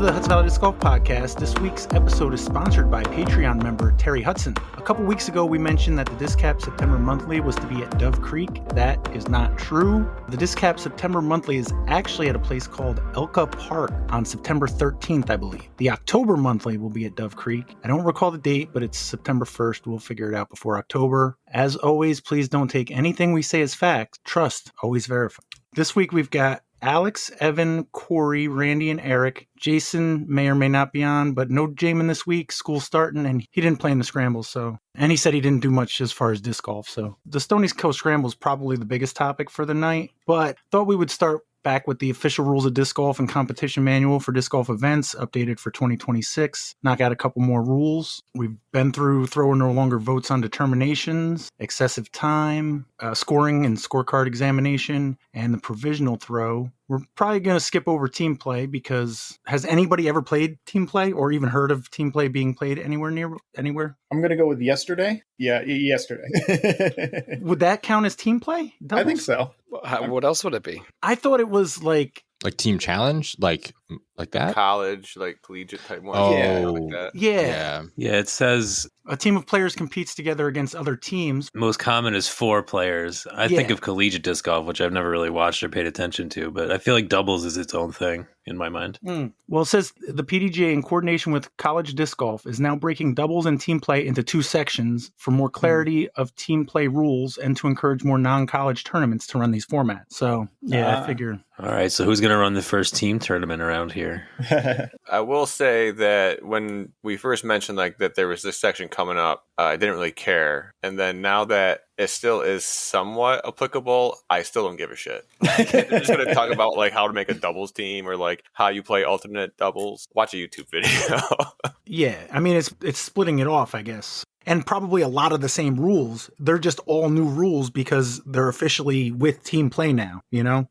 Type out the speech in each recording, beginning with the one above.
of the Hudson Valley Disc Golf Podcast. This week's episode is sponsored by Patreon member Terry Hudson. A couple weeks ago, we mentioned that the Disc Cap September Monthly was to be at Dove Creek. That is not true. The Disc Cap September Monthly is actually at a place called Elka Park on September 13th, I believe. The October Monthly will be at Dove Creek. I don't recall the date, but it's September 1st. We'll figure it out before October. As always, please don't take anything we say as facts. Trust, always verify. This week, we've got Alex, Evan, Corey, Randy, and Erich. Jason may or may not be on, but no Jamin this week. School's starting, and he didn't play in the scramble, and he said he didn't do much as far as disc golf. So the Stonykill Scramble is probably the biggest topic for the night, but thought we would start back with the official rules of disc golf and competition manual for disc golf events, updated for 2026. Knock out a couple more rules. We've been through throw or no longer votes on determinations, excessive time, scoring and scorecard examination, and the provisional throw. We're probably going to skip over team play because has anybody ever played team play or even heard of team play being played anywhere? I'm going to go with yesterday. Yeah, yesterday. Would that count as team play? I think so. What else would it be? I thought it was like team challenge, like that, college, like collegiate type one. Oh, yeah, like that. Yeah. It says a team of players competes together against other teams. Most common is 4 players. I think of collegiate disc golf, which I've never really watched or paid attention to, but I feel like doubles is its own thing in my mind. Well, it says the PDGA, in coordination with college disc golf, is now breaking doubles and team play into 2 sections for more clarity of team play rules and to encourage more non-college tournaments to run these formats. So, I figure. All right, so who's going to run the first team tournament around here? I will say that when we first mentioned that there was this section coming up, I didn't really care. And then now that it still is somewhat applicable, I still don't give a shit. I'm just going to talk about how to make a doubles team or how you play alternate doubles. Watch a YouTube video. Yeah, I mean, it's splitting it off, I guess. And probably a lot of the same rules. They're just all new rules because they're officially with team play now,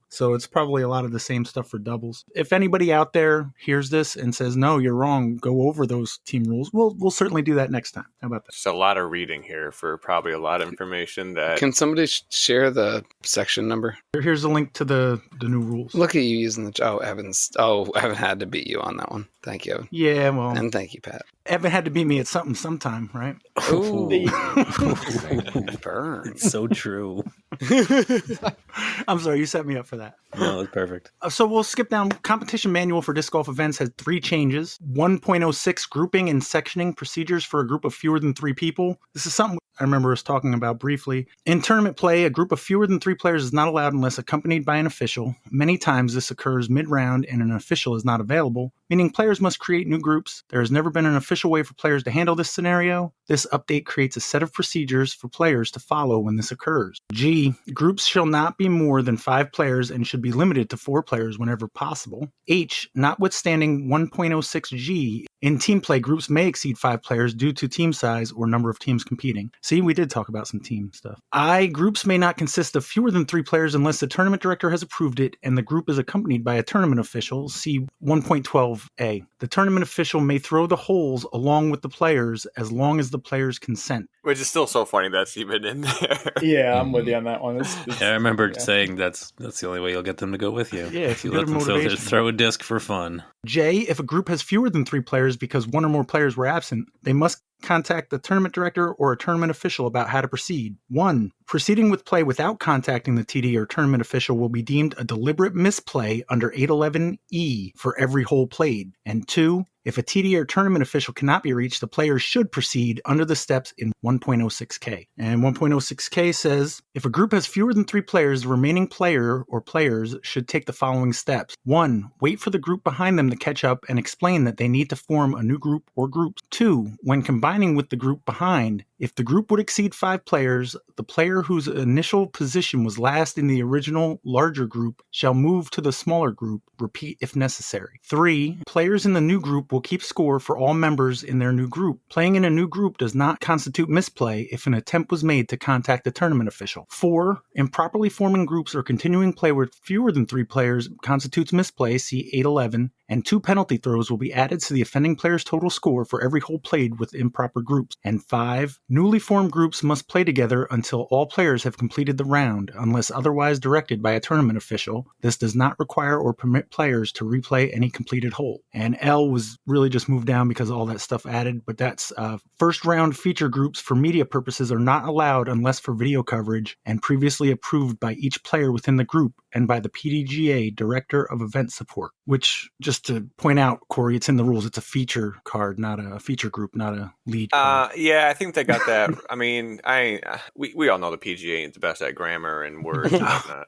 So it's probably a lot of the same stuff for doubles. If anybody out there hears this and says, no, you're wrong, go over those team rules, we'll certainly do that next time. How about that? Just a lot of reading here for probably a lot of information that... Can somebody share the section number? Here's a link to the new rules. Look at you using the... Evan had to beat you on that one. Thank you, Evan. Yeah, well... And thank you, Pat. Evan had to beat me at something sometime, right? Ooh. Burn. It's so true. I'm sorry, you set me up for that. No, it's perfect. So we'll skip down. Competition manual for disc golf events has 3 changes. 1.06 grouping and sectioning procedures for a group of fewer than 3 people. This is something I remember us talking about briefly. In tournament play, a group of fewer than 3 players is not allowed unless accompanied by an official. Many times this occurs mid-round and an official is not available, meaning players must create new groups. There has never been an official way for players to handle this scenario. This update creates a set of procedures for players to follow when this occurs. G, groups shall not be more than 5 players and should be limited to 4 players whenever possible. H, notwithstanding 1.06G, in team play, groups may exceed 5 players due to team size or number of teams competing. See, we did talk about some team stuff. I, groups may not consist of fewer than 3 players unless the tournament director has approved it and the group is accompanied by a tournament official. See 1.12A. The tournament official may throw the holes along with the players as long as the players consent. Which is still so funny that's even in there. Yeah, I'm with you on that one. I remember saying that's the only way you'll get them to go with you. Yeah, if you let them throw a disc for fun. J, if a group has fewer than 3 players because 1 or more players were absent, they must contact the tournament director or a tournament official about how to proceed. 1. Proceeding with play without contacting the TD or tournament official will be deemed a deliberate misplay under 811E for every hole played. And 2. If a TD or tournament official cannot be reached, the players should proceed under the steps in 1.06K. And 1.06K says, if a group has fewer than 3 players, the remaining player or players should take the following steps. 1. Wait for the group behind them to catch up and explain that they need to form a new group or groups. 2. When combining with the group behind, if the group would exceed 5 players, the player whose initial position was last in the original larger group shall move to the smaller group. Repeat if necessary. 3. Players in the new group will keep score for all members in their new group. Playing in a new group does not constitute misplay if an attempt was made to contact the tournament official. 4. Improperly forming groups or continuing play with fewer than 3 players constitutes misplay, see 811, and 2 penalty throws will be added to the offending player's total score for every hole played with improper groups. And 5, newly formed groups must play together until all players have completed the round, unless otherwise directed by a tournament official. This does not require or permit players to replay any completed hole. And L was really just moved down because of all that stuff added, but that's first round feature groups for media purposes are not allowed unless for video coverage and previously approved by each player within the group and by the PDGA Director of Event Support, which, just to point out, Corey, it's in the rules. It's a feature card, not a feature group, not a lead card. Yeah, I think they got that. I mean, we all know the PGA ain't the best at grammar and words and whatnot.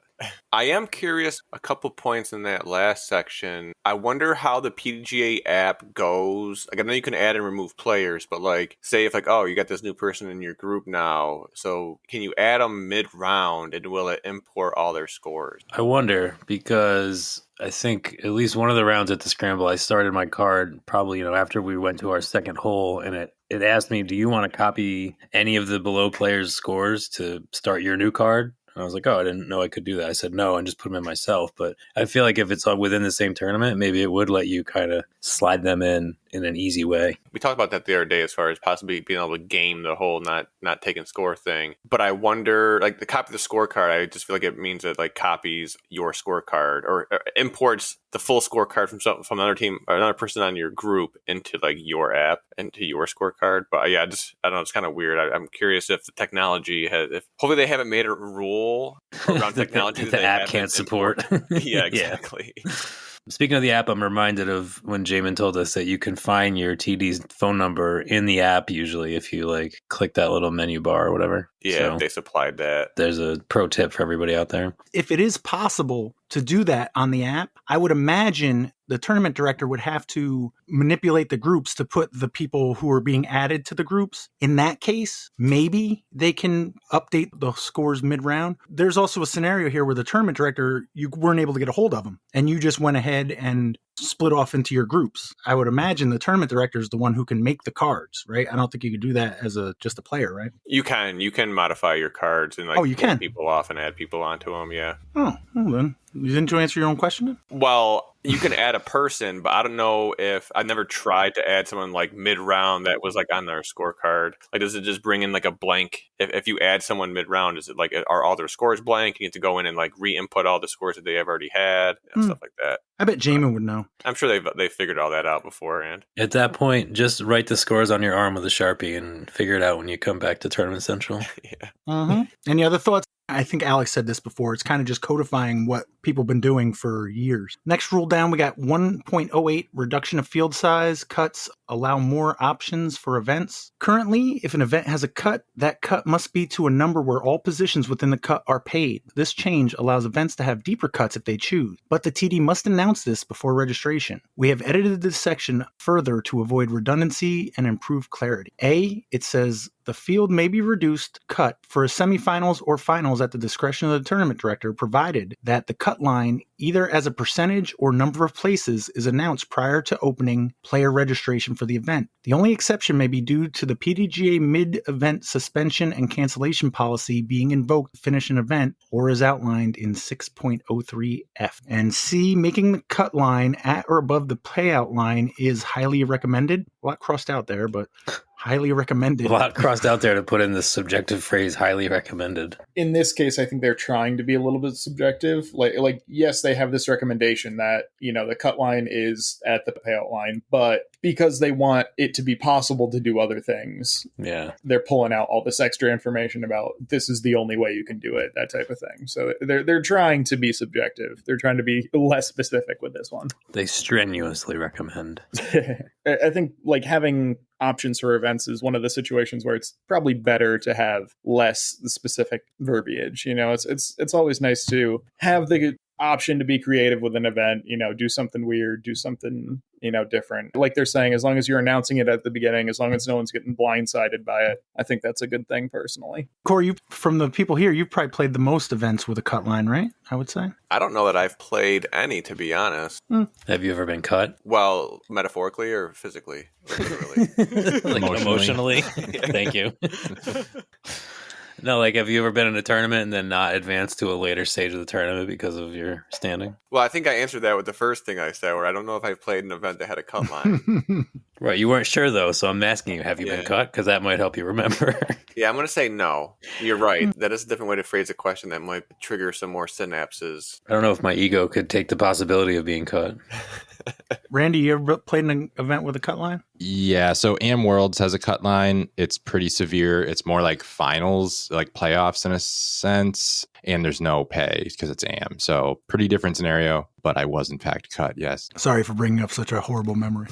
I am curious, a couple points in that last section. I wonder how the PDGA app goes. Like, I know you can add and remove players, but like, say if like, oh, you got this new person in your group now, so can you add them mid-round and will it import all their scores? I wonder, because I think at least one of the rounds at the Scramble, I started my card probably, after we went to our second hole, and it asked me, do you want to copy any of the below players' scores to start your new card? And I was like, oh, I didn't know I could do that. I said no and just put them in myself. But I feel like if it's within the same tournament, maybe it would let you kind of slide them in an easy way. We talked about that the other day as far as possibly being able to game the whole not taking score thing. But I wonder, like the copy of the scorecard, I just feel like it means it like copies your scorecard or imports the full scorecard from another team or another person on your group into like your app, into your scorecard. But yeah, I don't know, it's kind of weird. I'm curious if the technology hopefully they haven't made a rule around technology the app can't support. Yeah, exactly. Yeah. Speaking of the app, I'm reminded of when Jamin told us that you can find your TD's phone number in the app usually if you like click that little menu bar or whatever. Yeah, so they supplied that. There's a pro tip for everybody out there. If it is possible to do that on the app, I would imagine the tournament director would have to manipulate the groups to put the people who are being added to the groups. In that case, maybe they can update the scores mid-round. There's also a scenario here where the tournament director, you weren't able to get a hold of them, and you just went ahead and split off into your groups. I would imagine the tournament director is the one who can make the cards, right? I don't think you could do that as just a player, right? You can modify your cards and like you can people off and add people onto them. Yeah. Oh, well then. Didn't you answer your own question? Well, you can add a person, but I don't know if I never tried to add someone like mid-round that was like on their scorecard. Like, does it just bring in like a blank? If you add someone mid-round, is it like, are all their scores blank? You have to go in and like re-input all the scores that they have already had and stuff like that. I bet Jamin would know. I'm sure they figured all that out beforehand. At that point, just write the scores on your arm with a Sharpie and figure it out when you come back to Tournament Central. Yeah. Mm-hmm. Any other thoughts? I think Alex said this before. It's kind of just codifying what people have been doing for years. Next rule down, we got 1.08, reduction of field size. Cuts allow more options for events. Currently, if an event has a cut, that cut must be to a number where all positions within the cut are paid. This change allows events to have deeper cuts if they choose, but the TD must announce this before registration. We have edited this section further to avoid redundancy and improve clarity. A, it says the field may be reduced cut for semifinals or finals at the discretion of the tournament director, provided that the cut line, either as a percentage or number of places, is announced prior to opening player registration for the event. The only exception may be due to the PDGA mid-event suspension and cancellation policy being invoked to finish an event, or as outlined in 6.03F. And C, making the cut line at or above the payout line is highly recommended. A lot crossed out there, but highly recommended. A lot crossed out there to put in the subjective phrase highly recommended. In this case, I think they're trying to be a little bit subjective. Like yes, they have this recommendation that, the cut line is at the payout line, but because they want it to be possible to do other things, they're pulling out all this extra information about this is the only way you can do it, that type of thing. So they're trying to be subjective. They're trying to be less specific with this one. They strenuously recommend. I think like having options for events is one of the situations where it's probably better to have less specific verbiage. It's always nice to have the option to be creative with an event, do something weird, do something, different. Like they're saying, as long as you're announcing it at the beginning, as long as no one's getting blindsided by it, I think that's a good thing personally. Corey, from the people here, you've probably played the most events with a cut line, right? I would say. I don't know that I've played any, to be honest. Have you ever been cut? Well, metaphorically or physically? Or literally? Like emotionally? Thank you. No, like, have you ever been in a tournament and then not advanced to a later stage of the tournament because of your standing? Well, I think I answered that with the first thing I said, where I don't know if I played an event that had a cut line. Right, you weren't sure, though, so I'm asking you, have you been Yeah. cut? Because that might help you remember. Yeah, I'm going to say no. You're right. That is a different way to phrase a question that might trigger some more synapses. I don't know if my ego could take the possibility of being cut. Randy, you ever played an event with a cut line? Yeah, so Am Worlds has a cut line. It's pretty severe. It's more like finals, like playoffs in a sense, and there's no pay because it's Am. So pretty different scenario, but I was in fact cut, yes. Sorry for bringing up such a horrible memory.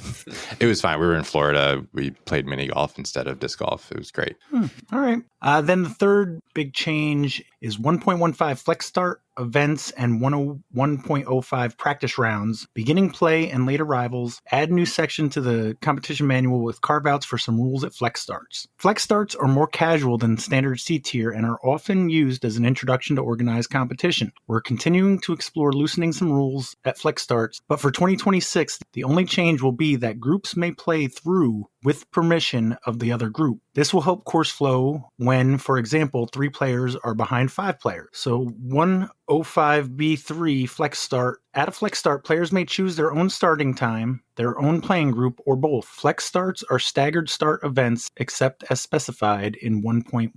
It was fine. We were in Florida. We played mini golf instead of disc golf. It was great. All right. Then the third big change is 1.15 flex start events and 1.05 practice rounds, beginning play and late arrivals. Add new section to the competition manual with carve-outs for some rules at flex starts. Flex starts are more casual than standard C tier and are often used as an introduction to organized competition. We're continuing to explore loosening some rules at flex starts, but for 2026, the only change will be that groups may play through with permission of the other group. This will help course flow when, for example, 3 players are behind 5 players. So 105B3 flex start. At a flex start, players may choose their own starting time, their own playing group, or both. Flex starts are staggered start events except as specified in 1.15.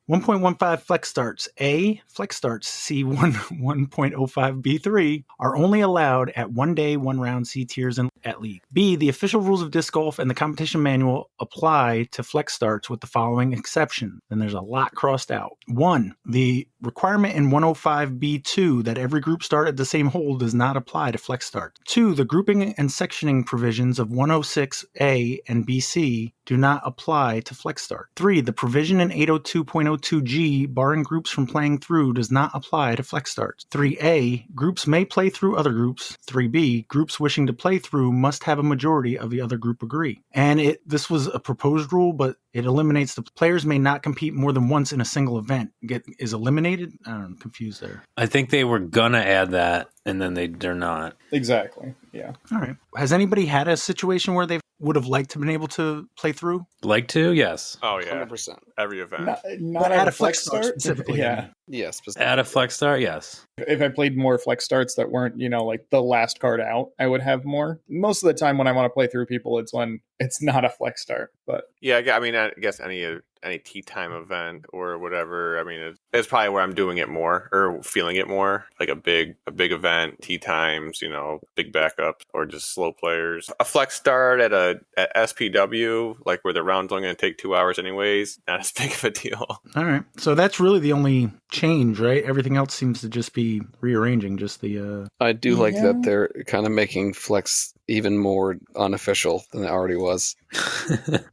1.15 flex starts. A. Flex starts C 1.05B3 are only allowed at 1 day, 1 round C tiers and at league. B. The official rules of disc golf and the competition manual apply to flex starts with the following exception. And there's a lot crossed out. 1. The requirement in 105B2 that every group start at the same hole does not apply to flex starts. 2. The grouping and sectioning provisions of 106A and BC do not apply to flex start. 3. The provision in 802.02G barring groups from playing through does not apply to flex starts. 3A. Groups may play through other groups. 3B. Groups wishing to play through must have a majority of the other group agree. And this was a proposed rule, but it eliminates the players may not compete more than once in a single event. Is eliminated? I don't know, I'm confused there. I think they were gonna add that, and then they're not. Exactly. Yeah. All right. Has anybody had a situation where they would have liked to been able to play through? Like to? Yes. Oh, yeah. 100%. Every event. Not But at a flex start specifically. Yeah. Yes. At a flex start, yes. If I played more flex starts that weren't, like the last card out, I would have more. Most of the time when I want to play through people, it's when it's not a flex start. But Yeah, I mean, I guess any tea time event or whatever. I mean, it's probably where I'm doing it more or feeling it more, like a big event, tea times, big backups or just slow players. A flex start at SPW, like where the round's only going to take 2 hours anyways, not as big of a deal. All right. So that's really the only change, right? Everything else seems to just be rearranging just the... I do like Yeah. that they're kind of making flex even more unofficial than it already was.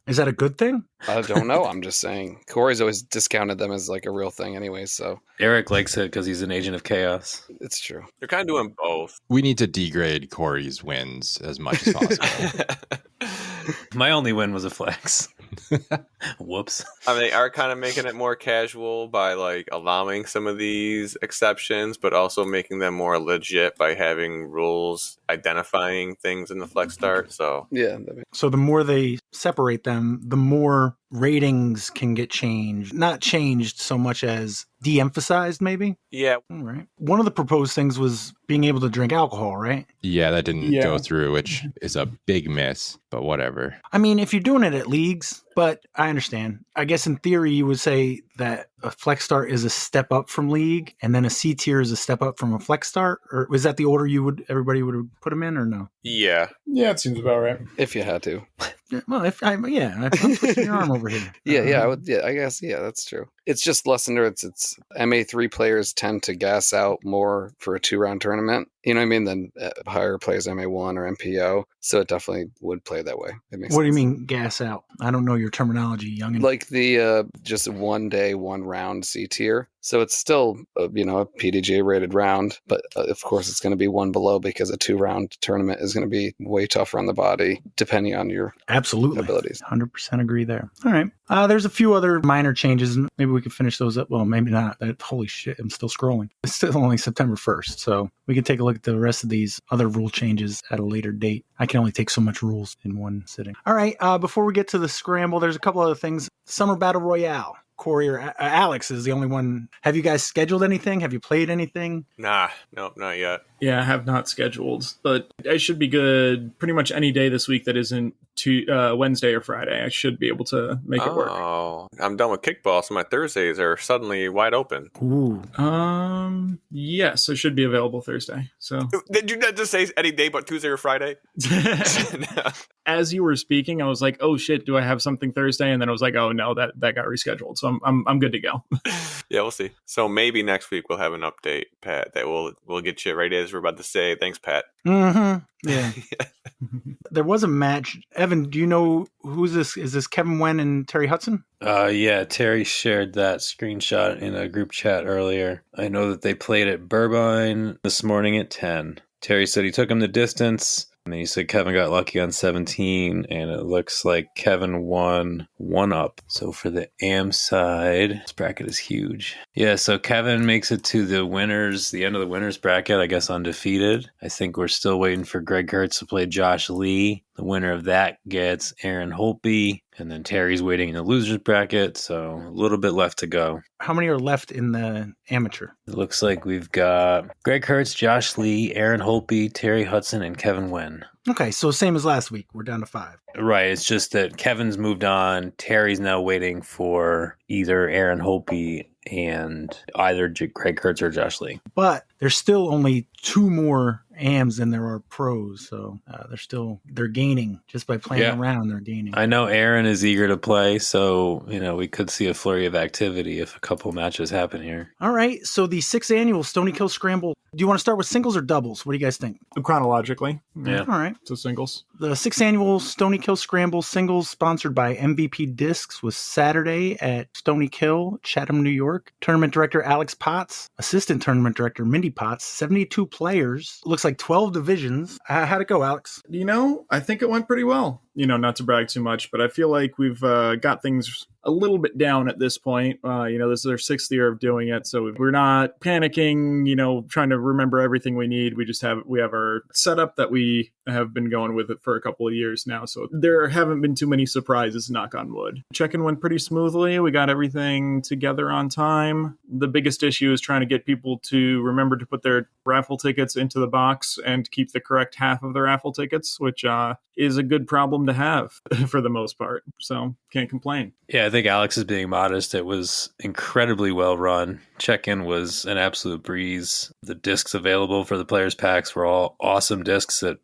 Is that a good thing? I don't know. I'm just saying. Corey's always discounted them as like a real thing anyway, so Erich likes it because he's an agent of chaos. it's true. They're kind of doing both. We need to degrade Corey's wins as much as possible. My only win was a flex. Whoops. I mean, they are kind of making it more casual by like allowing some of these exceptions, but also making them more legit by having rules identifying things in the flex start. So Yeah. So the more they separate them, the more ratings can get changed. Not changed so much as de-emphasized, maybe? yeah, All right. One of the proposed things was being able to drink alcohol, right? Yeah, that didn't Yeah. go through, which is a big miss, but whatever. I mean, if you're doing it at leagues, but I understand. I guess in theory, you would say that a flex start is a step up from league, and then a C tier is a step up from a flex start? Or was that the order everybody would have put them in, or no? yeah. yeah, it seems about right. If you had to. Yeah, well, I'm twisting your arm over here. Yeah, I would. Yeah, I guess. Yeah, that's true. It's just less than it's MA3 players tend to gas out more for a 2-round tournament. You know what I mean? Than higher players MA1 or MPO. So it definitely would play that way. It makes What do you sense. mean gas out? I don't know your terminology, youngin. Like the just 1 day, 1 round C tier. So it's still a PDGA rated round, but of course it's going to be one below because a 2-round tournament is going to be way tougher on the body depending on your Absolutely. abilities. 100% agree there. All right. There's a few other minor changes. Maybe we could finish those up. Well, maybe not. Holy shit, I'm still scrolling. It's still only September 1st, so we can take a look at the rest of these other rule changes at a later date. I can only take so much rules in one sitting. All right. Before we get to the scramble, there's a couple other things. Summer Battle Royale. Corey or Alex is the only one. Have you guys scheduled anything? Have you played anything? Nah, nope, not yet. Yeah, I have not scheduled, but I should be good pretty much any day this week that isn't Wednesday or Friday. I should be able to make it work. Oh, I'm done with kickball, so my Thursdays are suddenly wide open. Ooh. Yes, I should be available Thursday. So Did you not just say any day but Tuesday or Friday? as you were speaking, I was like, "Oh shit, do I have something Thursday?" And then I was like, "Oh no, that got rescheduled." So I'm good to go. Yeah, we'll see. So maybe next week we'll have an update, Pat, that we'll get you right as we're about to say. Thanks, Pat. Mm-hmm. Yeah. There was a match. Evan, do you know who's this? Is this Kevin Wen and Terry Hudson? Yeah, Terry shared that screenshot in a group chat earlier. I know that they played at Burbine this morning at 10. Terry said he took him the distance. And then he said Kevin got lucky on 17, and it looks like Kevin won 1 up. So for the AM side, this bracket is huge. Yeah, so Kevin makes it to the winners, the end of the winners bracket, I guess undefeated. I think we're still waiting for Greg Kurtz to play Josh Lee. The winner of that gets Aaron Holtby, and then Terry's waiting in the losers bracket, so a little bit left to go. How many are left in the amateur? It looks like we've got Greg Kurtz, Josh Lee, Aaron Holtby, Terry Hudson, and Kevin Wen. Okay, so same as last week. We're down to 5. Right, it's just that Kevin's moved on. Terry's now waiting for either Aaron Holtby and either Greg Kurtz or Josh Lee. But there's still only 2 more AMs than there are pros, so they're gaining just by playing around. They're gaining. I know Aaron is eager to play, so we could see a flurry of activity if a couple matches happen here. All right, so the 6th annual Stonykill Scramble. Do you want to start with singles or doubles? What do you guys think? Chronologically, Yeah. All right. So singles. The 6th annual Stonykill Scramble singles, sponsored by MVP Discs, was Saturday at Stonykill, Chatham, New York. Tournament director Alex Potts, assistant tournament director Mindy Potts, 72 players. Looks like 12 divisions. How'd it go, Alex? I think it went pretty well. Not to brag too much, but I feel like we've got things a little bit down at this point. This is our 6th year of doing it, so we're not panicking, trying to remember everything we need. We have our setup that we have been going with it for a couple of years now, so there haven't been too many surprises, knock on wood. Check-in went pretty smoothly. We got everything together on time. The biggest issue is trying to get people to remember to put their raffle tickets into the box and keep the correct half of the raffle tickets, which is a good problem to have for the most part. So can't complain. Yeah, I think Alex is being modest. It was incredibly well run. Check-in was an absolute breeze. The discs available for the players packs were all awesome discs that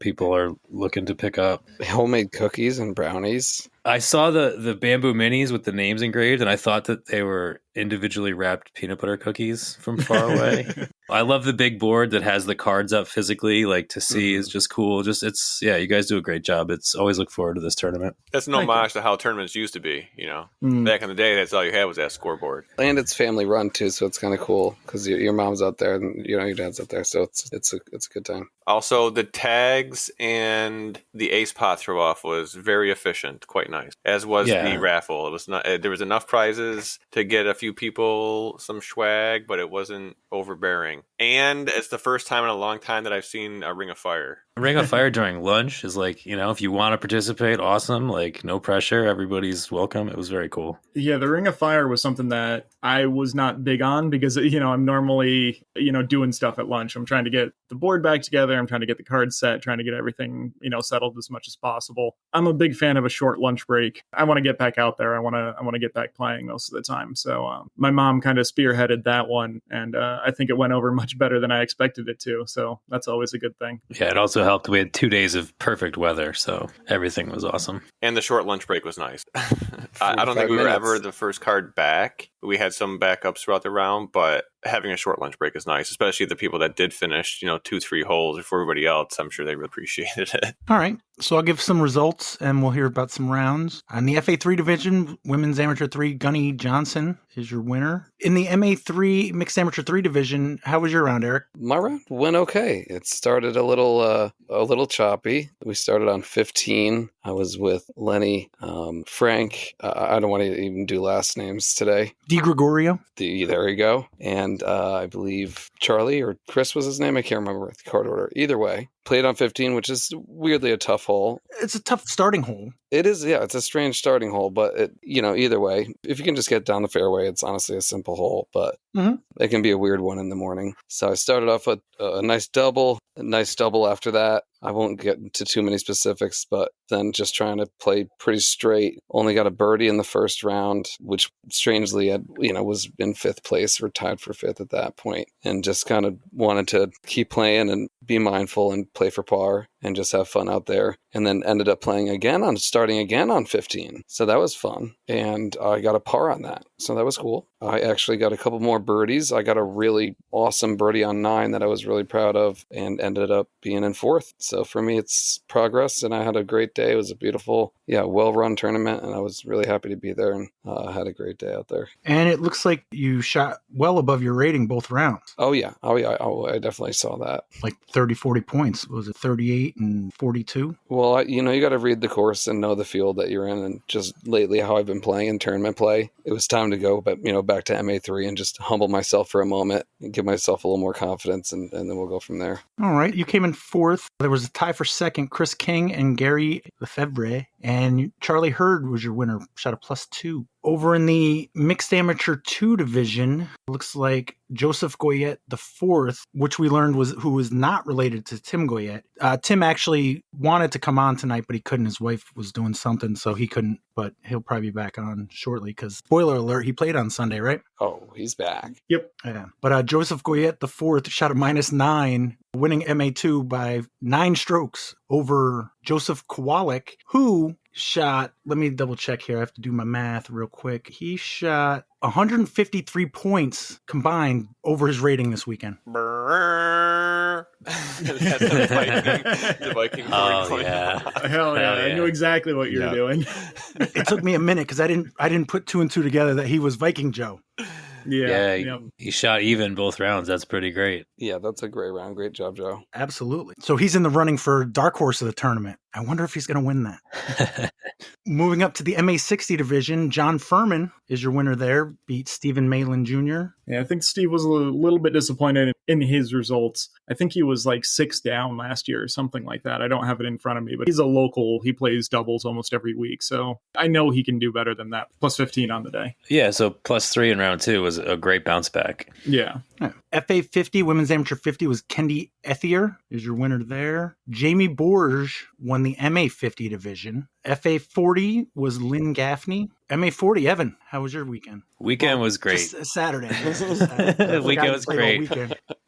people are looking to pick up. Homemade cookies and brownies. I saw the bamboo minis with the names engraved, and I thought that they were individually wrapped peanut butter cookies from far away. I love the big board that has the cards up physically, to see is just cool. You guys do a great job. It's always look forward to this tournament. That's an homage to how tournaments used to be, Back in the day, that's all you had was that scoreboard. And it's family run too, so it's kind of cool because your mom's out there and your dad's out there, so it's a good time. Also, the tags and the ace pot throw off was very efficient, quite nice. As was the raffle. It was not. There was enough prizes to get a few people some swag, but it wasn't overbearing. And it's the first time in a long time that I've seen a Ring of Fire. Ring of Fire during lunch is if you want to participate, awesome. No pressure. Everybody's welcome. It was very cool. Yeah, the Ring of Fire was something that I was not big on because, I'm normally, doing stuff at lunch. I'm trying to get the board back together. I'm trying to get the cards set, trying to get everything, settled as much as possible. I'm a big fan of a short lunch break. I want to get back out there. I want to get back playing most of the time. So my mom kind of spearheaded that one, and I think it went over much better than I expected it to. So that's always a good thing. Yeah, it also helped. We had 2 days of perfect weather, so everything was awesome. And the short lunch break was nice. I don't think we were ever the first card back. We had some backups throughout the round, but having a short lunch break is nice, especially the people that did finish, 2-3 holes before everybody else. I'm sure they really appreciated it. All right. So I'll give some results and we'll hear about some rounds. In the FA3 division, Women's Amateur 3, Gunny Johnson is your winner. In the MA3 Mixed Amateur 3 division, how was your round, Erich? My round went okay. It started a little choppy. We started on 15. I was with Lenny, Frank. I don't want to even do last names today. Di Gregorio. There you go. And I believe Charlie or Chris was his name. I can't remember the card order. Either way, played on 15, which is weirdly a tough hole. It's a tough starting hole. It is, yeah, it's a strange starting hole, but either way, if you can just get down the fairway, it's honestly a simple hole, but it can be a weird one in the morning. So I started off with a nice double after that. I won't get into too many specifics, but then just trying to play pretty straight. Only got a birdie in the first round, which strangely was in fifth place or tied for fifth at that point, and just kind of wanted to keep playing and be mindful and play for par and just have fun out there. And then ended up starting again on 15. So that was fun. And I got a par on that. So that was cool. I actually got a couple more birdies. I got a really awesome birdie on 9 that I was really proud of and ended up being in fourth. So for me, it's progress, and I had a great day. It was a beautiful, well-run tournament, and I was really happy to be there and had a great day out there. And it looks like you shot well above your rating both rounds. Oh, yeah. I definitely saw that. Like 30, 40 points. Was it 38 and 42? Well, you got to read the course and know the field that you're in, and just lately how I've been playing in tournament play. It was time to go, but back to MA3 and just humble myself for a moment and give myself a little more confidence, and then we'll go from there. All right. You came in fourth. There was a tie for second, Chris King and Gary Lefebvre, and Charlie Hurd was your winner, shot a +2. Over in the mixed amateur 2 division, looks like Joseph Goyette the fourth, which we learned who was not related to Tim Goyette. Tim actually wanted to come on tonight, but he couldn't. His wife was doing something, so he couldn't, but he'll probably be back on shortly because, spoiler alert, he played on Sunday, right? Oh, he's back. Yep. Yeah. But Joseph Goyette the fourth shot a -9, winning MA2 by 9 strokes over Joseph Kowalik, who shot, let me double check here. I have to do my math real quick. He shot 153 points combined over his rating this weekend. That's the Viking. Oh, yeah. Hell yeah. I knew exactly what you were doing. It took me a minute because I didn't put 2 and 2 together that he was Viking Joe. He shot even both rounds. That's pretty great. Yeah, that's a great round. Great job, Joe. Absolutely. So he's in the running for dark horse of the tournament. I wonder if he's going to win that. Moving up to the MA60 division, John Furman is your winner there. Beat Stephen Malin Jr. Yeah, I think Steve was a little bit disappointed in his results. I think he was like 6 down last year or something like that. I don't have it in front of me, but he's a local. He plays doubles almost every week. So I know he can do better than that. +15 on the day. Yeah, so +3 in round 2 was a great bounce back. Yeah. FA 50, Women's Amateur 50 was Kendi Ethier is your winner there. Jamie Borge won the MA 50 division. FA 40 was Lynn Gaffney. MA 40, Evan, how was your weekend? Weekend was great. Just Saturday. The weekend was great.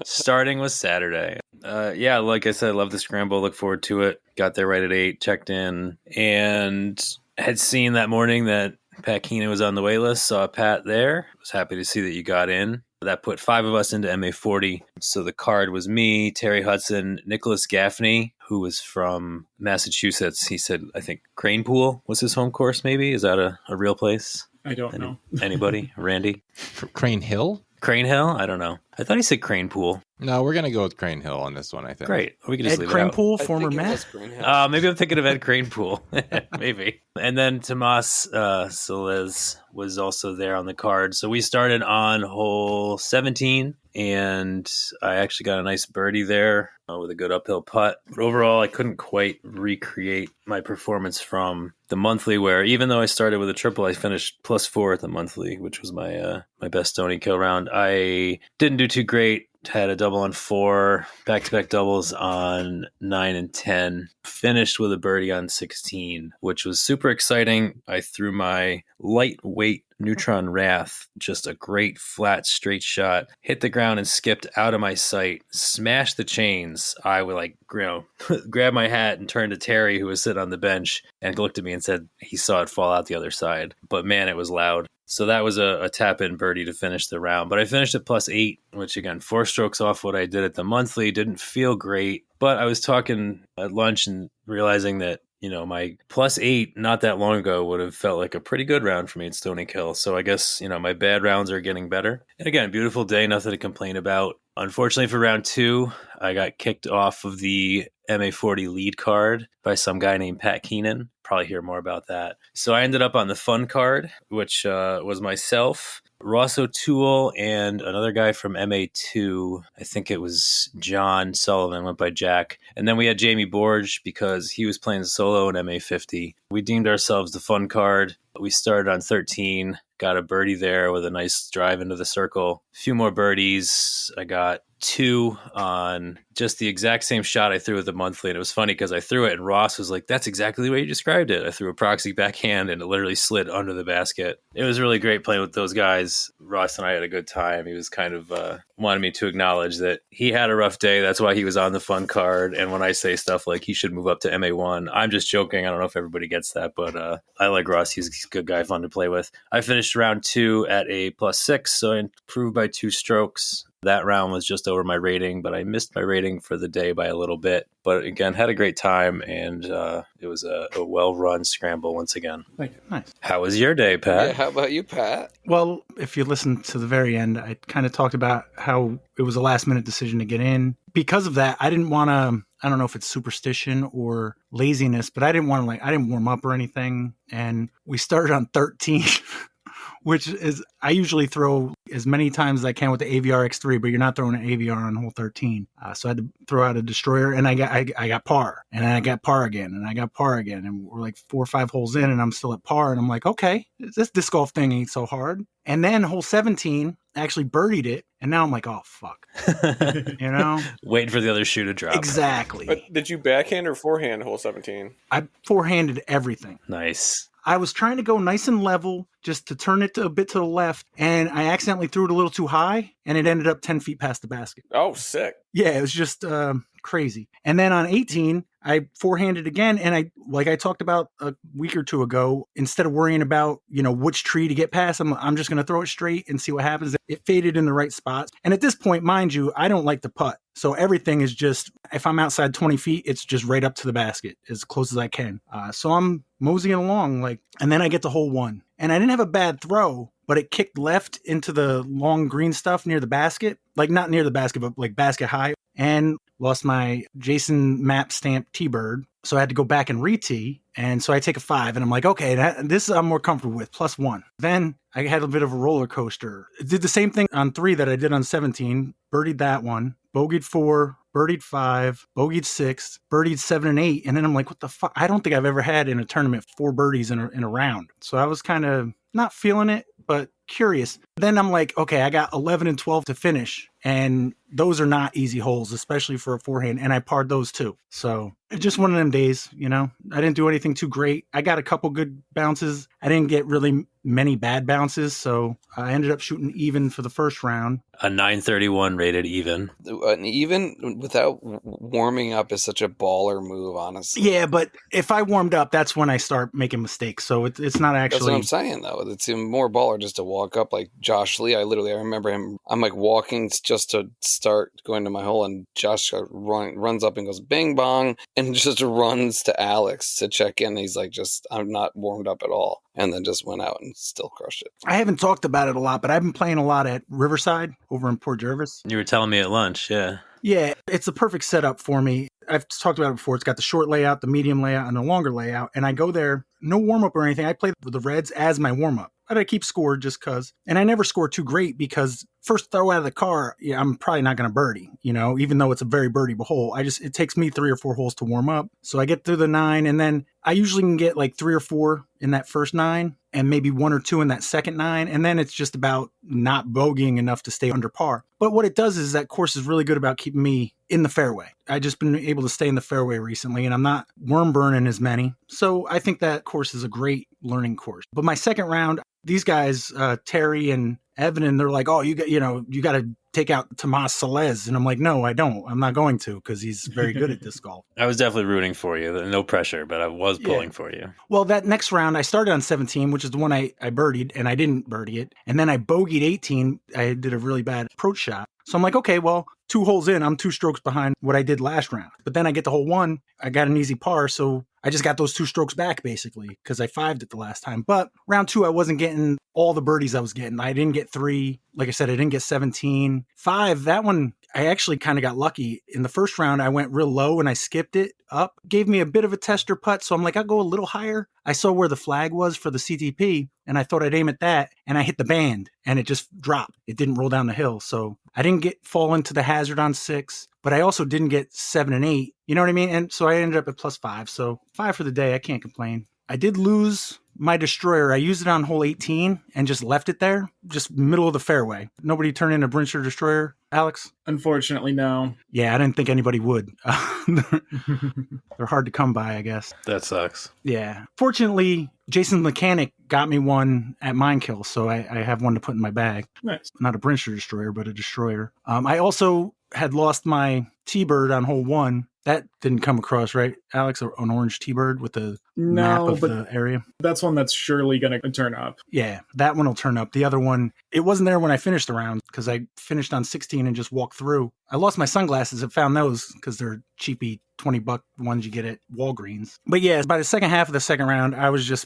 Starting with Saturday. Like I said, love the scramble. Look forward to it. Got there right at 8, checked in, and had seen that morning that Pat Keenan was on the wait list. Saw Pat there. Was happy to see that you got in. That put 5 of us into MA40. So the card was me, Terry Hudson, Nicholas Gaffney, who was from Massachusetts. He said, I think Crane Pool was his home course, maybe? Is that a real place? I don't know. Anybody? Randy? Crane Hill? Crane Hill? I don't know. I thought he said Crane Pool. No, we're going to go with Crane Hill on this one, I think. Great. We can just Ed leave Crane it out. Pool, former Met. Maybe I'm thinking of Ed Crane Pool. Maybe. And then Tomas Salez was also there on the card. So we started on hole 17, and I actually got a nice birdie there with a good uphill putt. But overall, I couldn't quite recreate my performance from the monthly, where even though I started with a triple, I finished +4 at the monthly, which was my best Stonykill round. I didn't do too great. Had a double on 4, back-to-back doubles on 9 and 10. Finished with a birdie on 16, which was super exciting. I threw my lightweight Neutron Wrath, just a great flat straight shot, hit the ground and skipped out of my sight, smashed the chains. I would grab my hat and turned to Terry, who was sitting on the bench, and looked at me and said he saw it fall out the other side. But man, it was loud. So that was a tap-in birdie to finish the round. But I finished at +8, which again, 4 strokes off what I did at the monthly. Didn't feel great. But I was talking at lunch and realizing that, my +8 not that long ago would have felt like a pretty good round for me at Stonykill. So I guess, my bad rounds are getting better. And again, beautiful day, nothing to complain about. Unfortunately for round 2, I got kicked off of the MA40 lead card by some guy named Pat Keenan. Probably hear more about that. So I ended up on the fun card, which was myself, Ross O'Toole and another guy from MA2. I think it was John Sullivan, went by Jack. And then we had Jamie Borge because he was playing solo in MA50. We deemed ourselves the fun card. We started on 13, got a birdie there with a nice drive into the circle. A few more birdies. I got 2 on just the exact same shot I threw at the monthly. And it was funny because I threw it and Ross was like, that's exactly the way you described it. I threw a proxy backhand and it literally slid under the basket. It was really great playing with those guys. Ross and I had a good time. He was kind of wanted me to acknowledge that he had a rough day. That's why he was on the fun card. And when I say stuff like he should move up to MA1, I'm just joking. I don't know if everybody gets that, but I like Ross. He's a good guy, fun to play with. I finished round 2 at a +6, so I improved by 2 strokes. That round was just over my rating, but I missed my rating for the day by a little bit. But again, had a great time, and it was a well-run scramble once again. Thank you. Nice. How was your day, Pat? Yeah, how about you, Pat? Well, if you listen to the very end, I kind of talked about how it was a last-minute decision to get in. Because of that, I didn't want to, I don't know if it's superstition or laziness, but I didn't want to, I didn't warm up or anything. And we started on 13. Which is, I usually throw as many times as I can with the AVR X3, but you're not throwing an AVR on hole 13. So I had to throw out a destroyer, and I got par, and then I got par again, and I got par again, and we're like 4 or 5 holes in, and I'm still at par, and I'm like, okay, this disc golf thing ain't so hard. And then hole 17, I actually birdied it, and now I'm like, oh, fuck. You know? Waiting for the other shoe to drop. Exactly. But did you backhand or forehand hole 17? I forehanded everything. Nice. I was trying to go nice and level just to turn it a bit to the left, and I accidentally threw it a little too high, and it ended up 10 feet past the basket. Oh, sick. Yeah, it was just crazy. And then on 18, I forehanded again, and I, like I talked about a week or two ago, instead of worrying about, which tree to get past, I'm just going to throw it straight and see what happens. It faded in the right spots. And at this point, mind you, I don't like to putt. So everything is just, if I'm outside 20 feet, it's just right up to the basket as close as I can. So I'm moseying along, and then I get to hole 1. And I didn't have a bad throw, but it kicked left into the long green stuff near the basket. Not near the basket, but basket high. And lost my Jason Map stamp T-Bird. So I had to go back and re-tee. And so I take a 5, and I'm like, okay, this I'm more comfortable with, +1. Then I had a bit of a roller coaster. It did the same thing on 3 that I did on 17. Birdied that one. Bogeyed 4. Birdied 5. Bogeyed 6. Birdied 7 and 8. And then I'm like, what the fuck? I don't think I've ever had in a tournament 4 birdies in a round. So I was kind of not feeling it, but curious. Then I'm like, okay, I got 11 and 12 to finish. And those are not easy holes, especially for a forehand. And I parred those too. So it's just one of them days, I didn't do anything too great. I got a couple good bounces. I didn't get really many bad bounces. So I ended up shooting even for the first round. A 931 rated even. An even without warming up is such a baller move, honestly. Yeah, but if I warmed up, that's when I start making mistakes. So it's not actually. That's what I'm saying, though. It's even more baller just to walk up like Josh Lee. I remember him. I'm walking just to start going to my hole, and Josh runs up and goes bing bong and just runs to Alex to check in. He's like, I'm not warmed up at all. And then just went out and still crushed it. I haven't talked about it a lot, but I've been playing a lot at Riverside over in Port Jervis. You were telling me at lunch, yeah. Yeah, it's a perfect setup for me. I've talked about it before. It's got the short layout, the medium layout, and the longer layout. And I go there, no warm-up or anything. I play with the Reds as my warm-up. I keep score just because. And I never score too great because first throw out of the car, I'm probably not going to birdie, even though it's a very birdieable hole. It takes me 3 or 4 holes to warm up. So I get through the 9, and then I usually can get 3 or 4 in that first 9 and maybe 1 or 2 in that second 9. And then it's just about not bogeying enough to stay under par. But what it does is that course is really good about keeping me in the fairway. I've just been able to stay in the fairway recently, and I'm not worm burning as many. So I think that course is a great learning course. But my second round, these guys, Terry and Evan, and they're like, oh, you got to take out Tomas Salez. And I'm like, no, I don't. I'm not going to, because he's very good at disc golf. I was definitely rooting for you. No pressure, but I was pulling for you. Well, that next round, I started on 17, which is the one I birdied, and I didn't birdie it. And then I bogeyed 18. I did a really bad approach shot. So I'm like, okay, well, 2 holes in, I'm 2 strokes behind what I did last round. But then I get to hole 1, I got an easy par, so I just got those 2 strokes back, basically, because I 5'd it the last time. But round 2, I wasn't getting all the birdies I was getting. I didn't get 3. Like I said, I didn't get 17. 5, that one, I actually kind of got lucky. In the first round, I went real low and I skipped it up. Gave me a bit of a tester putt, so I'm like, I'll go a little higher. I saw where the flag was for the CTP, and I thought I'd aim at that, and I hit the band, and it just dropped. It didn't roll down the hill, so I didn't fall into the hazard on 6, but I also didn't get 7 and 8. You know what I mean? And so I ended up at +5, so 5 for the day. I can't complain. I did lose my destroyer. I used it on hole 18 and just left it there, just middle of the fairway. Nobody turned in a Brincher destroyer, Alex? Unfortunately, no. Yeah, I didn't think anybody would. They're hard to come by, I guess. That sucks. Yeah. Fortunately, Jason's mechanic got me one at Minekill, so I have one to put in my bag. Nice. Not a Brincher destroyer, but a destroyer. I also had lost my T-Bird on hole 1. That didn't come across, right, Alex? An orange T-Bird with the map of the area? That's one that's surely going to turn up. Yeah, that one will turn up. The other one, it wasn't there when I finished the round because I finished on 16 and just walked through. I lost my sunglasses and found those because they're cheapy $20 ones you get at Walgreens. But yeah, by the second half of the second round,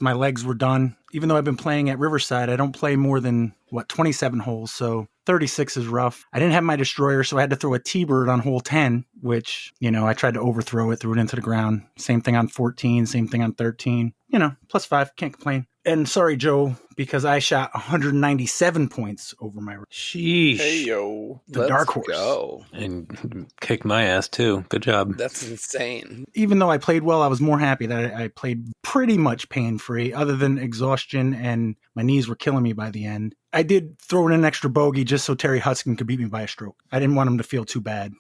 my legs were done. Even though I've been playing at Riverside, I don't play more than, 27 holes, so 36 is rough. I didn't have my destroyer, so I had to throw a T-Bird on hole 10, which, I tried to overthrow it, threw it into the ground. Same thing on 14, same thing on 13. +5, can't complain. And sorry, Joe, because I shot 197 points over my... Sheesh. Hey, yo. The dark horse. Go. And kicked my ass, too. Good job. That's insane. Even though I played well, I was more happy that I played pretty much pain-free, other than exhaustion, and my knees were killing me by the end. I did throw in an extra bogey just so Terry Hudson could beat me by a stroke. I didn't want him to feel too bad,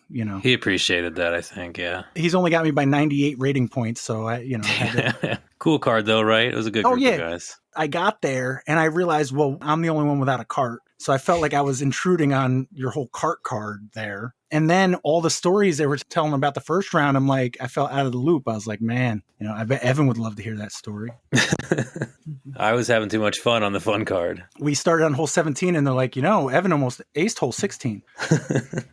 He appreciated that, I think, yeah. He's only got me by 98 rating points, so I had to... Cool card, though, right? It was a good group of guys. I got there, and I realized, well, I'm the only one without a cart. So I felt like I was intruding on your whole cart card there. And then all the stories they were telling about the first round, I'm like, I felt out of the loop. I was like, man, I bet Evan would love to hear that story. I was having too much fun on the fun card. We started on hole 17, and they're like, Evan almost aced hole 16.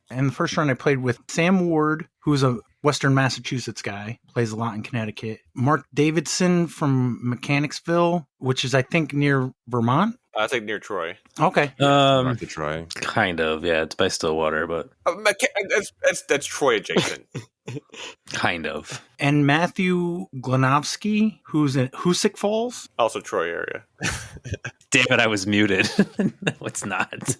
And the first round I played with Sam Ward, who's a Western Massachusetts guy, plays a lot in Connecticut. Mark Davidson from Mechanicsville, which is, I think, near Vermont. I think near Troy. Okay. North of Troy. Kind of, yeah. It's by Stillwater, but That's Troy adjacent. kind of. And Matthew Glanovsky, who's in Hoosick Falls. Also Troy area. Damn it, I was muted. No, it's not.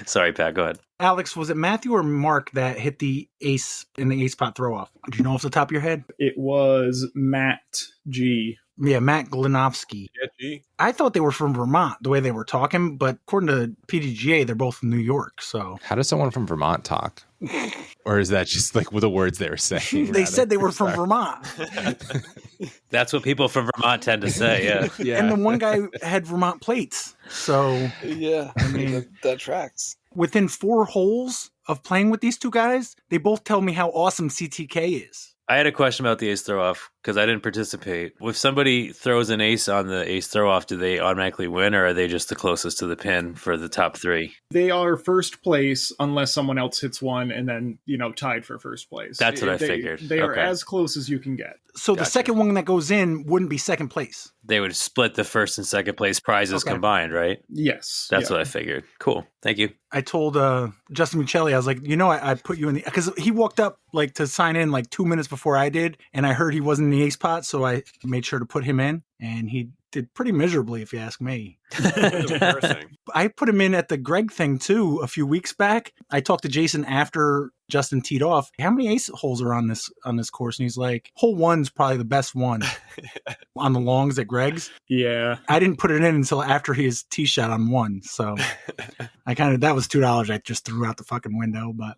Sorry, Pat, go ahead. Alex, was it Matthew or Mark that hit the ace in the ace pot throw off? Do you know off the top of your head? It was Matt G. Yeah, Matt Glanovsky. Yeah, G. I thought they were from Vermont, the way they were talking, but according to PDGA, they're both from New York, so... How does someone from Vermont talk? Or is that just like the words they were saying? They said they were from Vermont. That's what people from Vermont tend to say, yeah. Yeah. And the one guy had Vermont plates, so... Yeah, I mean, that tracks. Within 4 holes of playing with these two guys, they both tell me how awesome CTK is. I had a question about the ace throw-off because I didn't participate. If somebody throws an ace on the ace throw-off, do they automatically win, or are they just the closest to the pin for the top 3? They are first place unless someone else hits one and then, tied for first place. That's what I figured. They are Okay. as close as you can get. So Gotcha. the second one that goes in wouldn't be second place. They would split the first and second place prizes Okay. combined, right? Yes. That's yeah. what I figured. Cool. Thank you. I told Justin Michelli, I was like, I put you in the... Because he walked up to sign in 2 minutes before I did, and I heard he wasn't in the ace pot, so I made sure to put him in, and he did pretty miserably, if you ask me. It's embarrassing. I put him in at the Greg thing, too, a few weeks back. I talked to Jason after Justin teed off. How many ace holes are on this course? And he's like, hole 1's probably the best one on the longs at Greg's. Yeah. I didn't put it in until after his tee shot on 1, so that was $2 I just threw out the fucking window. But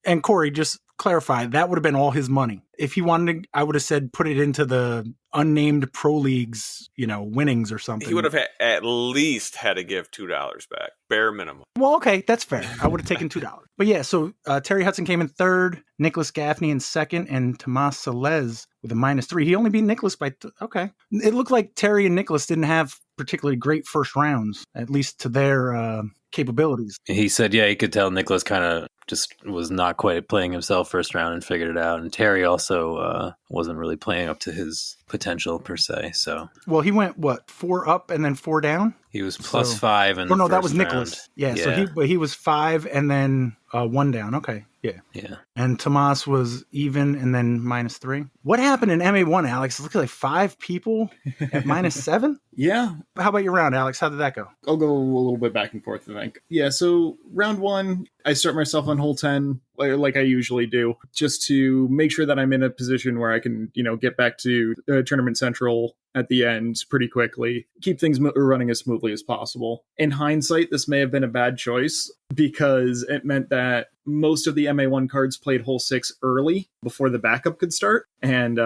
and Corey, just clarify, that would have been all his money. If he wanted to, I would have said put it into the unnamed pro leagues, winnings or something. He would have at least had to give $2 back, bare minimum. Well, okay, that's fair. I would have taken $2. But yeah, so Terry Hudson came in third, Nicholas Gaffney in second, and Tomas Salez with a -3. He only beat Nicholas by... okay. It looked like Terry and Nicholas didn't have particularly great first rounds, at least to their capabilities. He said, yeah, he could tell Nicholas kind of just was not quite playing himself first round and figured it out. And Terry also wasn't really playing up to his potential per se. So, well, he went 4 up and then 4 down. He was +5 in Oh the no, that first was Nicholas. round. Yeah, so he was 5 and then 1 down. Okay. Yeah. And Tomas was even and then -3. What happened in MA1, Alex? It looked like 5 people at -7. Yeah, How about your round, Alex? How did that go? I'll go a little bit back and forth, I think. Yeah, so round 1, I start myself on hole 10, like I usually do, just to make sure that I'm in a position where I can, get back to Tournament Central at the end pretty quickly, keep things running as smoothly as possible. In hindsight, this may have been a bad choice because it meant that most of the MA1 cards played hole 6 early before the backup could start, and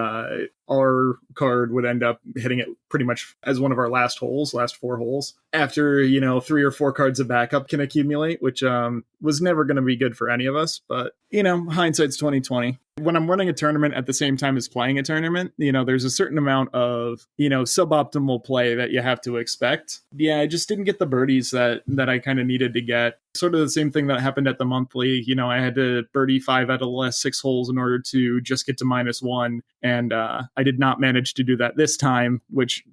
our card would end up hitting it pretty much as one of our last 4 holes. After, 3 or 4 cards of backup can accumulate, which was never going to be good for any of us, but, hindsight's 2020. When I'm running a tournament at the same time as playing a tournament, there's a certain amount of, suboptimal play that you have to expect. Yeah, I just didn't get the birdies that I kind of needed to get. Sort of the same thing that happened at the monthly. I had to birdie 5 out of the last 6 holes in order to just get to -1. And I did not manage to do that this time, which,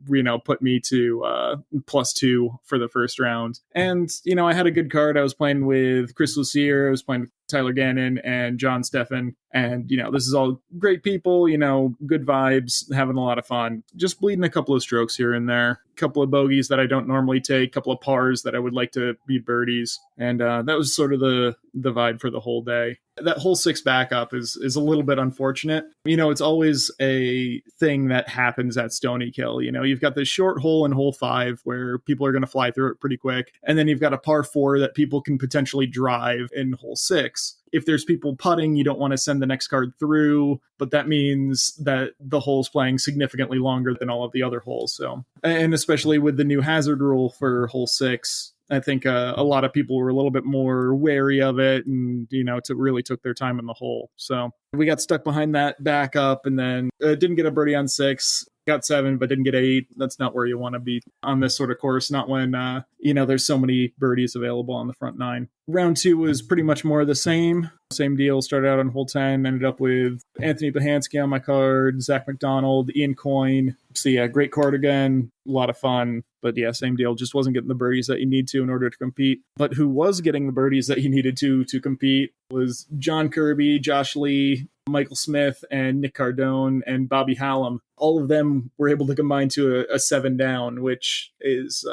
put me to +2 for the first round. And, I had a good card. I was playing with Chris Lucier. I was playing with Tyler Gannon and John Steffen. And, this is all great people, good vibes, having a lot of fun. Just bleeding a couple of strokes here and there. A couple of bogeys that I don't normally take, a couple of pars that I would like to be birdies. And that was sort of the vibe for the whole day. That hole 6 backup is a little bit unfortunate. It's always a thing that happens at Stonykill. You've got this short hole in hole 5 where people are going to fly through it pretty quick. And then you've got a par 4 that people can potentially drive in hole 6. If there's people putting, you don't want to send the next card through, but that means that the hole's playing significantly longer than all of the other holes. So, and especially with the new hazard rule for hole 6, I think a lot of people were a little bit more wary of it and, really took their time in the hole. So we got stuck behind that backup and then didn't get a birdie on 6. Got 7, but didn't get 8. That's not where you want to be on this sort of course. Not when, there's so many birdies available on the front 9. Round 2 was pretty much more of the same. Same deal. Started out on hole 10. Ended up with Anthony Bahansky on my card, Zach McDonald, Ian Coyne. So yeah, great card again. A lot of fun. But yeah, same deal. Just wasn't getting the birdies that you need to in order to compete. But who was getting the birdies that you needed to compete was John Kirby, Josh Lee, Michael Smith, and Nick Cardone, and Bobby Hallam. All of them were able to combine to a 7 down, which is,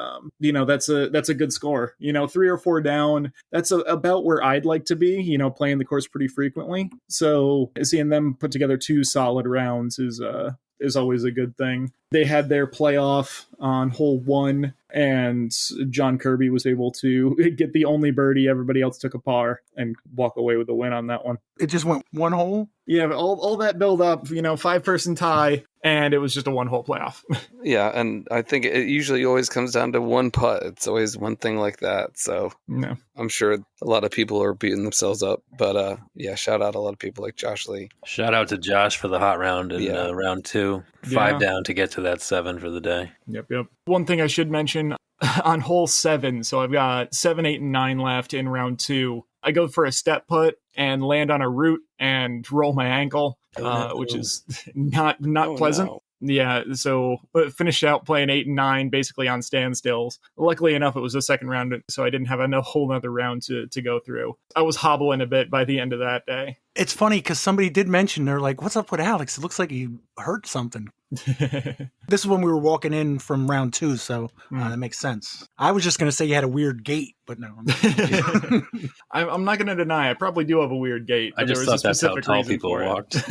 that's a good score. 3 or 4 down, that's about where I'd like to be, playing the course pretty frequently. So seeing them put together 2 solid rounds is always a good thing. They had their playoff on hole 1, and John Kirby was able to get the only birdie. Everybody else took a par and walk away with the win on that one. It just went 1 hole? Yeah, all that build up, 5-person tie, and it was just a 1-hole playoff. Yeah, and I think it usually always comes down to 1 putt. It's always one thing like that. So no. I'm sure a lot of people are beating themselves up. But yeah, shout out a lot of people like Josh Lee. Shout out to Josh for the hot round in round 2. 5 down to get to that 7 for the day. Yep. One thing I should mention on hole 7, so I've got 7, 8, and 9 left in round 2. I go for a step putt and land on a root and roll my ankle, which is not pleasant. No. Yeah, so finished out playing 8 and 9 basically on standstills. Luckily enough, it was the second round, so I didn't have a whole other round to go through. I was hobbling a bit by the end of that day. It's funny because somebody did mention, they're like, what's up with Alex? It looks like he hurt something. This is when we were walking in from round 2, so that makes sense. I was just going to say you had a weird gait, but no. I'm not going to deny I probably do have a weird gait. I just thought that's how tall people walked.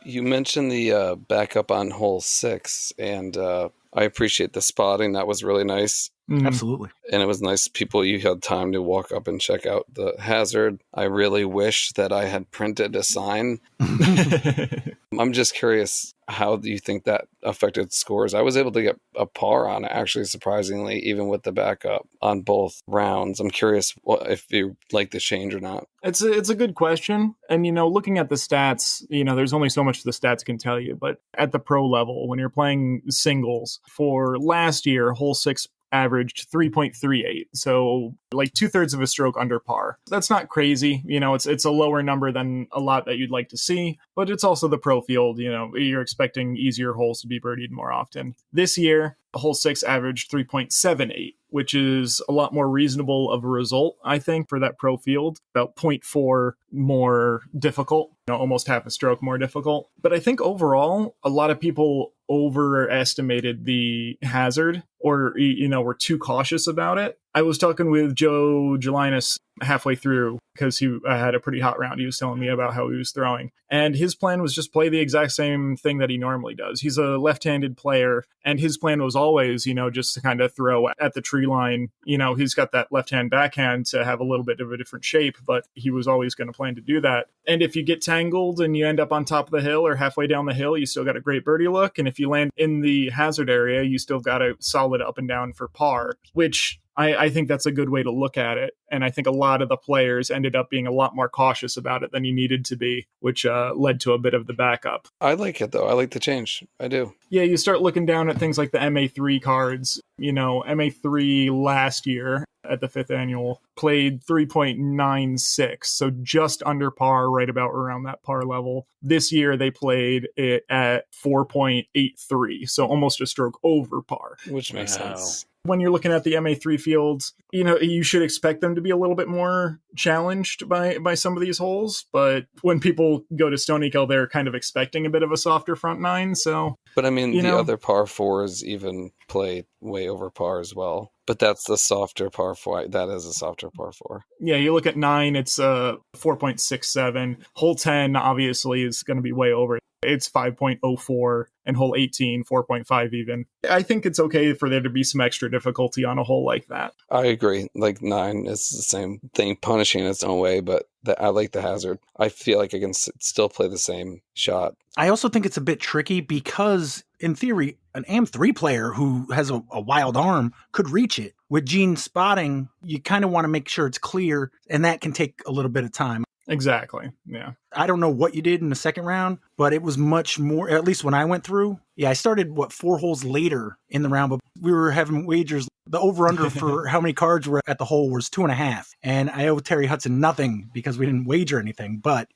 You mentioned the backup on hole 6, and I appreciate the spotting. That was really nice. Absolutely. And it was nice people you had time to walk up and check out the hazard. I really wish that I had printed a sign. I'm just curious, how do you think that affected scores? I was able to get a par on it, actually, surprisingly, even with the backup on both rounds. I'm curious if you like the change or not. It's a good question. And, looking at the stats, there's only so much the stats can tell you. But at the pro level, when you're playing singles, for last year, hole 6 averaged 3.38, so like 2/3 of a stroke under par. That's not crazy, it's a lower number than a lot that you'd like to see, but it's also the pro field. You're expecting easier holes to be birdied more often. This year, hole 6 averaged 3.78, which is a lot more reasonable of a result, I think, for that pro field. About 0.4 more difficult, almost half a stroke more difficult. But I think overall, a lot of people overestimated the hazard or, were too cautious about it. I was talking with Joe Gelinas halfway through because he had a pretty hot round. He was telling me about how he was throwing. And his plan was just play the exact same thing that he normally does. He's a left-handed player, and his plan was always, just to kind of throw at the tree line. He's got that left-hand backhand to have a little bit of a different shape, but he was always going to plan to do that. And if you get tangled and you end up on top of the hill or halfway down the hill, you still got a great birdie look. And if you land in the hazard area, you still got a solid up and down for par, which I think that's a good way to look at it. And I think a lot of the players ended up being a lot more cautious about it than you needed to be, which led to a bit of the backup. I like it, though. I like the change. I do. Yeah, you start looking down at things like the MA3 cards. MA3 last year at the 5th annual played 3.96, so just under par, right about around that par level. This year they played it at 4.83, so almost a stroke over par. Which makes sense. When you're looking at the MA3 fields, you should expect them to be a little bit more challenged by some of these holes. But when people go to Stonykill, they're kind of expecting a bit of a softer front nine. So, but I mean, the other par 4s even play way over par as well. But that's the softer par 4. That is a softer par 4. Yeah, you look at 9, it's 4.67. Hole 10 obviously is going to be way over. It's 5.04, and hole 18, 4.5 even. I think it's okay for there to be some extra difficulty on a hole like that. I agree. Like 9 is the same thing, punishing in its own way, but I like the hazard. I feel like I can still play the same shot. I also think it's a bit tricky because, in theory, an AM3 player who has a wild arm could reach it. With gene spotting, you kind of want to make sure it's clear, and that can take a little bit of time. Exactly, yeah. I don't know what you did in the second round, but it was much more, at least when I went through. Yeah, I started, 4 holes later in the round, but we were having wagers. The over-under for how many cards were at the hole was 2.5. And I owe Terry Hudson nothing because we didn't wager anything, but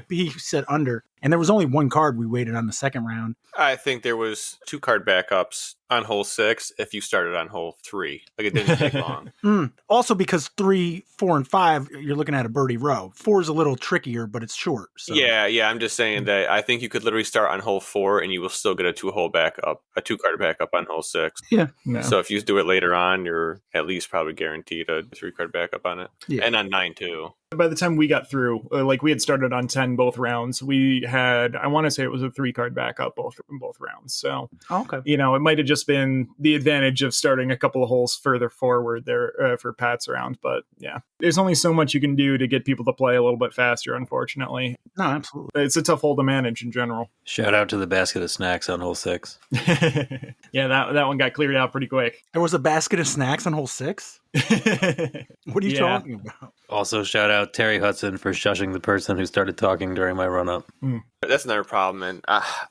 he said under. And there was only 1 card we waited on the second round. I think there was 2 card backups on hole 6 if you started on hole 3. Like, it didn't take long. Also because 3, 4, and 5, you're looking at a birdie row. 4 is a little trickier, but it's short. So. Yeah. I'm just saying that I think you could literally start on hole 4 and you will still get a 2-hole backup, a 2-card backup on hole 6. Yeah. No. So if you do it later on, you're at least probably guaranteed a 3-card backup on it. Yeah. And on 9 too. By the time we got through, we had started on 10 both rounds. We had, I want to say it was a 3-card backup both rounds. So, okay. It might have just been the advantage of starting a couple of holes further forward there for Pat's round. But yeah, there's only so much you can do to get people to play a little bit faster, unfortunately. No, absolutely. It's a tough hole to manage in general. Shout out to the basket of snacks on hole 6. Yeah, that one got cleared out pretty quick. There was a basket of snacks on hole 6? What are you talking about? Also, shout out Terry Hudson for shushing the person who started talking during my run-up. That's another problem. And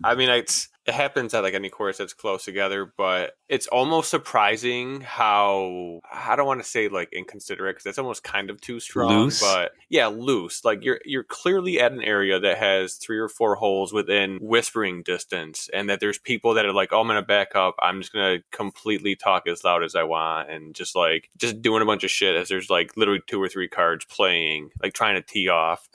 I mean, it happens at like any course that's close together, but it's almost surprising how, I don't want to say like inconsiderate because that's almost kind of too strong. Loose? But yeah, loose. Like you're clearly at an area that has 3 or 4 holes within whispering distance, and that there's people that are like, oh, I'm going to back up. I'm just going to completely talk as loud as I want and just doing a bunch of shit as there's like literally 2 or 3 cards playing, like trying to tee off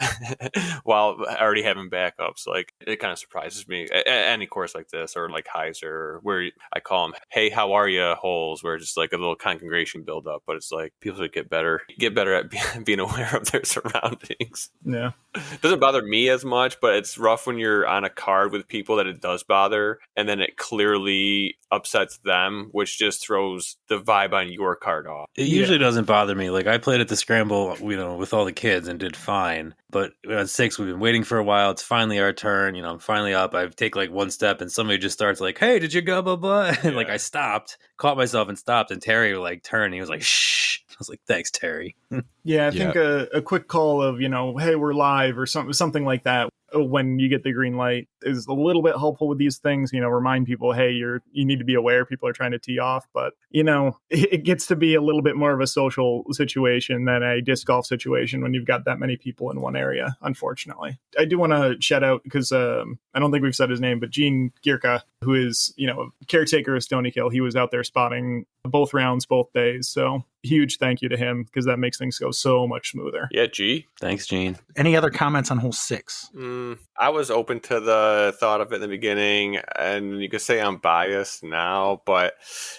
while already having backups. Like it kind of surprises me at any course like this, or like Heiser, where I call them hey how are you holes, where it's just like a little congregation build up, but it's like people should get better at being aware of their surroundings. Yeah, it doesn't bother me as much, but it's rough when you're on a card with people that it does bother, and then it clearly upsets them, which just throws the vibe on your card off. It usually doesn't bother me. Like I played at the Scramble, with all the kids and did fine. But at 6, we've been waiting for a while. It's finally our turn. I'm finally up. I take like 1 step and somebody just starts like, hey, did you go blah blah? And like I stopped, caught myself and stopped. And Terry like turned. He was like, shh. I was like, thanks, Terry. Yeah, I think a quick call of, hey, we're live or something like that when you get the green light is a little bit helpful with these things, remind people, hey, you need to be aware people are trying to tee off. But, it gets to be a little bit more of a social situation than a disc golf situation when you've got that many people in one area, unfortunately. I do want to shout out, because I don't think we've said his name, but Gene Gierka, who is, caretaker of Stonykill, he was out there spotting both rounds, both days. So huge thank you to him, because that makes things go so much smoother. Yeah, G. Thanks, Gene. Any other comments on hole 6? I was open to the thought of it in the beginning, and you could say I'm biased now, but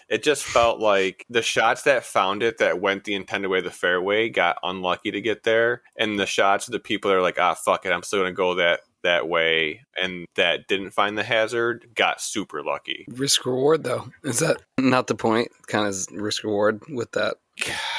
it just felt like the shots that found it, that went the intended way of the fairway, got unlucky to get there, and the shots of the people that are like, fuck it, I'm still going to go that way, and that didn't find the hazard, got super lucky. Risk reward, though. Is that not the point? Kind of risk reward with that?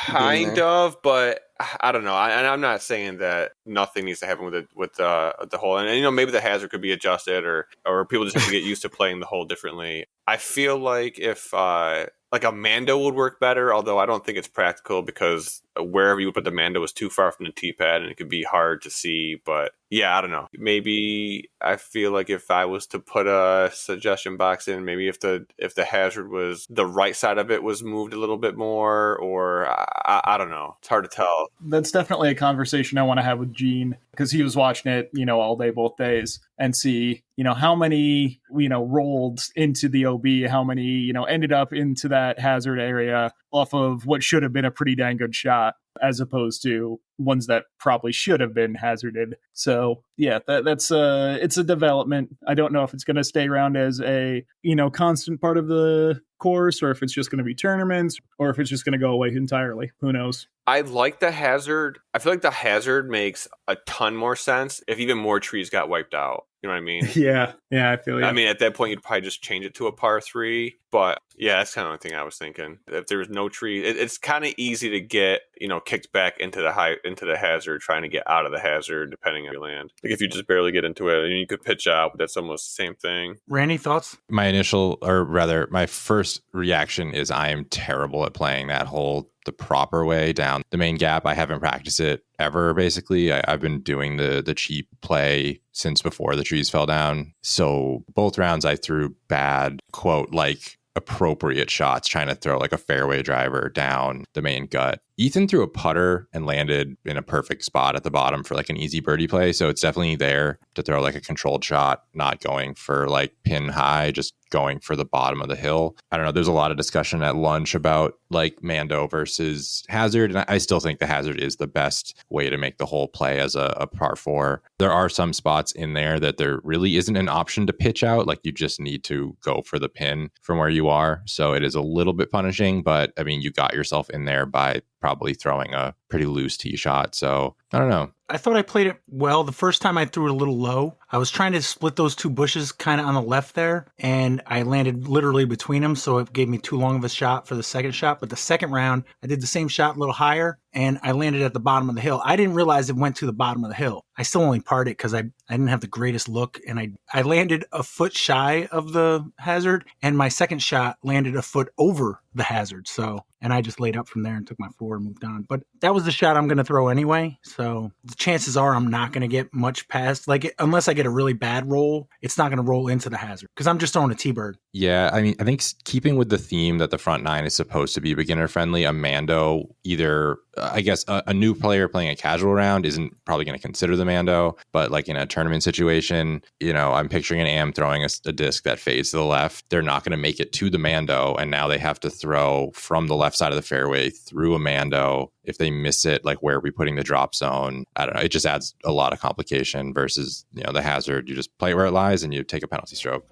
Kind of, but I don't know. And I'm not saying that nothing needs to happen with the hole. And maybe the hazard could be adjusted, or people just have to get used to playing the hole differently. I feel like if like a Mando would work better, although I don't think it's practical, because wherever you put the Mando is too far from the tee pad and it could be hard to see. But yeah, I don't know. Maybe I feel like if I was to put a suggestion box in, maybe if the hazard was the right side of it was moved a little bit more, or I don't know. It's hard to tell. That's definitely a conversation I want to have with Gene, because he was watching it, all day, both days, and see, how many, rolled into the OB, how many, ended up into that hazard area off of what should have been a pretty dang good shot, as opposed to ones that probably should have been hazarded. So yeah, that's it's a development. I don't know if it's going to stay around as a, constant part of the course, or if it's just going to be tournaments, or if it's just going to go away entirely. Who knows? I like the hazard. I feel like the hazard makes a ton more sense if even more trees got wiped out. You know what I mean? Yeah, I feel you. I mean, at that point, you'd probably just change it to a par 3. But yeah, that's kind of the thing I was thinking. If there was no tree, it's kind of easy to get, kicked back into the hazard, trying to get out of the hazard, depending on your land. Like if you just barely get into it, and you could pitch out, but that's almost the same thing. Randy, thoughts? My first reaction is I am terrible at playing that hole the proper way down the main gap. I haven't practiced it ever, basically. I've been doing the cheap play since before the trees fell down. So both rounds I threw bad, quote, like appropriate shots, trying to throw like a fairway driver down the main gut. Ethan threw a putter and landed in a perfect spot at the bottom for like an easy birdie play. So it's definitely there to throw like a controlled shot, not going for like pin high, just going for the bottom of the hill. I don't know. There's a lot of discussion at lunch about like Mando versus hazard. And I still think the hazard is the best way to make the whole play as a par 4. There are some spots in there that there really isn't an option to pitch out. Like you just need to go for the pin from where you are. So it is a little bit punishing, but I mean, you got yourself in there by probably throwing a pretty loose tee shot. So I don't know. I thought I played it well. The first time I threw it a little low. I was trying to split those two bushes kind of on the left there, and I landed literally between them, so it gave me too long of a shot for the second shot. But the second round, I did the same shot a little higher, and I landed at the bottom of the hill. I didn't realize it went to the bottom of the hill. I still only parred it because I didn't have the greatest look, and I landed a foot shy of the hazard, and my second shot landed a foot over the hazard. So, and I just laid up from there and took my 4 and moved on. But that was the shot I'm going to throw anyway. So the chances are I'm not going to get much past, unless I get a really bad roll, it's not going to roll into the hazard because I'm just throwing a T-bird. Yeah, I mean, I think keeping with the theme that the front 9 is supposed to be beginner friendly, a Mando, either, I guess, a new player playing a casual round isn't probably going to consider the Mando, but like in a tournament situation, I'm picturing an AM throwing a disc that fades to the left. They're not going to make it to the Mando, and now they have to throw from the left side of the fairway through a Mando. If they miss it, like where are we putting the drop zone? I don't know. It just adds a lot of complication versus, the hazard. You just play where it lies and you take a penalty stroke.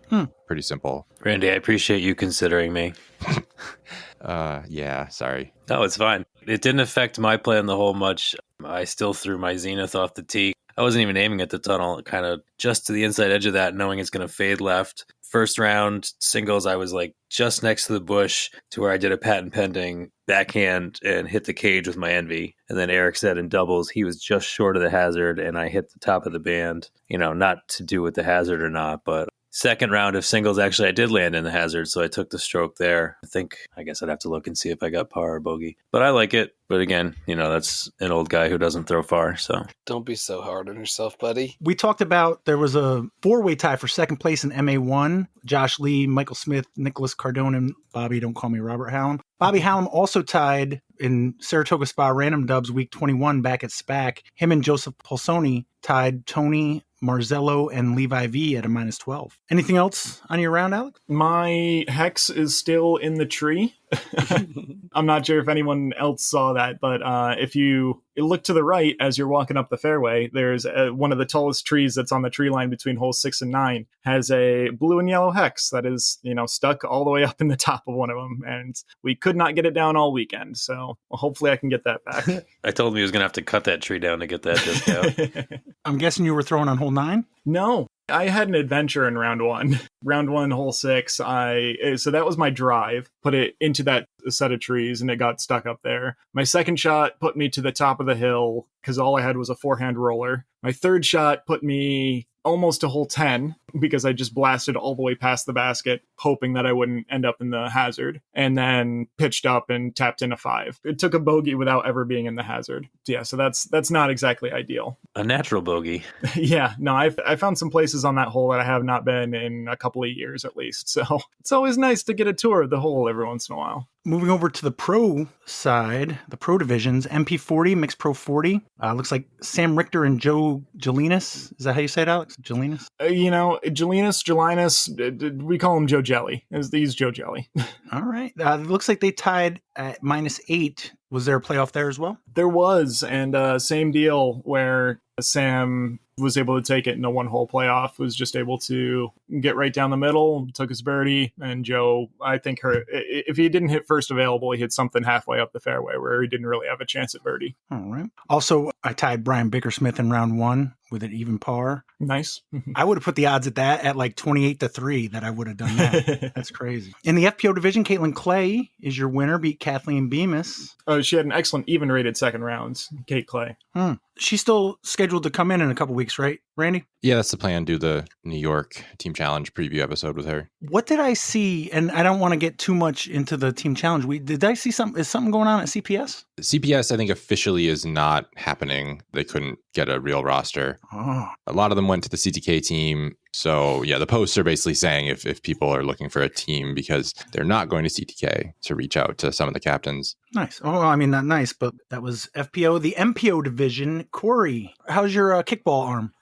Pretty simple. Randy, I appreciate you considering me. Yeah, sorry. No, it's fine. It didn't affect my play on the hole much. I still threw my Zenith off the tee. I wasn't even aiming at the tunnel, kind of just to the inside edge of that, knowing it's going to fade left. First round singles, I was like just next to the bush to where I did a patent pending backhand and hit the cage with my Envy. And then Erich said in doubles, he was just short of the hazard and I hit the top of the band. Not to do with the hazard or not, but second round of singles, actually, I did land in the hazard, so I took the stroke there. I guess I'd have to look and see if I got par or bogey. But I like it. But again, that's an old guy who doesn't throw far, so. Don't be so hard on yourself, buddy. We talked about there was a four-way tie for second place in MA1. Josh Lee, Michael Smith, Nicholas Cardone, and Bobby, don't call me Robert Hallam. Bobby Hallam also tied in Saratoga Spa Random Dubs Week 21 back at SPAC. Him and Joseph Polsoni tied Tony Marzello and Levi V at a -12. Anything else on your round, Alex? My hex is still in the tree. I'm not sure if anyone else saw that, but if you look to the right as you're walking up the fairway, there's one of the tallest trees that's on the tree line between holes 6 and 9 has a blue and yellow hex that is, stuck all the way up in the top of one of them. And we could not get it down all weekend. So hopefully I can get that back. I told him he was going to have to cut that tree down to get that discount. I'm guessing you were throwing on hole 9? No. I had an adventure in round 1. Round 1, hole 6, so that was my drive. Put it into that set of trees, and it got stuck up there. My second shot put me to the top of the hill, because all I had was a forehand roller. My third shot put me almost to hole 10, because I just blasted all the way past the basket, hoping that I wouldn't end up in the hazard, and then pitched up and tapped in a 5. It took a bogey without ever being in the hazard. Yeah, so that's not exactly ideal. A natural bogey. Yeah, no, I found some places on that hole that I have not been in a couple of years at least. So it's always nice to get a tour of the hole every once in a while. Moving over to the pro side, the pro divisions, MP40, Mixed Pro 40. Looks like Sam Richter and Joe Gelinas. Is that how you say it, Alex? Gelinas? Gelinas, we call him Joe Jelly. He's Joe Jelly. All right. It looks like they tied at -8. Was there a playoff there as well? There was, and same deal where Sam was able to take it in a one-hole playoff, was just able to get right down the middle, took his birdie, and Joe, I think if he didn't hit first available, he hit something halfway up the fairway where he didn't really have a chance at birdie. All right. Also, I tied Brian Bickersmith in round 1 with an even par. Nice. I would have put the odds at that at like 28-3 that I would have done that. That's crazy. In the FPO division, Caitlin Clay is your winner, beat Kathleen Bemis. Oh, she had an excellent even-rated second round, Kate Clay. She's still scheduled to come in a couple weeks, right, Randy? Yeah, that's the plan. Do the New York Team Challenge preview episode with her. What did I see? And I don't want to get too much into the Team Challenge. Did I see something? Is something going on at CPS? CPS, I think, officially is not happening. They couldn't get a real roster. Oh. A lot of them went to the CTK team. So, yeah, the posts are basically saying if people are looking for a team because they're not going to CTK, to reach out to some of the captains. Nice. Oh, I mean, not nice, but that was FPO. The MPO division, Corey, how's your kickball arm?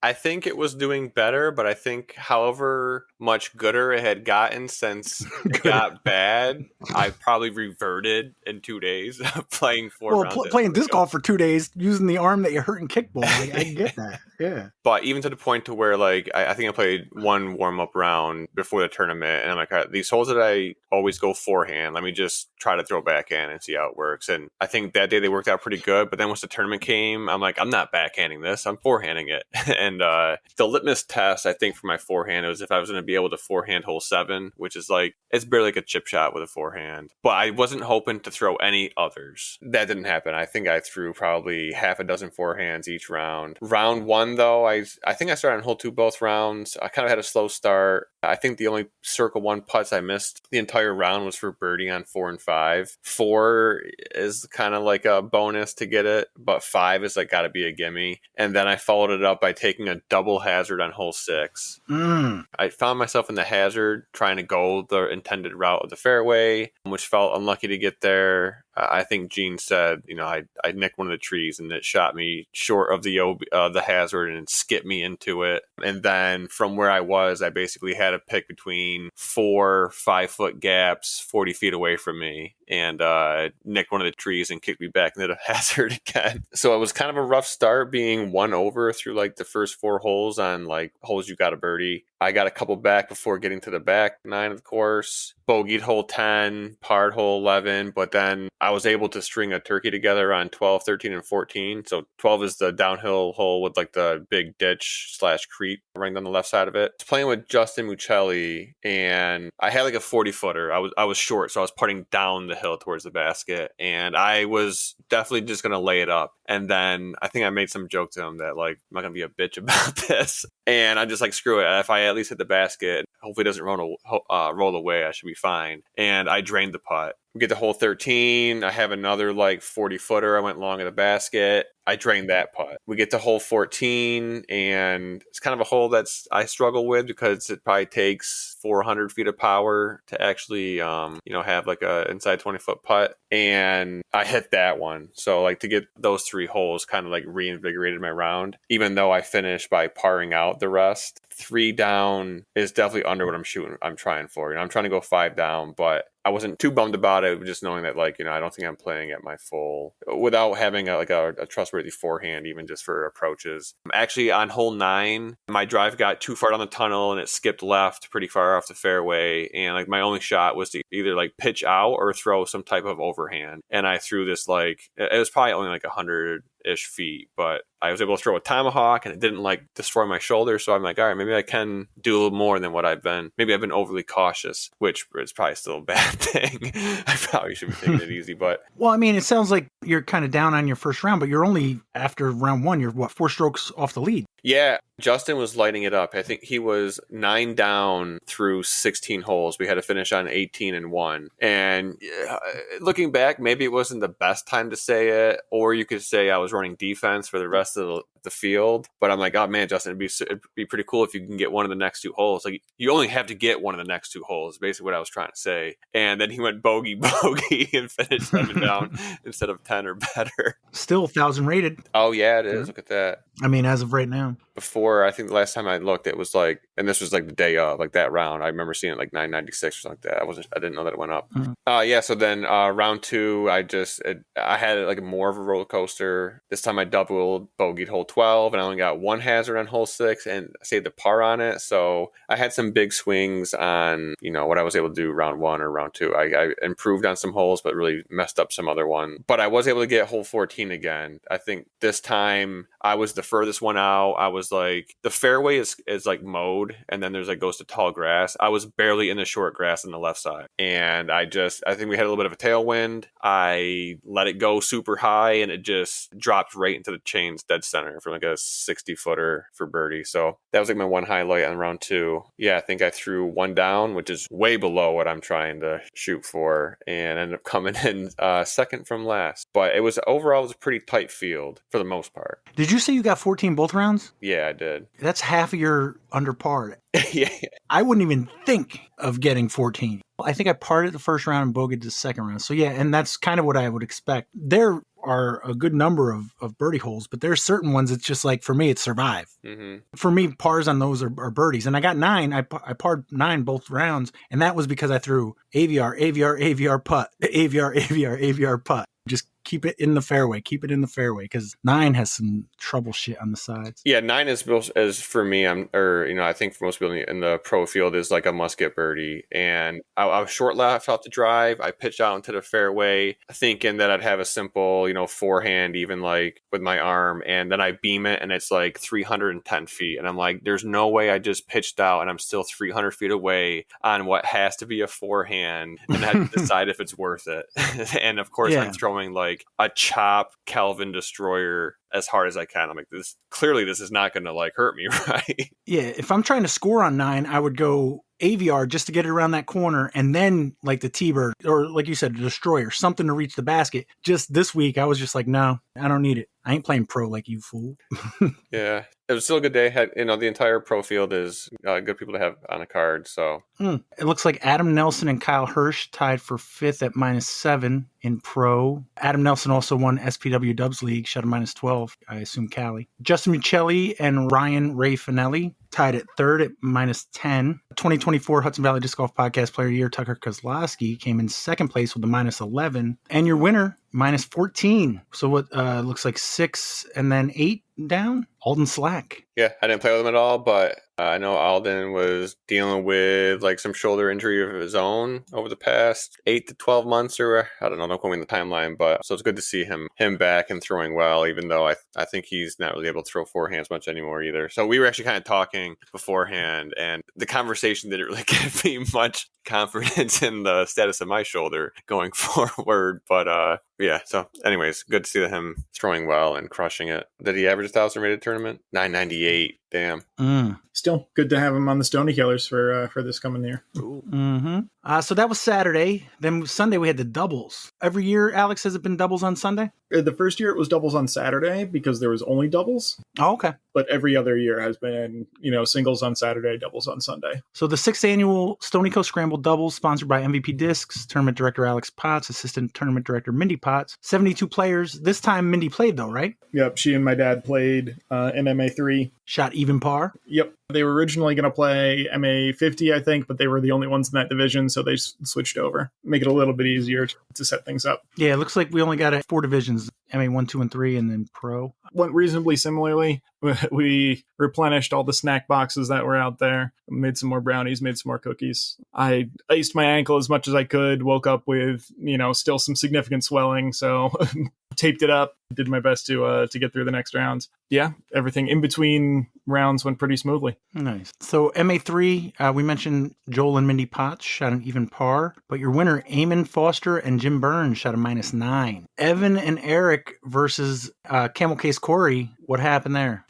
I think it was doing better, but I think however much gooder it had gotten since it got bad, I probably reverted in 2 days playing 4 rounds. Playing disc golf for 2 days using the arm that you hurt in kickball. I get that. Yeah. But even to the point to where, like, I think I played one warm-up round before the tournament, and I'm like, all right, these holes that I always go forehand, let me just try to throw backhand and see how it works. And I think that day they worked out pretty good, but then once the tournament came, I'm like, I'm not backhanding this, I'm forehanding it. And the litmus test, I think, for my forehand was if I was going to be able to forehand hole 7, which is like, it's barely like a chip shot with a forehand. But I wasn't hoping to throw any others. That didn't happen. I think I threw probably half a dozen forehands each round. Round 1, though, I think I started on hole 2 both rounds. I kind of had a slow start. I think the only circle 1 putts I missed the entire round was for birdie on 4 and 5. 4 is kind of like a bonus to get it, but 5 is like got to be a gimme. And then I followed it up by taking a double hazard on hole 6. I found myself in the hazard trying to go the intended route of the fairway, which felt unlucky to get there. I think Gene said, I nicked one of the trees and it shot me short of the hazard and skipped me into it. And then from where I was, I basically had to pick between 4 5-foot gaps 40 feet away from me, and nicked one of the trees and kicked me back into the hazard again. So it was kind of a rough start being 1 over through like the first 4 holes on like holes you got a birdie. I got a couple back before getting to the back 9 of the course. Bogeyed hole 10, parred hole 11, but then I was able to string a turkey together on 12, 13, and 14. So 12 is the downhill hole with like the big ditch / creek running down the left side of it. I was playing with Justin Muccelli, and I had like a 40-footer. I was short, so I was putting down the hill towards the basket, and I was definitely just going to lay it up. And then I think I made some joke to him that like, I'm not going to be a bitch about this. And I'm just like, screw it. If I at least hit the basket. Hopefully it doesn't roll away. I should be fine. And I drained the putt. We get to hole 13. I have another like 40-footer. I went long of the basket. I drained that putt. We get to hole 14, and it's kind of a hole I struggle with because it probably takes 400 feet of power to actually, have like a inside 20-foot putt. And I hit that one. So like to get those 3 holes kind of like reinvigorated my round, even though I finished by parring out the rest. 3 down is definitely under what I'm trying for. I'm trying to go 5 down, but I wasn't too bummed about it, just knowing that I don't think I'm playing at my full without having a trustworthy forehand, even just for approaches. Actually, on hole 9, my drive got too far down the tunnel and it skipped left pretty far off the fairway. And like my only shot was to either like pitch out or throw some type of overhand. And I threw this it was probably only like 100-ish feet, but I was able to throw a tomahawk and it didn't like destroy my shoulder. So I'm like, all right, maybe I can do a little more than what I've been. Maybe I've been overly cautious, which is probably still a bad thing. I probably should be taking it easy, but. Well, I mean, it sounds like you're kind of down on your first round, but you're only after round 1, you're 4 strokes off the lead. Yeah, Justin was lighting it up. I think he was 9 down through 16 holes. We had to finish on 18 and 1. And looking back, maybe it wasn't the best time to say it, or you could say I was running defense for the rest of the field. But I'm like, oh man, Justin, it'd be pretty cool if you can get one of the next 2 holes. Like you only have to get one of the next 2 holes, basically what I was trying to say. And then he went bogey and finished 7 down instead of 10 or better. Still 1,000 rated. Oh yeah, it is. Look at that. I mean, as of right now. Before, I think the last time I looked, it was like, and this was like the day of, like that round. I remember seeing it like 996 or something like that. I didn't know that it went up. Mm-hmm. So then round 2, I had like more of a roller coaster. This time I double bogeyed hole 12, and I only got 1 hazard on hole 6 and saved a par on it. So I had some big swings on, what I was able to do round 1 or round 2. I improved on some holes, but really messed up some other one. But I was able to get hole 14 again. I think this time I was the furthest one out. I was like, the fairway is like mowed, and then there's like goes to tall grass. I was barely in the short grass on the left side, and I think we had a little bit of a tailwind. I let it go super high, and it just dropped right into the chains dead center from like a 60-footer for birdie. So that was like my one highlight on round 2. Yeah, I think I threw 1 down, which is way below what I'm trying to shoot for, and ended up coming in second from last. But it was a pretty tight field for the most part. Did you say you got 14 both rounds? Yeah, I did. That's half of your under par. Yeah. I wouldn't even think of getting 14. I think I parred the first round and bogeyed the second round. So yeah, and that's kind of what I would expect. There are a good number of birdie holes, but there are certain ones it's just like, for me, it's survive. Mm-hmm. For me, pars on those are birdies. And I got 9. I parred 9 both rounds. And that was because I threw AVR, putt, AVR, putt. Just keep it in the fairway. Keep it in the fairway, because 9 has some trouble shit on the sides. Yeah, 9 is for me. I think for most people in the pro field is like a must get birdie. And I was short left off the drive. I pitched out into the fairway, thinking that I'd have a simple, forehand, even like with my arm. And then I beam it, and it's like 310 feet. And I'm like, there's no way I just pitched out, and I'm still 300 feet away on what has to be a forehand, and I have to decide if it's worth it. And of course, I'm throwing like a chop Kelvin destroyer as hard as I can. I'm like, this is not going to like hurt me, right? Yeah, if I'm trying to score on 9, I would go AVR just to get it around that corner, and then like the T-bird, or like you said, the destroyer, something to reach the basket. Just this week, I was just like, no, I don't need it. I ain't playing pro like you, fool. Yeah, it was still a good day. The entire pro field is good people to have on a card. So It looks like Adam Nelson and Kyle Hirsch tied for 5th at -7 in pro. Adam Nelson also won SPW Dubs League, shot a -12. I assume Cali. Justin Michelli and Ryan Ray Finelli tied at 3rd at -10. 2024 Hudson Valley Disc Golf Podcast Player of the Year, Tucker Kozlowski, came in 2nd place with a -11. And your winner, -14. So what looks like 6 and then 8 down? Alden Slack. Yeah, I didn't play with him at all, but I know Alden was dealing with like some shoulder injury of his own over the past 8 to 12 months, or I don't know, don't quote me in the timeline, but so it's good to see him back and throwing well, even though I think he's not really able to throw forehands much anymore either. So we were actually kind of talking beforehand, and the conversation didn't really give me much confidence in the status of my shoulder going forward, but yeah, so anyways, good to see him throwing well and crushing it. Did he average 1,000 rated tournament? 998. Damn. Still good to have him on the Stony Killers for this coming year. So that was Saturday. Then Sunday we had the doubles. Every year, Alex, has it been doubles on Sunday? The first year it was doubles on Saturday because there was only doubles. Oh, okay. But every other year has been, singles on Saturday, doubles on Sunday. So the 6th annual Stonykill Scramble doubles, sponsored by MVP Discs, tournament director Alex Potts, assistant tournament director Mindy Potts. 72 players. This time Mindy played though, right? Yep, she and my dad played in MA3. Shot even par. Yep. They were originally going to play MA50, I think, but they were the only ones in that division, so they switched over. Make it a little bit easier to set things up. Yeah, it looks like we only got 4 divisions, MA1, 2, and 3, and then Pro. Went reasonably similarly. We replenished all the snack boxes that were out there, made some more brownies, made some more cookies. I iced my ankle as much as I could, woke up with, still some significant swelling, so taped it up, did my best to get through the next rounds. Yeah, everything in between rounds went pretty smoothly. Nice. So MA3, we mentioned Joel and Mindy Potts shot an even par, but your winner, Eamon Foster and Jim Burns, shot a -9. Evan and Erich versus Camel Case Corey. What happened there?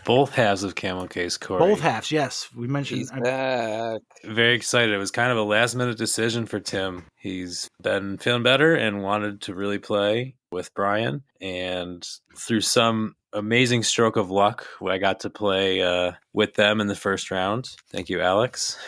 Both halves of Camel Case Corey. Both halves, yes. We mentioned. He's back. Very excited. It was kind of a last-minute decision for Tim. He's been feeling better and wanted to really play with Brian. And through some amazing stroke of luck, I got to play with them in the first round. Thank you, Alex.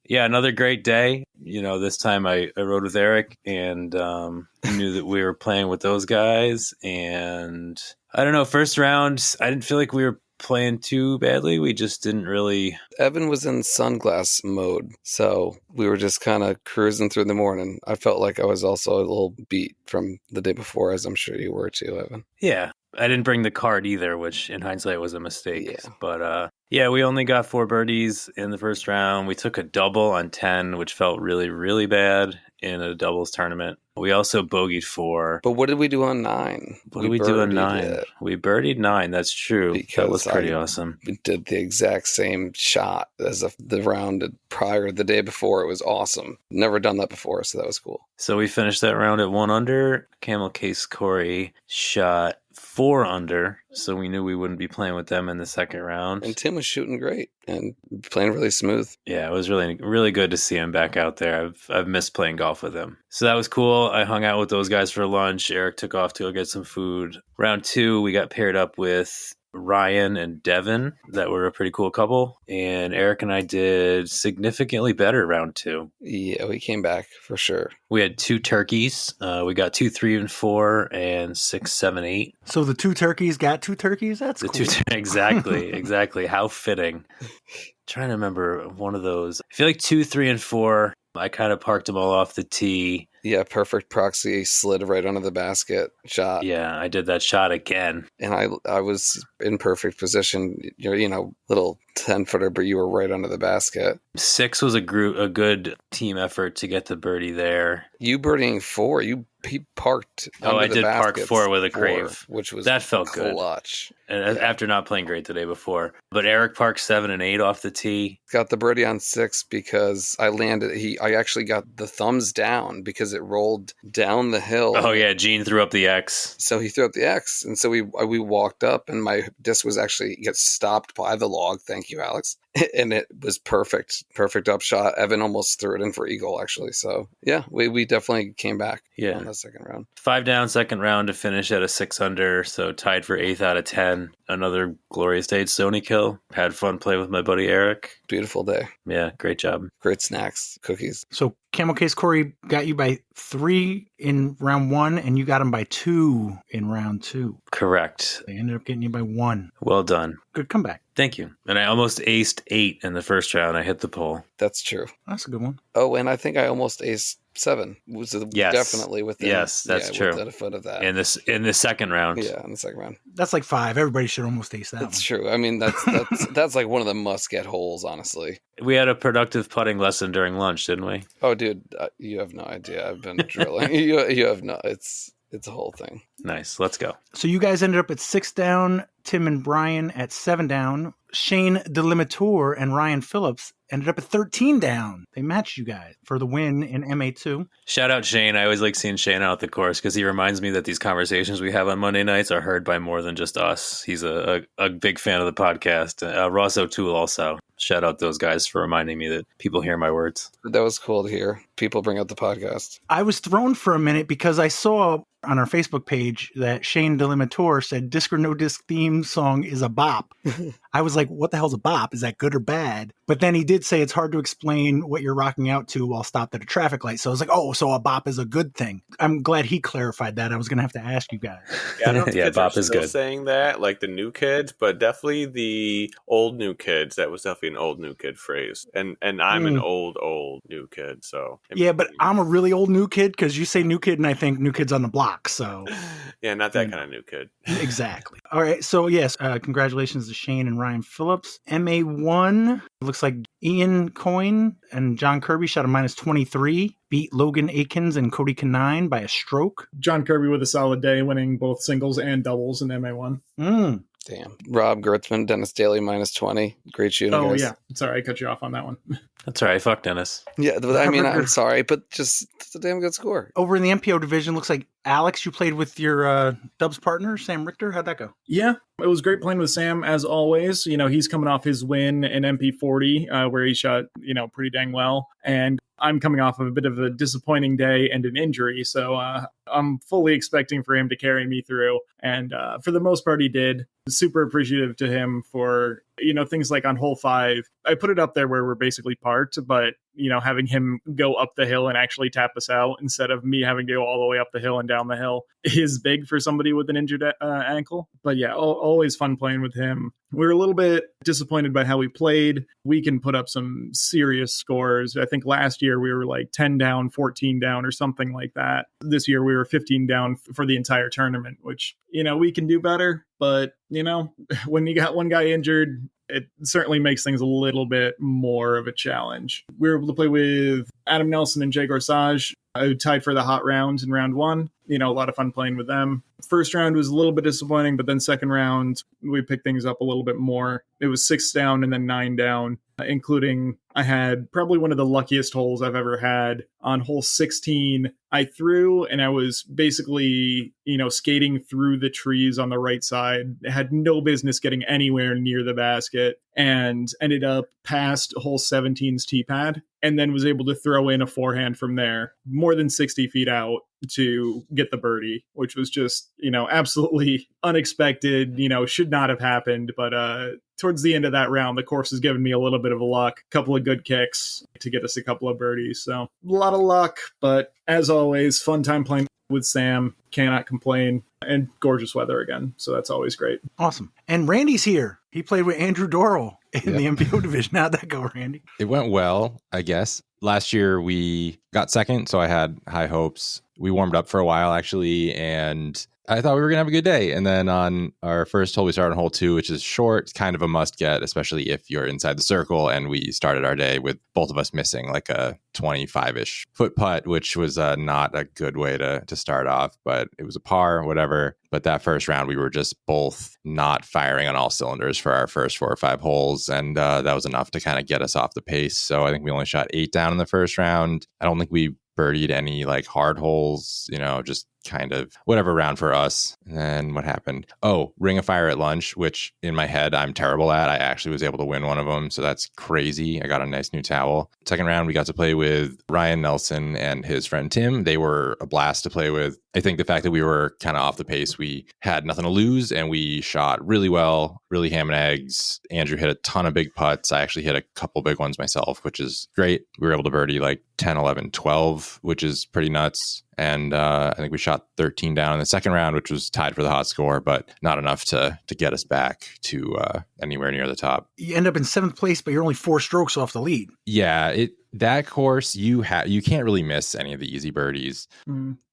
Yeah, another great day. This time I rode with Erich and knew that we were playing with those guys. And I don't know, first round, I didn't feel like we were playing too badly. We just didn't really. Evan was in sunglass mode, so we were just kind of cruising through the morning. I felt like I was also a little beat from the day before, as I'm sure you were too, Evan. Yeah, I didn't bring the card either, which in hindsight was a mistake. Yeah. But yeah, we only got 4 birdies in the first round. We took a double on 10, which felt really, really bad in a doubles tournament. We also bogeyed 4. But what did we do on 9? What did we do on 9? We birdied 9. That's true. That was pretty awesome. We did the exact same shot as the round prior the day before. It was awesome. Never done that before, so that was cool. So we finished that round at 1 under. Camel Case Corey shot 4 under, so we knew we wouldn't be playing with them in the second round. And Tim was shooting great and playing really smooth. Yeah, it was really, really good to see him back out there. I've missed playing golf with him. So that was cool. I hung out with those guys for lunch. Erich took off to go get some food. Round 2, we got paired up with Ryan and Devin. That were a pretty cool couple. And Erich and I did significantly better round 2. Yeah, we came back for sure. We had 2 turkeys. We got 2, 3, and 4, and 6, 7, 8. So the 2 turkeys got 2 turkeys? That's cool. Exactly. How fitting. Trying to remember one of those. I feel like 2, 3, and 4, I kind of parked them all off the tee. Yeah, perfect proxy, slid right under the basket shot. Yeah, I did that shot again. And I was in perfect position, little 10-footer, but you were right under the basket. 6 was a good team effort to get the birdie there. You birdieing 4, he parked under I the did park basket 4 with a crave. Which was that felt clutch. Good. And after not playing great the day before. But Erich parked 7 and 8 off the tee. Got the birdie on 6 because I landed. I actually got the thumbs down because it rolled down the hill. Oh yeah, Gene threw up the X. So he threw up the X, and so we walked up, and my disc was actually get stopped by the log. Thank you, Alex. And it was perfect upshot. Evan almost threw it in for eagle, actually. So yeah, we definitely came back. Yeah, on the second round. 5 down, second round to finish at a 6 under. So tied for 8th out of 10. Another glorious day at Stonykill. Had fun playing with my buddy Erich. Beautiful day. Yeah, great job. Great snacks, cookies. So Camel Case Corey got you by 3 in round 1, and you got him by 2 in round 2. Correct. They ended up getting you by 1. Well done. Good comeback. Thank you. And I almost aced 8 in the first round. I hit the pole. That's true. That's a good one. Oh, and I think I almost aced 7. Was definitely within. Yes, that's true. Within a foot of that. In the second round. Yeah, in the second round. That's like 5. Everybody should almost ace that. That's true. I mean, that's like one of the must-get holes, honestly. We had a productive putting lesson during lunch, didn't we? Oh, dude, you have no idea. I've been drilling. you have no. It's a whole thing. Nice. Let's go. So you guys ended up at 6 down. Tim and Brian at 7 down. Shane Delimitor and Ryan Phillips ended up at 13 down. They matched you guys for the win in MA2. Shout out Shane. I always like seeing Shane out at the course because he reminds me that these conversations we have on Monday nights are heard by more than just us. He's a big fan of the podcast. Ross O'Toole also. Shout out those guys for reminding me that people hear my words. That was cool to hear. People bring up the podcast. I was thrown for a minute because I saw on our Facebook page that Shane Delimitor said Disc or No Disc theme song is a bop. I was like, what the hell's a bop? Is that good or bad? But then he did say it's hard to explain what you're rocking out to while stopped at a traffic light. So I was like, oh, so a bop is a good thing. I'm glad he clarified that. I was going to have to ask you guys. Yeah, I don't know if the kids bop are is still good. saying that, like the new kids, but definitely the old new kids. That was definitely an old new kid phrase. And I'm an old new kid. So Yeah, but I'm a really old new kid because you say new kid and I think new kids on the block. So yeah, not that kind of new kid. exactly. All right. So yes, congratulations to Shane and Ryan Phillips. MA1 looks like Ian Coyne and John Kirby shot a -23, beat Logan Akins and Cody Canine by a stroke. John Kirby with a solid day, winning both singles and doubles in MA1. Damn. Rob Gertzman, Dennis Daly -20. Great shooting, Oh, guys. yeah. Sorry, I cut you off on that one. That's all right. Fuck Dennis. Yeah, I mean, I'm sorry, but just it's a damn good score. Over in the MPO division, looks like Alex, you played with your Dubs partner, Sam Richter. How'd that go? Yeah, it was great playing with Sam, as always. You know, he's coming off his win in MP40, where he shot, pretty dang well. And I'm coming off of a bit of a disappointing day and an injury. So I'm fully expecting for him to carry me through. And for the most part, he did. Super appreciative to him for, things like on hole 5. I put it up there where we're basically parked, but, having him go up the hill and actually tap us out instead of me having to go all the way up the hill and down the hill is big for somebody with an injured ankle. But yeah, always fun playing with him. We were a little bit disappointed by how we played. We can put up some serious scores. I think last year we were like 10 down, 14 down or something like that. This year we were 15 down for the entire tournament, which, we can do better. But, when you got one guy injured, it certainly makes things a little bit more of a challenge. We were able to play with Adam Nelson and Jay Gorsage, who tied for the hot round in round 1. A lot of fun playing with them. First round was a little bit disappointing, but then second round, we picked things up a little bit more. It was 6 down and then 9 down, including I had probably one of the luckiest holes I've ever had. On hole 16, I threw and I was basically, skating through the trees on the right side. I had no business getting anywhere near the basket and ended up past hole 17's tee pad and then was able to throw in a forehand from there, more than 60 feet out to get the birdie, which was just, absolutely unexpected, should not have happened. But towards the end of that round, the course has given me a little bit of luck, a couple of good kicks to get us a couple of birdies. So a lot of luck, but as always, fun time playing with Sam. Cannot complain. And gorgeous weather again. So that's always great. Awesome. And Randy's here. He played with Andrew Dorrell in the MPO division. How'd that go, Randy? It went well, I guess. Last year we got second, so I had high hopes. We warmed up for a while, actually, and I thought we were going to have a good day. And then on our first hole, we started on hole 2, which is short, kind of a must get, especially if you're inside the circle. And we started our day with both of us missing like a 25-ish foot putt, which was not a good way to start off, but it was a par, whatever. But that first round, we were just both not firing on all cylinders for our first 4 or 5 holes. And that was enough to kind of get us off the pace. So I think we only shot 8 down in the first round. I don't think we birdied any like hard holes, just kind of whatever round for us. And then what happened? Oh, Ring of Fire at lunch, which in my head I'm terrible at. I actually was able to win one of them. So that's crazy. I got a nice new towel. Second round, we got to play with Ryan Nelson and his friend Tim. They were a blast to play with. I think the fact that we were kind of off the pace, we had nothing to lose and we shot really well, really ham and eggs. Andrew hit a ton of big putts. I actually hit a couple big ones myself, which is great. We were able to birdie like 10, 11, 12, which is pretty nuts. And I think we shot 13 down in the second round, which was tied for the hot score, but not enough to get us back to anywhere near the top. You end up in 7th place, but you're only 4 strokes off the lead. Yeah, that course, you can't really miss any of the easy birdies.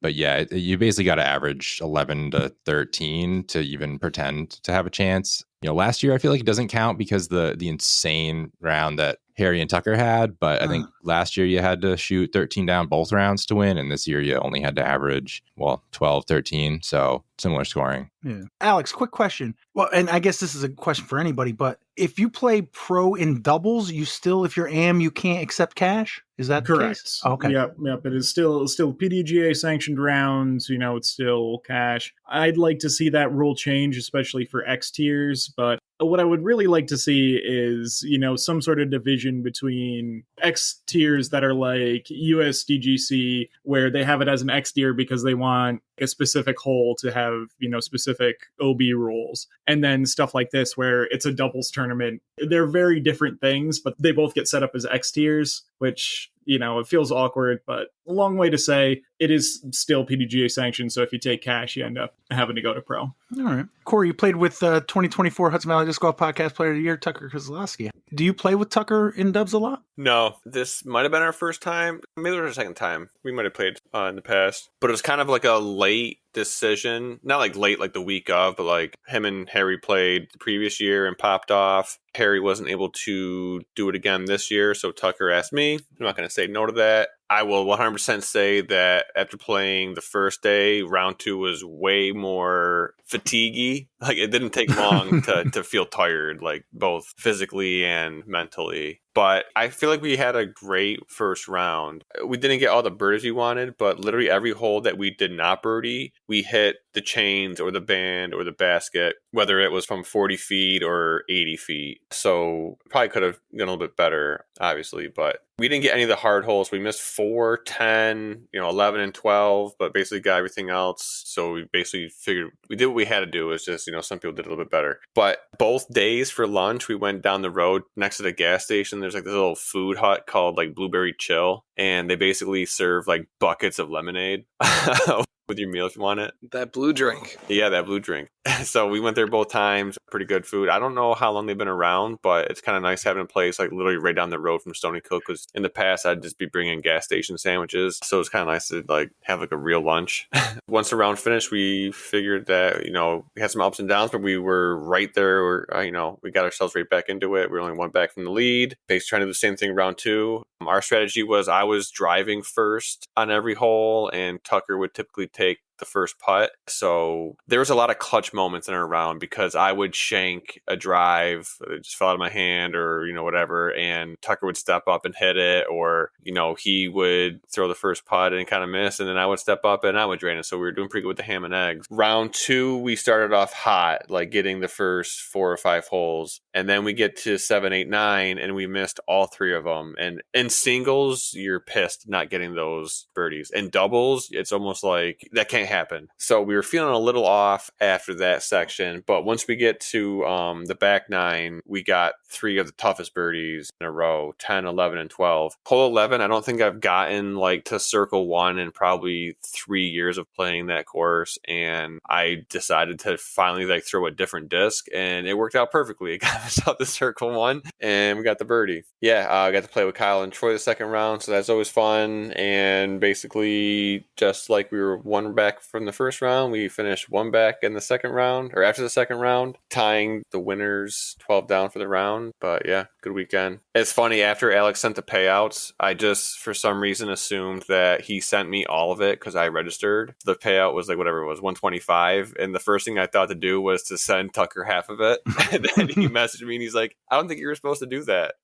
But yeah, you basically got to average 11 to 13 to even pretend to have a chance. Last year, I feel like it doesn't count because the insane round that Harry and Tucker had, but I think last year you had to shoot 13 down both rounds to win, and this year you only had to average 12, 13, so similar scoring. Yeah. Alex, quick question. Well, and I guess this is a question for anybody, but if you play pro in doubles, you still, if you're AM, you can't accept cash? Is that correct? The case? Okay. Yep. It is still PDGA sanctioned rounds. It's still cash. I'd like to see that rule change, especially for X tiers. But what I would really like to see is, some sort of division between X tiers that are like USDGC, where they have it as an X tier because they want a specific hole to have, specific OB rules. And then stuff like this, where it's a doubles tournament. They're very different things, but they both get set up as X tiers, which, it feels awkward, but a long way to say it is still PDGA sanctioned. So if you take cash, you end up having to go to pro. All right. Corey, you played with 2024 Hudson Valley Disc Golf Podcast Player of the Year, Tucker Kozlowski. Do you play with Tucker in dubs a lot? No, this might have been our first time. Maybe it was our second time. We might have played in the past. But it was kind of like a late decision. Not like late, like the week of, but like him and Harry played the previous year and popped off. Harry wasn't able to do it again this year, so Tucker asked me. I'm not going to say no to that. I will 100% say that after playing the first day, round 2 was way more fatiguey. Like, it didn't take long to feel tired, like both physically and mentally. But I feel like we had a great first round. We didn't get all the birdies we wanted, but literally every hole that we did not birdie, we hit the chains or the band or the basket, whether it was from 40 feet or 80 feet. So probably could have done a little bit better, obviously, but we didn't get any of the hard holes. We missed 4, 10, 11, and 12, but basically got everything else. So we basically figured we did what we had to do. It's just, some people did a little bit better. But both days for lunch, we went down the road next to the gas station. There's like this little food hut called like Blueberry Chill. And they basically serve like buckets of lemonade with your meal if you want it. That blue drink. Yeah, that blue drink. So we went there both times. Pretty good food. I don't know how long they've been around, but it's kind of nice having a place like literally right down the road from Stonykill, because in the past I'd just be bringing gas station sandwiches. So it's kind of nice to like have like a real lunch. Once the round finished, we figured that, we had some ups and downs, but we were right there. We got ourselves right back into it. We only one back from the lead. Basically trying to do the same thing round 2. Our strategy was I was driving first on every hole, and Tucker would typically take the first putt. So there was a lot of clutch moments in our round because I would shank a drive, it just fell out of my hand or, whatever. And Tucker would step up and hit it, or, he would throw the first putt and kind of miss. And then I would step up and I would drain it. So we were doing pretty good with the ham and eggs. Round 2, we started off hot, like getting the first 4 or 5 holes. And then we get to 7, 8, 9, and we missed all 3 of them. And in singles, you're pissed not getting those birdies. In doubles, it's almost like that can't happen. So we were feeling a little off after that section, but once we get to the back 9, we got 3 of the toughest birdies in a row, 10, 11, and 12. Hole 11, I don't think I've gotten like to circle 1 in probably 3 years of playing that course, and I decided to finally like throw a different disc, and it worked out perfectly. It got us out to circle 1, and we got the birdie. Yeah, I got to play with Kyle and Troy the second round, so that's always fun. And basically, just like we were 1 back from the first round, we finished 1 back in the second round, or after the second round, tying the winners 12 down for the round. But yeah, good weekend. It's funny, after Alex sent the payouts, I just for some reason assumed that he sent me all of it because I registered. The payout was like whatever it was, 125, and the first thing I thought to do was to send Tucker half of it. And then he messaged me and he's like, I don't think you were supposed to do that.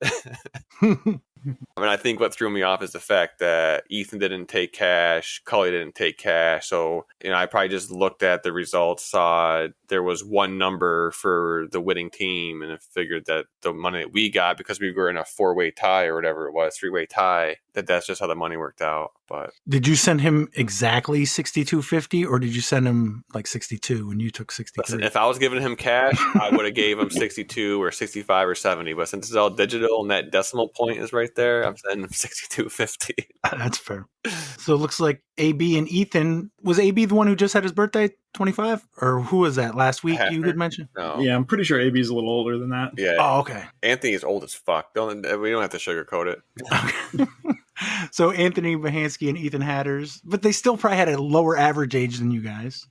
I think what threw me off is the fact that Ethan didn't take cash, Cully didn't take cash. So, I probably just looked at the results, saw there was 1 number for the winning team, and I figured that the money that we got, because we were in a 4-way tie or whatever it was, 3-way tie, that's just how the money worked out. But did you send him exactly $62.50, or did you send him like 62 and you took 63? Listen, if I was giving him cash, I would have gave him 62 or 65 or 70. But since it's all digital and that decimal point is right there, I'm sending him 62.50. That's fair. So it looks like AB and Ethan, was AB the one who just had his birthday, 25? Or who was that last week you had mentioned? No. Yeah, I'm pretty sure AB's a little older than that. Yeah. Oh, okay. Anthony's old as fuck. We don't have to sugarcoat it. Okay. So Anthony Mahansky and Ethan Hatters, but they still probably had a lower average age than you guys,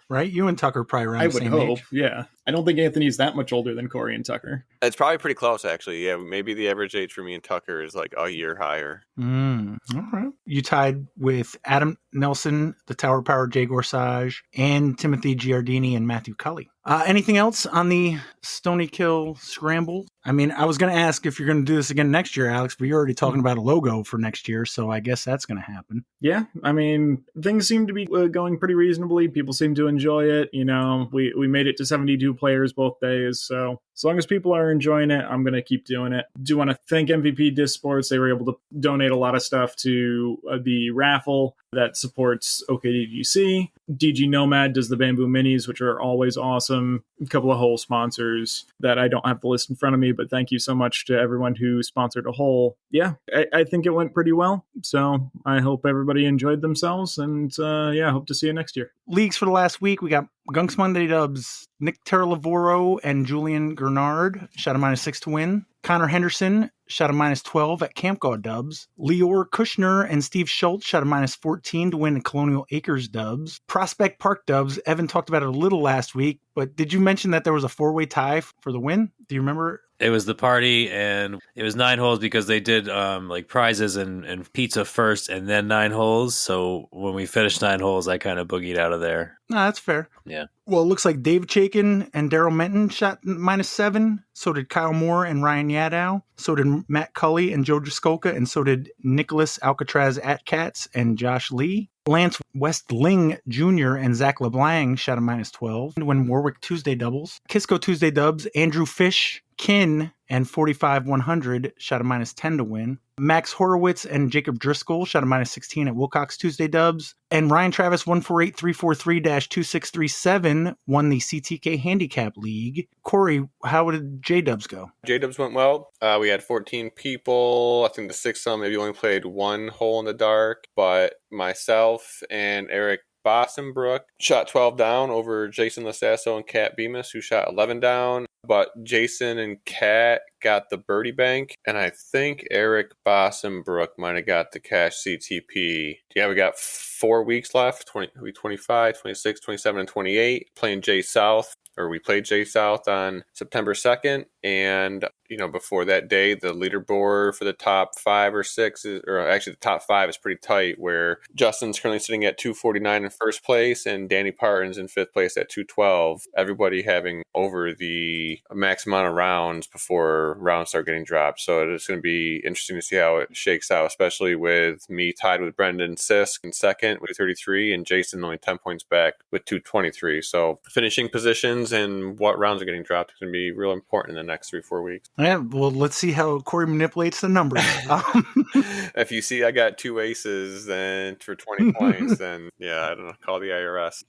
right? You and Tucker probably around the same age. Yeah. I don't think Anthony's that much older than Corey and Tucker. It's probably pretty close, actually. Yeah, maybe the average age for me and Tucker is like a year higher. All right. You tied with Adam Nelson, the Tower Power Jay Gorsage, and Timothy Giardini and Matthew Cully. Anything else on the Stonykill Scramble? I mean, I was going to ask if you're going to do this again next year, Alex, but you're already talking about a logo for next year, so I guess that's going to happen. Yeah, I mean, things seem to be going pretty reasonably. People seem to enjoy it. You know, we made it to 72 players both days, so as long as people are enjoying it, I'm going to keep doing it. Do want to thank MVP Disc Sports. They were able to donate a lot of stuff to the raffle that supports OKDGC. DG Nomad does the Bamboo Minis, which are always awesome. A couple of hole sponsors that I don't have the list in front of me, but thank you so much to everyone who sponsored a hole. Yeah, I think it went pretty well. So I hope everybody enjoyed themselves. And yeah, hope to see you next year. Leagues for the last week, we got Gunks Monday dubs. Nick Terralavoro and Julian Gernard shot a -6 to win. Connor Henderson shot a -12 at Campgaw dubs. Leor Kushner and Steve Schultz shot a -14 to win at Colonial Acres dubs. Prospect Park dubs, Evan talked about it a little last week, but did you mention that there was a 4-way tie for the win? Do you remember? It was the party, and it was 9 holes because they did like prizes and pizza first and then 9 holes. So when we finished 9 holes, I kind of boogied out of there. No, that's fair. Yeah. Well, it looks like Dave Chaikin and Daryl Menton shot -7. So did Kyle Moore and Ryan Yadow. So did Matt Cully and Joe Driskolka. And so did Nicholas Alcatraz Atcats and Josh Lee. Lance Westling Jr. and Zach LeBlanc shot a -12 to win Warwick Tuesday doubles. Kisco Tuesday dubs, Andrew Fish, Kin, and 45-100 shot a -10 to win. Max Horowitz and Jacob Driscoll shot a -16 at Wilcox Tuesday dubs. And Ryan Travis 148343-2637 won the CTK Handicap League. Corey, how did J-Dubs go? J-Dubs went well. We had 14 people. I think the 6 of them maybe only played 1 hole in the dark, but myself and Erich Bossenbrook shot 12 down over Jason Lasasso and Kat Bemis, who shot 11 down. But Jason and Kat got the birdie bank, and I think Erich Bossenbrook might have got the cash CTP. Yeah, we got 4 weeks left, 25, 26, 27, and 28, playing J South. Or we played J South on September 2nd, and before that day, the leaderboard for the top 5 or 6 or actually the top 5 is pretty tight, where Justin's currently sitting at 249 in first place, and Danny Parton's in 5th place at 212. Everybody having over the max amount of rounds before rounds start getting dropped. So it's going to be interesting to see how it shakes out, especially with me tied with Brendan Sisk in 2nd with 33, and Jason only 10 points back with 223. So finishing positions and what rounds are getting dropped is going to be real important in the next 3-4 weeks. Yeah, well, let's see how Corey manipulates the numbers. If you see I got 2 aces then for 20 points, then yeah, I don't know, call the IRS.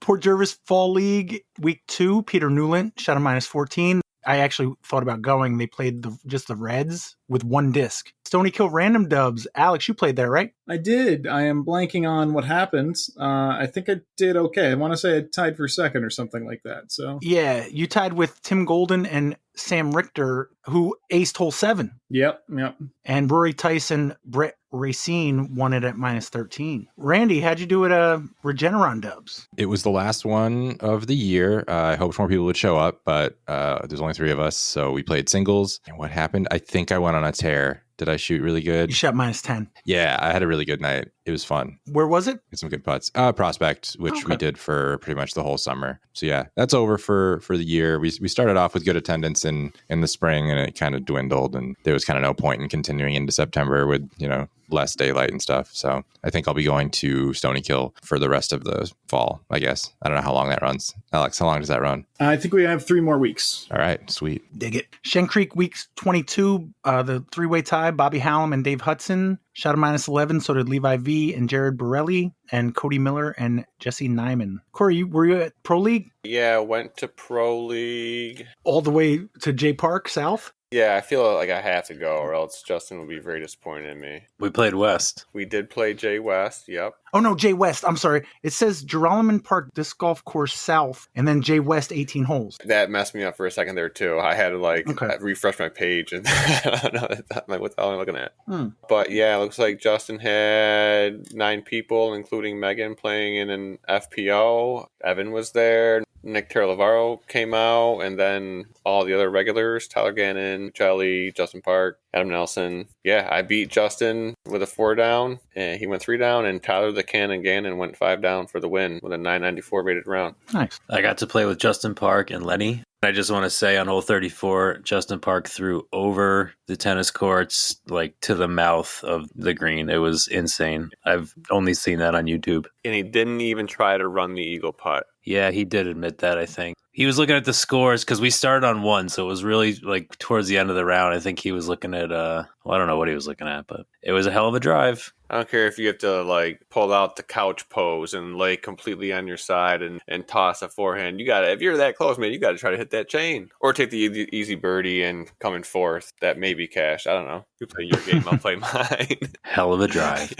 Port Jervis Fall League, week 2, Peter Newland shot a -14. I actually thought about going. They played just the Reds with 1 disc. Stonykill Random Dubs. Alex, you played there, right? I did. I am blanking on what happened. I think I did okay. I want to say I tied for 2nd or something like that. So yeah, you tied with Tim Golden and Sam Richter, who aced hole 7. Yep. And Rory Tyson, Brett Racine won it at -13. Randy, how'd you do at Regeneron Dubs? It was the last one of the year. I hoped more people would show up, but there's only 3 of us, so we played singles. And what happened? I think I went on a tear. Did I shoot really good? You shot -10. Yeah, I had a really good night. It was fun. Where was it? Some good putts. Prospect, which we did for pretty much the whole summer. So yeah, that's over for the year. We started off with good attendance in the spring, and it kind of dwindled, and there was kind of no point in continuing into September with less daylight and stuff. So I think I'll be going to Stonykill for the rest of the fall, I guess. I don't know how long that runs. Alex, how long does that run? I think we have 3 more weeks. All right, sweet. Dig it. Shen Creek week 22, the 3-way tie, Bobby Hallam and Dave Hudson shot a -11. So did Levi V and Jared Borelli and Cody Miller and Jesse Nyman. Corey, were you at Pro League? Yeah, went to Pro League. All the way to J Park South? Yeah, I feel like I have to go, or else Justin will be very disappointed in me. We played West. We did play J West, yep. Oh, no, J West. I'm sorry. It says Geralman Park Disc Golf Course South, and then J West 18 holes. That messed me up for a second there, too. I had to, refresh my page, and I don't know, I'm like, what the hell am I looking at? But, yeah, it looks like Justin had 9 people, including Megan, playing in an FPO. Evan was there. Nick Terravaro came out, and then all the other regulars, Tyler Gannon, Jelly, Justin Park, Adam Nelson. Yeah, I beat Justin with a 4 down, and he went 3 down, and Tyler the Cannon Gannon went 5 down for the win with a 994 rated round. Nice. I got to play with Justin Park and Lenny. I just want to say on hole 34, Justin Park threw over the tennis courts, like to the mouth of the green. It was insane. I've only seen that on YouTube. And he didn't even try to run the eagle putt. Yeah, he did admit that, I think. He was looking at the scores because we started on 1, so it was really like towards the end of the round. I think he was looking at, I don't know what he was looking at, but it was a hell of a drive. I don't care if you have to like pull out the couch pose and lay completely on your side and toss a forehand. You got to, if you're that close, man, you got to try to hit that chain or take the easy birdie and come in fourth. That may be cash. I don't know. You play your game, I'll play mine. Hell of a drive.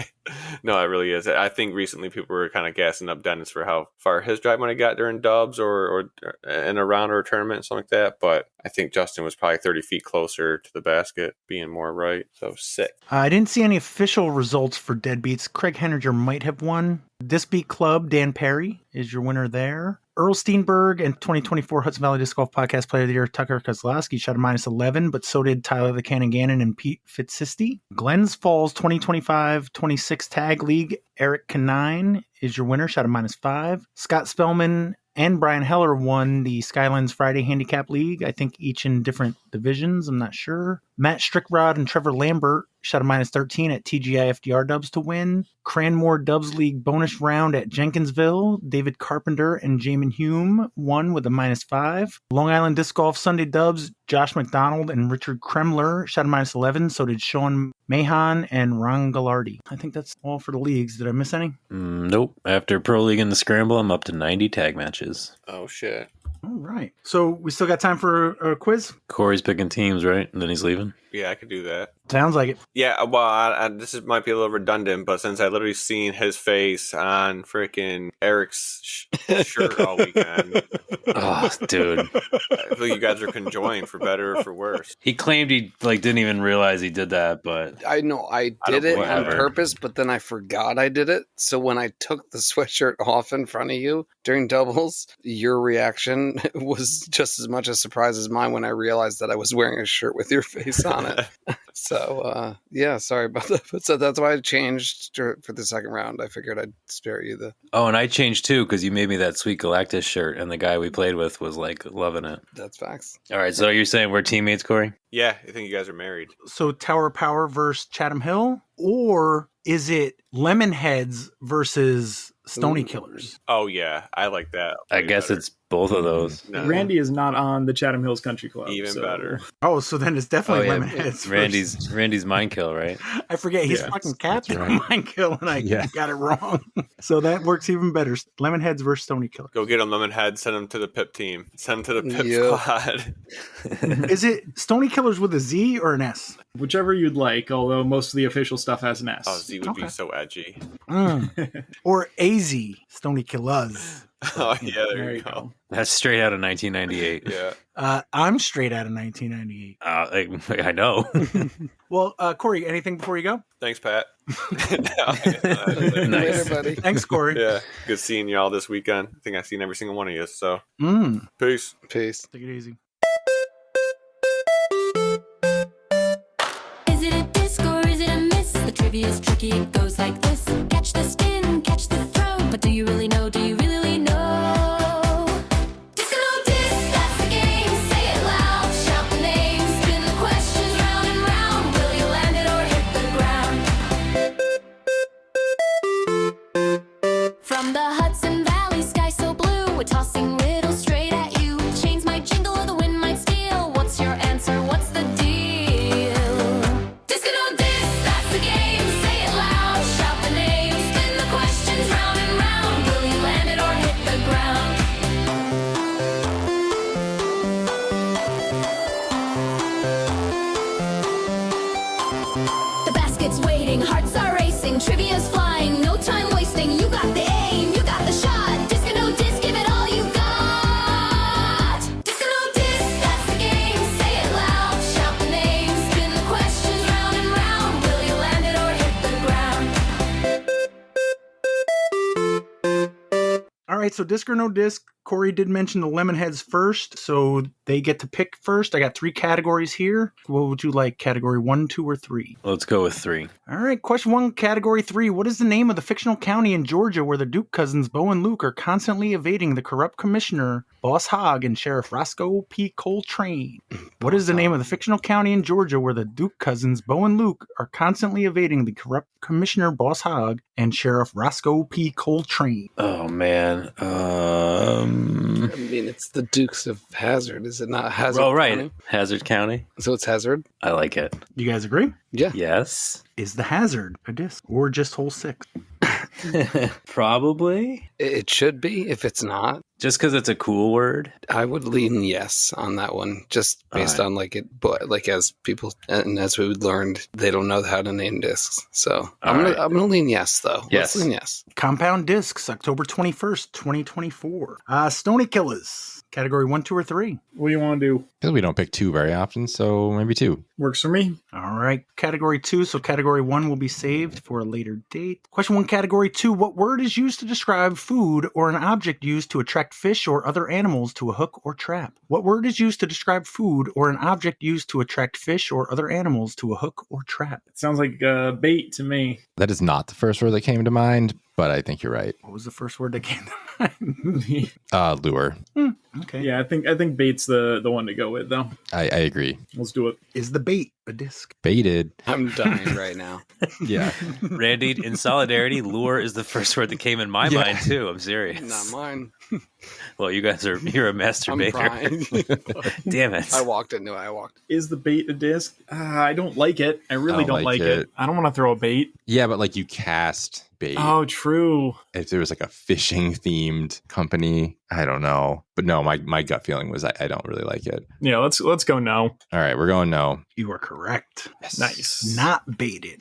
No, it really is. I think recently people were kind of gassing up Dennis for how far his drive when he got during dubs or in a round or a tournament, something like that. But I think Justin was probably 30 feet closer to the basket, being more right. So sick. I didn't see any official results for deadbeats. Craig Henninger might have won. Disc Beat Club, Dan Perry is your winner there. Earl Steenberg and 2024 Hudson Valley Disc Golf Podcast Player of the Year, Tucker Kozlowski, shot a -11, but so did Tyler the Cannon Gannon and Pete Fitzsisti. Glens Falls 2025-26 Tag League, Eric Canine is your winner, shot a -5. Scott Spellman and Brian Heller won the Skylines Friday Handicap League, I think each in different divisions, I'm not sure. Matt Strickrod and Trevor Lambert shot a -13 at TGI FDR Dubs to win. Cranmore Dubs League bonus round at Jenkinsville. David Carpenter and Jamin Hume won with a -5. Long Island Disc Golf Sunday Dubs, Josh McDonald and Richard Kremler shot a -11. So did Sean Mahan and Ron Gallardi. I think that's all for the leagues. Did I miss any? Nope. After Pro League and the Scramble, I'm up to 90 tag matches. Oh, shit. All right. So we still got time for a quiz? Corey's picking teams, right? And then he's leaving? Yeah, I could do that. Sounds like it. Yeah, well, might be a little redundant, but since I literally seen his face on freaking Erich's shirt all weekend. Oh, dude. I feel you guys are conjoined for better or for worse. He claimed he didn't even realize he did that, but I know I did it on purpose, but then I forgot I did it. So when I took the sweatshirt off in front of you during doubles, your reaction was just as much a surprise as mine when I realized that I was wearing a shirt with your face on it. So, yeah, sorry about that. But so that's why I changed for the second round. I figured I'd spare you the... Oh, and I changed too, because you made me that sweet Galactus shirt, and the guy we played with was, like, loving it. That's facts. All right, so you're saying we're teammates, Corey? Yeah, I think you guys are married. So Tower Power versus Chatham Hill? Or is it Lemonheads versus Stony Killers? Oh, yeah. I like that. I guess better. It's both of those. No. Randy is not on the Chatham Hills Country Club. Even better. Oh, so then it's definitely Lemonheads. Randy's Mind Kill, right? I forget he's fucking captain of Mind Kill, and I got it wrong. So that works even better. Lemonheads versus Stony Killers. Go get him, Lemonhead. Send him to the PIP team. Send him to the PIP squad. Is it Stony Killers with a Z or an S? Whichever you'd like, although most of the official stuff has an S. Oh, Z would be so edgy. Or AZ, Stony Killers. Oh, yeah, there you go. That's straight out of 1998. Yeah. I'm straight out of 1998. I know. Well, Corey, anything before you go? Thanks, Pat. Nice. Later, buddy. Thanks, Corey. Yeah, good seeing y'all this weekend. I think I've seen every single one of you, so peace. Peace. Take it easy. Is it a disc or is it a miss? The trivia is tricky, it goes like this. Catch the spin, catch the throw. But do you really know? Do you really know? Disc or no disc, that's the game. Say it loud, shout the name. Spin the questions round and round. Will you land it or hit the ground? From the Hudson Valley, sky so blue, we're tossing riddles straight at you. Chains might jingle or the wind might steal. What's your answer? What's the deal? Disc or no disc, that's the game. Say it loud, shout the name. Spin the questions round and round. Will you land it or hit the ground? The basket's waiting, hearts are racing, trivia's flying, no time wasting. You got the aim, you got the shot. Disc or no disc, give it all you got. Disc or no disc, that's the game. Say it loud, shout the name. Spin the questions round and round. Will you land it or hit the ground? All right, so disc or no disc, Corey did mention the Lemonheads first, so they get to pick first. I got 3 categories here. What would you like? Category 1, 2, or 3? Let's go with 3. All right, question 1, category 3. What is the name of the fictional county in Georgia where the Duke cousins Bo and Luke are constantly evading the corrupt commissioner, Boss Hogg, and Sheriff Roscoe P. Coltrane? What is the name of the fictional county in Georgia where the Duke cousins Bo and Luke are constantly evading the corrupt commissioner, Boss Hogg, and Sheriff Roscoe P. Coltrane? Oh, man. I mean, it's the Dukes of Hazzard. Is it not Hazzard? Oh, right. County? Hazard County. So it's Hazzard? I like it. You guys agree? Yeah. Yes. Is the Hazard a disc or just hole 6? Probably. It should be. If it's not, Just because it's a cool word. I would lean yes on that one, just based All right. on like it. But like as people and as we learned, they don't know how to name discs. So I'm gonna lean yes though. Yes. Let's lean yes. Compound Discs, October 21st, 2024. Stony Killers, category 1, 2, or 3. What do you want to do? Because we don't pick 2 very often, so maybe 2. Works for me. All right, category 2. So category 1 will be saved for a later date. Question 1, category 2. What word is used to describe food or an object used to attract fish or other animals to a hook or trap? What word is used to describe food or an object used to attract fish or other animals to a hook or trap? It sounds like bait to me. That is not the first word that came to mind, but I think you're right. What was the first word that came to mind? Lure. Okay. Yeah, I think bait's the one to go with though. I agree. Let's do it. Is the bait a disc? Baited. I'm dying right now. Yeah. Randy, in solidarity, lure is the first word that came in my mind, too. I'm serious. Not mine. Well, you're a I'm masturbator. trying. Damn it. I walked into it. I walked. Is the bait a disc? I don't like it. I really don't like it. I don't want to throw a bait. Yeah, but like you cast bait. Oh, true. If there was like a fishing themed company, I don't know. But no, my gut feeling was I don't really like it. Yeah, let's go no. All right, we're going no. You are correct. Yes. Nice. Not baited.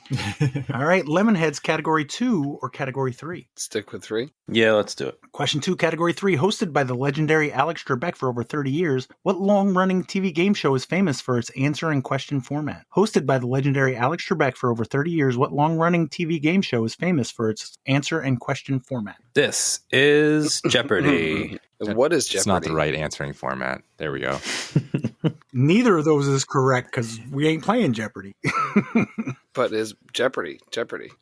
All right, Lemonheads, category 2 or category 3? Stick with 3. Yeah, let's do it. Question 2, category 3. Hosted by the legendary Alex Trebek for over 30 years, what long-running TV game show is famous for its answer and question format? Hosted by the legendary Alex Trebek for over 30 years, what long-running TV game show is famous for its answer and question format? This is Jeopardy. What is Jeopardy? It's not the right answering format. There we go. Neither of those is correct because we ain't playing Jeopardy. But is Jeopardy?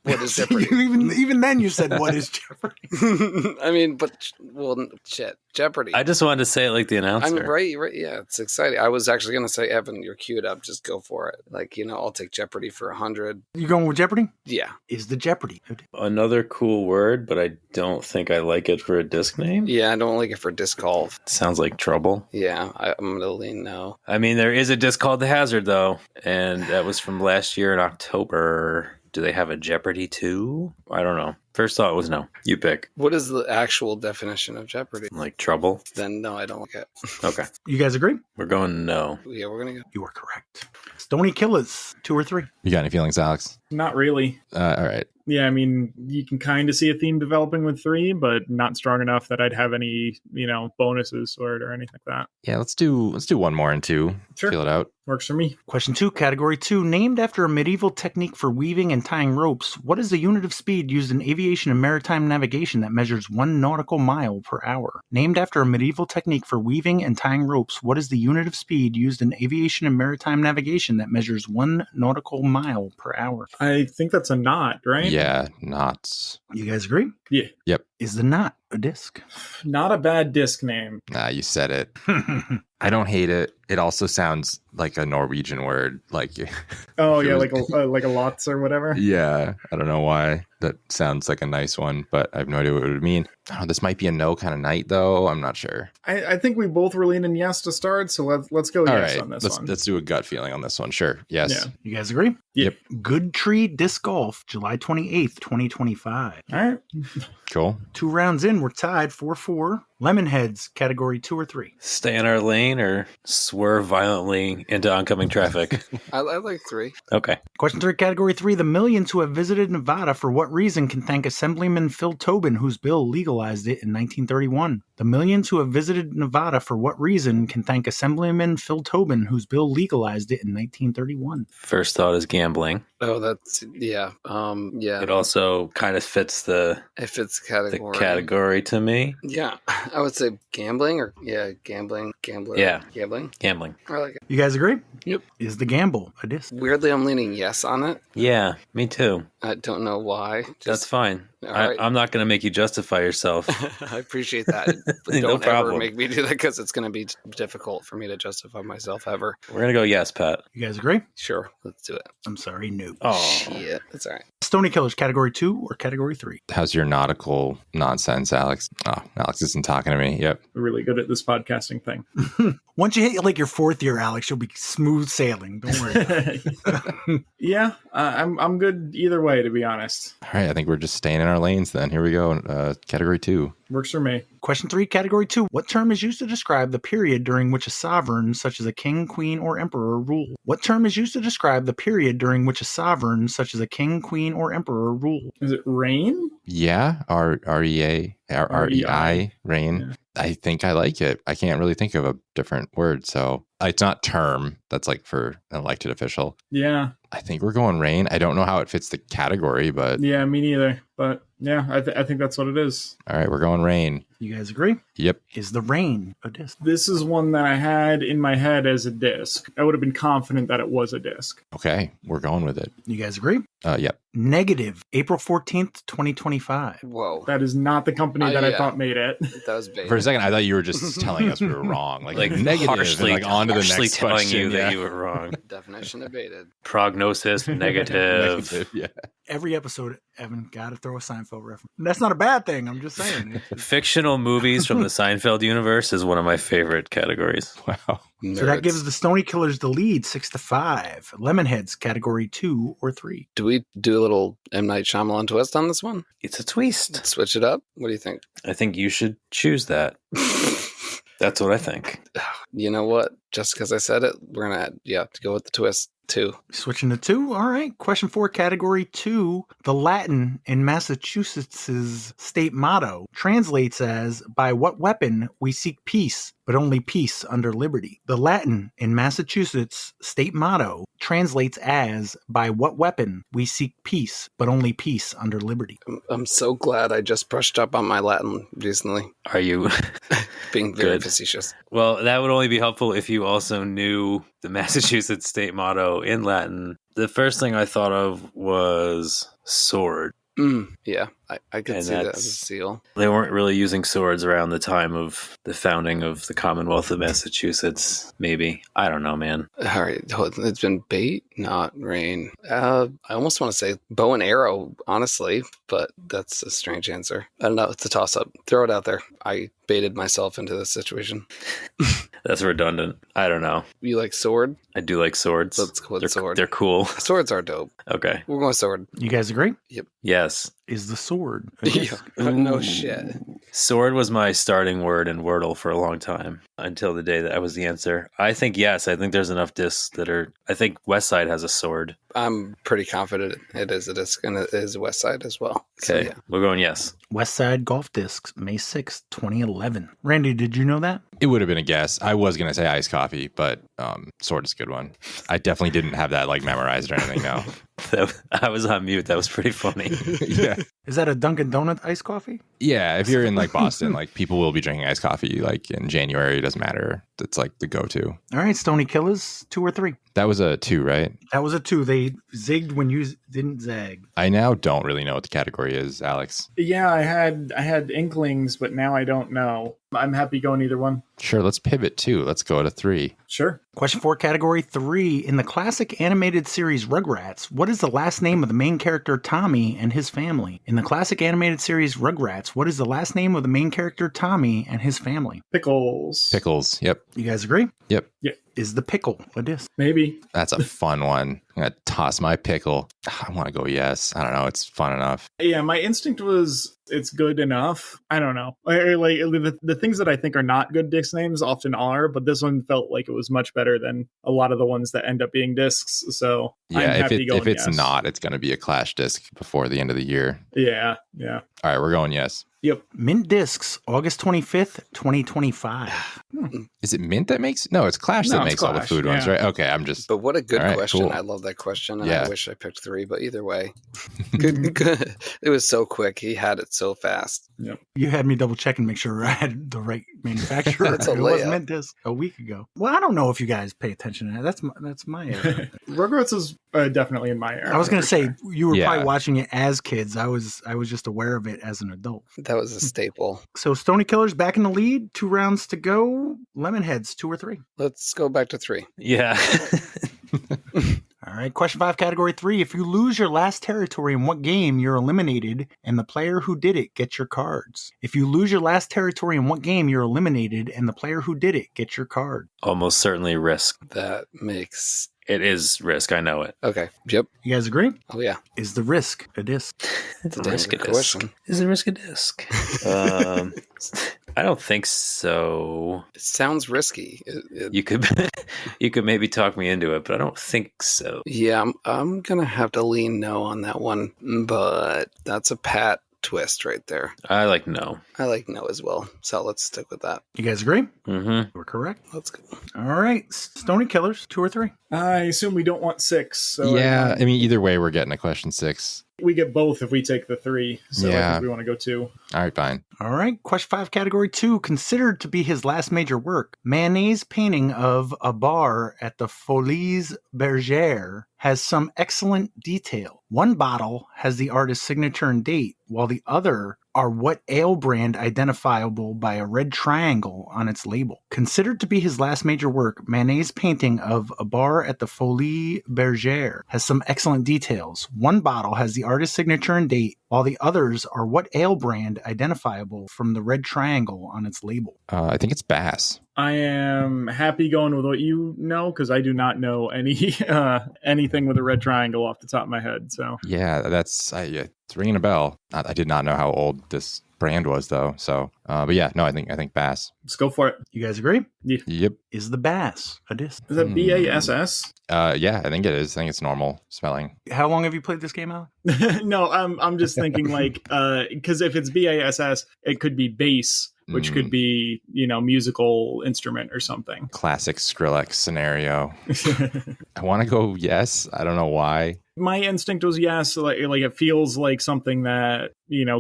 What is Jeopardy? even then you said, what is Jeopardy? I mean, but shit, Jeopardy. I just wanted to say it like the announcer. I'm right. Yeah, it's exciting. I was actually gonna say, Evan, you're queued up. Just go for it. Like, I'll take Jeopardy for 100. You going with Jeopardy? Yeah, Is the Jeopardy? Another cool word, but I don't think I like it for a disc name. yeah. I don't like it for disc golf. Sounds like trouble. Yeah, I'm gonna lean no. I mean, there is a disc called The Hazard, though, and that was from last year in October. Do they have a Jeopardy 2? I don't know. First thought was no. You pick. What is the actual definition of Jeopardy? Like trouble? Then no, I don't like it. Okay. You guys agree? We're going no. Yeah, we're gonna go. You are correct. Stony Killers, 2 or 3? You got any feelings, Alex? Not really. All right. Yeah, I mean, you can kind of see a theme developing with 3, but not strong enough that I'd have any, bonuses or it or anything like that. Yeah, let's do one more and 2. Sure. Feel it out. Works for me. Question 2, category 2. Named after a medieval technique for weaving and tying ropes, what is the unit of speed used in aviation and maritime navigation that measures 1 nautical mile per hour? Named after a medieval technique for weaving and tying ropes, what is the unit of speed used in aviation and maritime navigation that measures 1 nautical mile per hour? I think that's a knot, right? Yeah, knots. You guys agree? Yeah. Yep. Is the knot a disc? Not a bad disc name. You said it. I don't hate it. It also sounds like a Norwegian word. Like, Oh, yeah, It was- like a lots or whatever. yeah, I don't know why. That sounds like a nice one, but I have no idea what it would mean. Oh, this might be a no kind of night, though. I'm not sure. I think we both were leaning yes to start, so let's go All yes right, on this one. let's do a gut feeling on this one. Sure. Yes. Yeah. You guys agree? Yep. Good Tree Disc Golf, July 28th, 2025. All right. Cool. 2 rounds in, we're tied 4-4. Lemonheads, category 2 or 3? Stay in our lane or swerve violently into oncoming traffic? I like 3. Okay. Question 3, category 3. The millions who have visited Nevada for what reason can thank Assemblyman Phil Tobin, whose bill legalized it in 1931? The millions who have visited Nevada for what reason can thank Assemblyman Phil Tobin, whose bill legalized it in 1931. First thought is gambling. Oh, that's yeah. Yeah. It also kind of fits the If it's category. category to me. Yeah, I would say gambling or gambling. Yeah. Gambling. Gambling. I like it. You guys agree? Yep. Is the gamble a disc? Weirdly, I'm leaning yes on it. Yeah, me too. I don't know why. That's fine. All right. I'm not going to make you justify yourself. I appreciate that. But No don't ever problem. make me do that because it's going to be difficult for me to justify myself ever. We're going to go yes, Pat. You guys agree? Sure, let's do it. I'm sorry, no. Oh, Shit, that's all right. Stony Killers, category 2 or category 3? How's your nautical nonsense, Alex? Oh, Alex isn't talking to me. Yep. We're really good at this podcasting thing. Once you hit like your 4th year, Alex, you'll be smooth sailing. Don't worry about it. Yeah, I'm good either way, to be honest. All right. I think we're just staying in our lanes then. Here we go. Category 2. Works for me. Question 3, category 2. What term is used to describe the period during which a sovereign, such as a king, queen, or emperor, rule? What term is used to describe the period during which a sovereign, such as a king, queen, or emperor, rule? Is it rain? Yeah. REI, rain. Yeah. I think I like it. I can't really think of a different word. So it's not term. That's like for an elected official. Yeah. I think we're going rain. I don't know how it fits the category, but Yeah, me neither. But yeah, I think that's what it is. all right, we're going rain. You guys agree? Yep. Is the rain a disc? This is one that I had in my head as a disc. I would have been confident that it was a disc. Okay, we're going with it. You guys agree? Yep. Negative, April 14th, 2025. Whoa, That is not the company that I yeah. thought made it. that was big. For a second, I thought you were just telling us we were wrong. Like negative, harshly, and like on to the harshly next telling question. you yeah. that you were wrong. Definition evaded. Prognosis negative. Negative, yeah. Every episode, Evan, got to throw a Seinfeld reference. That's not a bad thing. I'm just saying. Fictional movies from the Seinfeld universe is one of my favorite categories. Wow. So that gives the Stony Killers the lead, 6-5. Lemonheads, category 2 or 3. Do we do a little M. Night Shyamalan twist on this one? It's a twist. Switch it up? What do you think? I think you should choose that. That's what I think. You know what? Just because I said it, we're going to go with the twist too. Switching to 2. All right. Question 4, category 2. The Latin in Massachusetts' state motto translates as, by what weapon we seek peace, but only peace under liberty. The Latin in Massachusetts' state motto translates as, by what weapon we seek peace, but only peace under liberty. I'm so glad I just brushed up on my Latin recently. Are you? Being very Good. facetious. Well, that would only be helpful if you also knew the Massachusetts state motto in Latin. The first thing I thought of was sword. Yeah, I could And see that that's- as a seal. They weren't really using swords around the time of the founding of the Commonwealth of Massachusetts, maybe. I don't know, man. All right, it's been bait, not rain. I almost want to say bow and arrow, honestly, but that's a strange answer. I don't know. It's a toss-up. Throw it out there. I baited myself into this situation. That's redundant. I don't know. You like sword? I do like swords. Let's go with they're, sword. They're cool. Swords are dope. Okay. We're going sword. You guys agree? Yes. Is the sword a disc? No Ooh. shit. Sword was my starting word in Wordle for a long time until the day that was the answer. I think yes. I think there's enough discs that are. I think West Side has a sword. I'm pretty confident it is a disc, and it is West Side as well. So, Okay. yeah. We're going yes. West Side Golf Discs, May 6th, 2011. Randy, did you know that? It would have been a guess. I was going to say iced coffee, but sword is a good one. I definitely didn't have that like memorized or anything. No. I was on mute. That was pretty funny. Yeah. Is that a Dunkin' Donut iced coffee? Yeah. If you're in like Boston, like people will be drinking iced coffee like in January. It doesn't matter. It's like the go-to. All right, Stony Killers, 2 or 3. That was a 2, right? That was a 2. They zigged when you didn't zag. I now don't really know what the category is, Alex. Yeah, I had inklings, but now I don't know. I'm happy going either one. Sure, let's pivot too. Let's go to 3. Sure. Question 4, category 3. In the classic animated series Rugrats, what is the last name of the main character Tommy and his family? In the classic animated series Rugrats, what is the last name of the main character Tommy and his family? Pickles. Pickles. Yep. You guys agree? Yep. Is the pickle a disc? Maybe. That's a fun one. I'm going to toss my pickle. I want to go yes. I don't know. It's fun enough. Yeah, my instinct was it's good enough. I don't know. Like the things that I think are not good disc names often are, but this one felt like it was much better than a lot of the ones that end up being discs. So I'm Yeah, happy going if it's yes. not, it's going to be a Clash disc before the end of the year. Yeah. All right, we're going yes. Yep. Mint Discs, August 25th, 2025. Is it Mint that makes? No, it's Clash No, that it's makes all the Clash, food ones, yeah. right? Okay, I'm just. But what a good All right, question. cool. I love that question. And Yeah. I wish I picked 3, but either way. Good. It was so quick. He had it so fast. You had me double check and make sure I had the right manufacturer. That's a It was layup. Mint Disc a week ago. Well, I don't know if you guys pay attention to that. That's my error. Rugrats is definitely in my era. I was going to for say, sure. you were Yeah. probably watching it as kids. I was just aware of it as an adult. That was a staple. So Stony Killer's back in the lead. 2 rounds to go. Lemonheads, 2 or 3. Let's go back to 3. Yeah. All right. Question 5, category 3. If you lose your last territory in what game, you're eliminated, and the player who did it gets your cards. If you lose your last territory in what game, you're eliminated, and the player who did it gets your card. Almost certainly Risk. That makes... It is Risk. I know it. Okay. Yep. You guys agree? Oh, yeah. Is the Risk a disc? It's a Damn Risk a good disc. question. Is it Risk a disc? I don't think so. It sounds risky. You could you could maybe talk me into it, but I don't think so. Yeah, I'm going to have to lean no on that one. But that's a pat twist right there. I like no. I like no as well. So let's stick with that. You guys agree? Mm-hmm. We're correct. Let's go. All right. Stony Killers, 2 or 3. I assume we don't want 6. So Yeah, I mean, either way, we're getting a question 6. we get both if we take the 3. So I Yeah. think we want to go 2. All right, fine. All right. Question 5, category 2. Considered to be his last major work, Manet's painting of a bar at the Folies Bergère has some excellent detail. One bottle has the artist's signature and date, while the other are what ale brand identifiable by a red triangle on its label. Considered to be his last major work, Manet's painting of a bar at the Folies Bergère has some excellent details. One bottle has the artist's signature and date, while the others are what ale brand identifiable from the red triangle on its label. I think it's Bass. I am happy going with what you know because I do not know any anything with a red triangle off the top of my head. So Yeah, that's it's ringing a bell. I did not know how old this brand was though. So, but yeah, no, I think Bass. let's go for it. You guys agree? Yep. Is the Bass a disc? Is that BASS? Yeah, I think it is. I think it's normal spelling. How long have you played this game, Alan? No, I'm just thinking like because if it's BASS, it could be bass, which could be musical instrument or something. Classic Skrillex scenario. I want to go yes. I don't know why. My instinct was yes. Like it feels like something that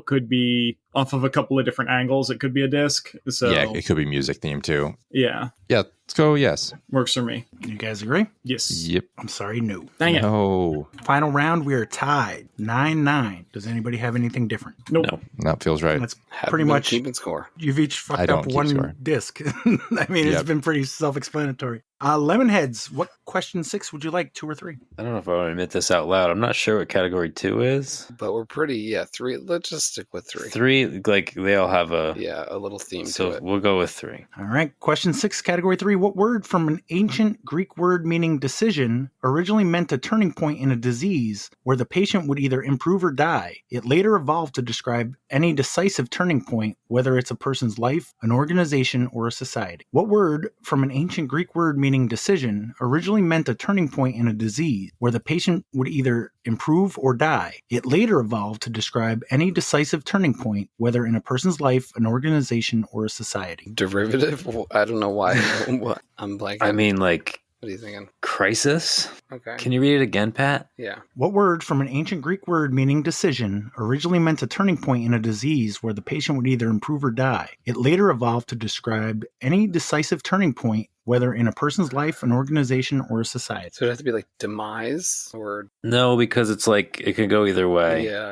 could be off of a couple of different angles. It could be a disc. So Yeah, it could be music theme too. yeah, Yeah, let's go yes. works for me. You guys agree? Yes. Yep. I'm sorry, no. Dang it. No, Final round, we are tied 9-9. Does anybody have anything different? Nope. No. that feels right. That's Haven't pretty been much, keeping score. you've each I fucked don't up keep one score. disc. I mean, it's Yep. been pretty self-explanatory. Lemonheads, what question 6 would you like, 2 or 3? I don't know if I want to admit this out loud. I'm not sure what category 2 is. But we're pretty, 3. Let's just stick with 3. 3, like they all have a. Yeah, a little theme So to it. we'll go with 3. All right, question 6, category 3. What word from an ancient Greek word meaning decision originally meant a turning point in a disease where the patient would either improve or die? It later evolved to describe any decisive turning point, whether it's a person's life, an organization, or a society. What word from an ancient Greek word meaning decision originally meant a turning point in a disease where the patient would either improve or die? It later evolved to describe any decisive turning point, whether in a person's life, an organization, or a society. Derivative? I don't know why. What? I'm blanking. I mean, like what are you thinking? crisis. Okay. Can you read it again, Pat? Yeah. What word from an ancient Greek word meaning decision originally meant a turning point in a disease where the patient would either improve or die? It later evolved to describe any decisive turning point, whether in a person's life, an organization, or a society. So it has to be like demise or No, because it's like it can go either way. yeah.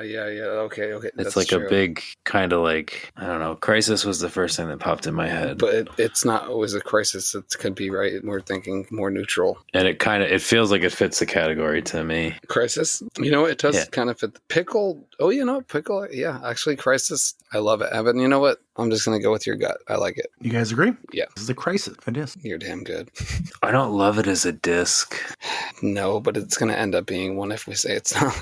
Okay. It's That's like true. a big kind of like, I don't know. Crisis was the first thing that popped in my head. But it's not always a crisis. It could be right. We're thinking more neutral. And it feels like it fits the category to me. Crisis. You know what? It does Yeah. kind of fit the pickle. Oh, pickle. Yeah, actually, crisis. I love it. Evan, you know what? I'm just going to go with your gut. I like it. You guys agree? Yeah. This is a crisis. It is. You're damn good. I don't love it as a disc. No, but it's going to end up being one if we say it's not.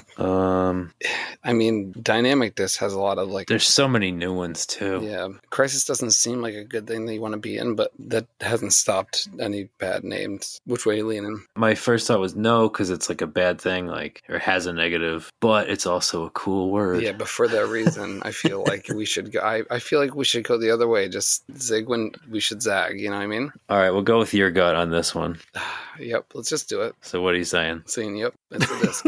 I mean, Dynamic Disc has a lot of like. There's so many new ones too. Yeah, Crisis doesn't seem like a good thing that you want to be in, but that hasn't stopped any bad names. Which way are you leaning? My first thought was no, because it's like a bad thing, like, or has a negative, but it's also a cool word. Yeah, but for that reason, I feel like we should go. I feel like we should go the other way. Just zig when we should zag. You know what I mean? All right, we'll go with your gut on this one. Yep. Let's just do it. So what are you saying? Saying yep. It's a disc.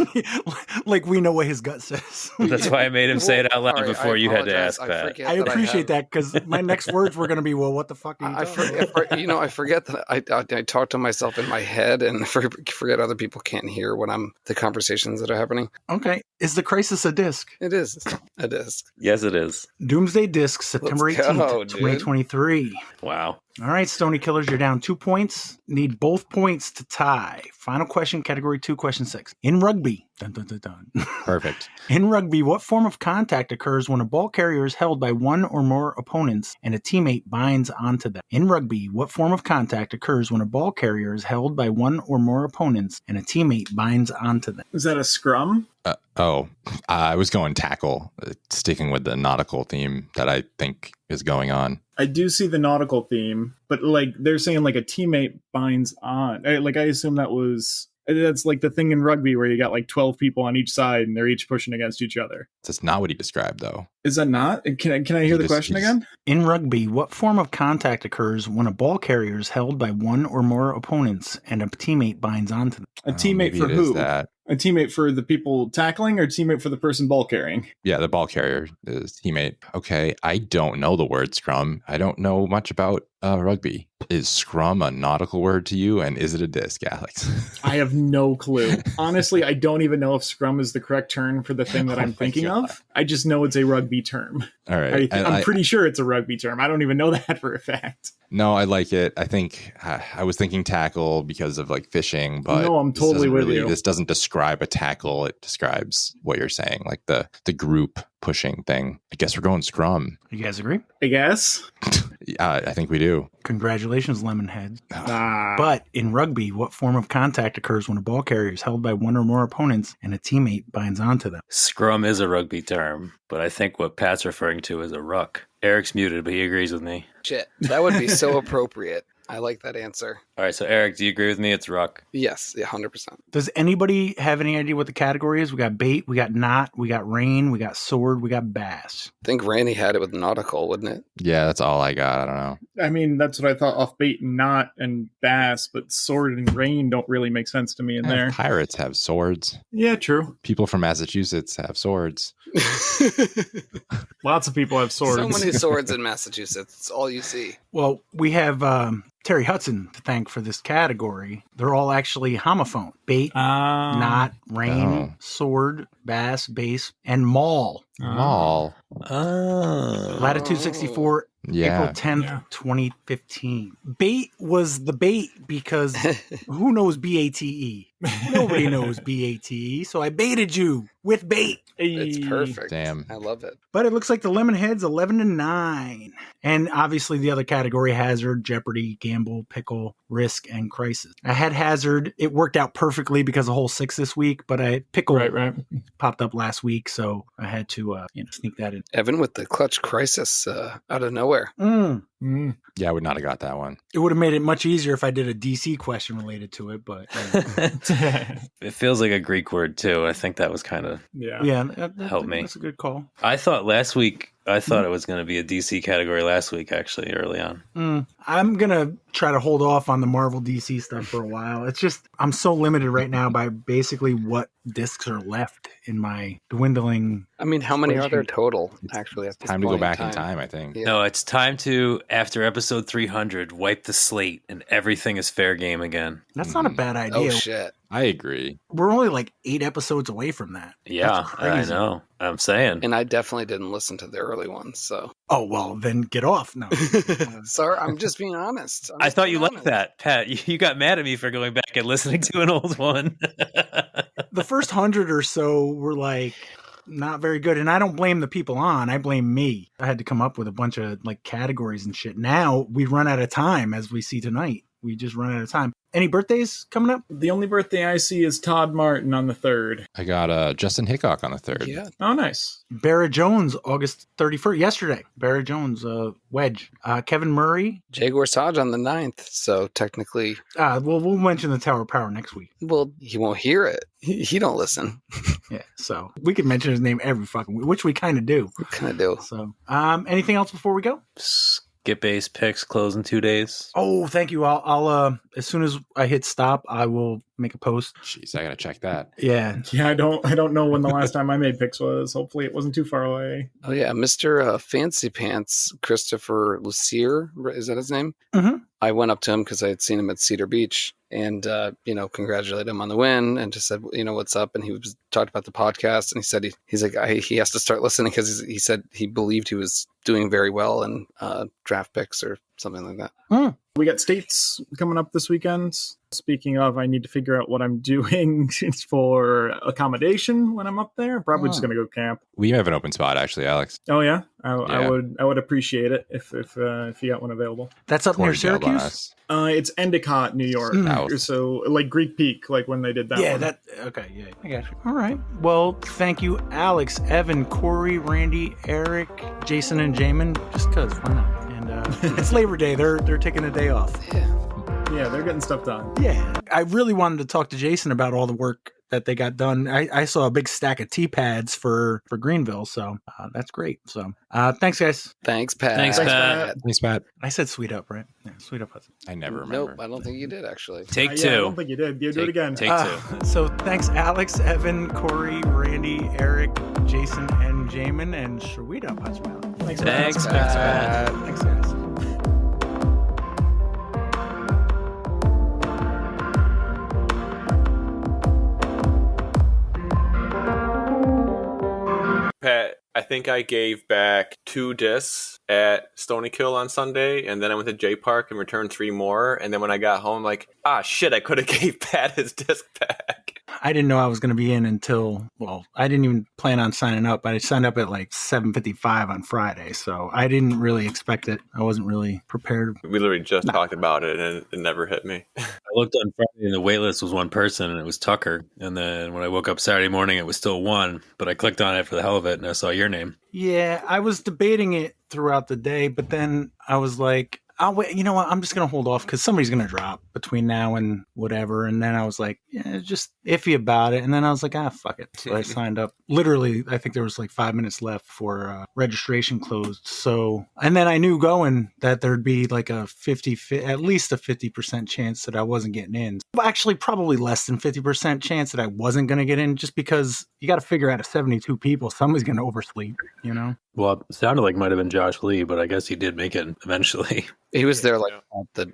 Like we know what his gut says. That's why I made him say it out loud All right, before I you had to apologize. ask that. I appreciate that because my next words were going to be, well, what the fuck are you talking about? I forget that I talk to myself in my head and forget other people can't hear when the conversations that are happening. Okay. Is the Crisis a disc? It is a disc. Yes, it is. Doomsday Disc, September Let's go, 18th, dude. 2023. Wow. All right, Stony Killers, you're down 2 points. Need both points to tie. Final question, category 2, question 6. In rugby, dun, dun, dun, dun. Perfect. In rugby, what form of contact occurs when a ball carrier is held by one or more opponents and a teammate binds onto them? In rugby, what form of contact occurs when a ball carrier is held by one or more opponents and a teammate binds onto them? Is that a scrum? I was going tackle, sticking with the nautical theme that I think is going on. I do see the nautical theme, but like they're saying like a teammate binds on. I assume that's like the thing in rugby where you got like 12 people on each side and they're each pushing against each other. That's not what he described, though. Is that not? Can I hear the question again? In rugby, what form of contact occurs when a ball carrier is held by one or more opponents and a teammate binds onto them? A teammate for who? A teammate for the people tackling or a teammate for the person ball carrying? Yeah, the ball carrier is teammate. Okay, I don't know the word scrum. I don't know much about rugby. Is scrum a nautical word to you, and is it a disc, Alex? I have no clue. Honestly, I don't even know if scrum is the correct term for the thing that I'm thinking of. I just know it's a rugby term. All right. I'm pretty sure it's a rugby term. I don't even know that for a fact. No, I like it. I think I was thinking tackle because of like fishing, but no, I'm totally with you. This doesn't describe a tackle. It describes what you're saying, like the group pushing thing. I guess we're going scrum. You guys agree? I guess. I think we do. Congratulations, Lemonheads. But in rugby, what form of contact occurs when a ball carrier is held by one or more opponents and a teammate binds onto them? Scrum is a rugby term, but I think what Pat's referring to is a ruck. Eric's muted, but he agrees with me. Shit, that would be so appropriate. I like that answer. All right, so Eric, do you agree with me? It's ruck. Yes, 100%. Does anybody have any idea what the category is? We got bait, we got knot, we got rain, we got sword, we got bass. I think Randy had it with nautical, wouldn't it? Yeah, that's all I got. I don't know. I mean, that's what I thought off bait and knot and bass, but sword and rain don't really make sense to me in there. Pirates have swords. Yeah, true. People from Massachusetts have swords. Lots of people have swords. So many swords in Massachusetts. It's all you see. Well, we have Terry Hudson to thank for this category. They're all actually homophone. Bait, knot, rain, sword, bass, base, and maul. Maul. Latitude 64, April 10th, 2015. Bait was the bait because who knows BATE? Nobody knows BATE, so I baited you with bait. It's perfect. Damn. I love it. But it looks like the Lemonheads 11-9. And obviously the other category, hazard, jeopardy, gamble, pickle, risk, and crisis. I had hazard. It worked out perfectly because of hole 6 this week, but pickle popped up last week, so I had to sneak that in. Evan with the clutch crisis out of nowhere. Yeah, I would not have got that one. It would have made it much easier if I did a DC question related to it, but It feels like a Greek word too. I think that was kind of helped me. That's a good call. I thought last week, it was going to be a DC category last week, actually, early on. I'm going to try to hold off on the Marvel DC stuff for a while. It's just, I'm so limited right now by basically what discs are left in my dwindling. I mean, how many are there total, actually? At this Time to go point back in time, I think. Yeah. No, it's time to, after episode 300, wipe the slate and everything is fair game again. That's not a bad idea. Oh, shit. I agree. We're only like 8 episodes away from that. Yeah, I know. I'm saying. And I definitely didn't listen to the early ones, so. Oh, well, then get off. No. Sorry, I'm just being honest. I thought you liked that, Pat. You got mad at me for going back and listening to an old one. The first 100 or so were like not very good, and I don't blame the people on. I blame me. I had to come up with a bunch of like categories and shit. Now we run out of time, as we see tonight. We just run out of time. Any birthdays coming up? The only birthday I see is Todd Martin on the 3rd. I got Justin Hickok on the 3rd. Yeah. Oh, nice. Barrett Jones, August 31st, yesterday. Barrett Jones, wedge. Kevin Murray. Jaguar Saj on the 9th. So technically, We'll mention the Tower of Power next week. well, he won't hear it. He don't listen. Yeah, so we could mention his name every fucking week, which we kind of do. Kind of do. So, anything else before we go? Skip Ace picks close in 2 days. Oh, thank you. I'll as soon as I hit stop, I will make a post. Jeez, I gotta check that. Yeah. Yeah, I don't know when the last time I made picks was. Hopefully it wasn't too far away. Oh, yeah. Mr. Fancy Pants, Christopher Lucier, is that his name? Mhm. I went up to him because I had seen him at Cedar Beach and, congratulated him on the win and just said, what's up? And he talked about the podcast and he said he's like, he has to start listening because he said he believed he was doing very well in draft picks or something like that. We got states coming up this weekend. Speaking of, I need to figure out what I'm doing for accommodation when I'm up there. Probably just going to go camp. We have an open spot, actually, Alex. Oh yeah? Yeah. I would appreciate it if you got one available. That's up near Corey bailed on Syracuse? us. It's Endicott, New York. Mm. So like Greek Peak, like when they did that. Yeah, one. okay, yeah, I got you. All right. Well, thank you, Alex, Evan, Corey, Randy, Eric, Jason, and Jamin. Just because, why not? And it's Labor Day. They're taking a day off. Yeah, they're getting stuff done. Yeah. I really wanted to talk to Jason about all the work that they got done. I saw a big stack of tea pads for Greenville, so that's great. So thanks, guys. Thanks, Pat. Thanks, Pat. Thanks, Matt. I said sweet up, right? Yeah, sweet up, Hudson. I never remember. Nope, I don't think you did, actually. Take Yeah, two. I don't think you did. You do it again. Take two. So thanks, Alex, Evan, Corey, Randy, Eric, Jason, and Jamin, and sweet up, Hudson. Thanks, Thanks, Pat. Thanks, guys. Pat, I think I gave back 2 discs at Stonykill on Sunday, and then I went to J Park and returned 3 more. And then when I got home, like, shit, I could have gave Pat his disc back. I didn't know I was going to be in until, I didn't even plan on signing up. I signed up at like 7:55 on Friday, so I didn't really expect it. I wasn't really prepared. We literally just talked about it, and it never hit me. I looked on Friday and the wait list was one person and it was Tucker. And then when I woke up Saturday morning, it was still one, but I clicked on it for the hell of it and I saw your name. Yeah, I was debating it throughout the day, but then I was like, I'll wait. You know what? I'm just going to hold off because somebody's going to drop between now and whatever. And then I was like, yeah, just iffy about it. And then I was like, fuck it. So I signed up. Literally, I think there was like 5 minutes left for registration closed. So, and then I knew going that there'd be like at least a 50% chance that I wasn't getting in. Actually, probably less than 50% chance that I wasn't going to get in just because you got to figure out of 72 people, somebody's going to oversleep, you know? Well, it sounded like it might have been Josh Lee, but I guess he did make it eventually. He was there like at the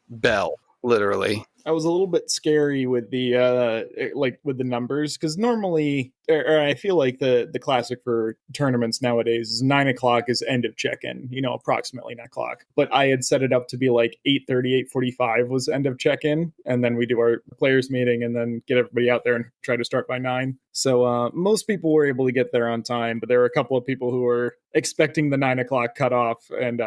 bell, literally. I was a little bit scary with the with the numbers because normally, or I feel like the classic for tournaments nowadays is 9:00 is end of check-in, approximately 9:00. But I had set it up to be like 8:30, 8:45 was end of check-in, and then we do our players meeting and then get everybody out there and try to start by 9. So most people were able to get there on time, but there were a couple of people who were expecting the 9:00 cutoff and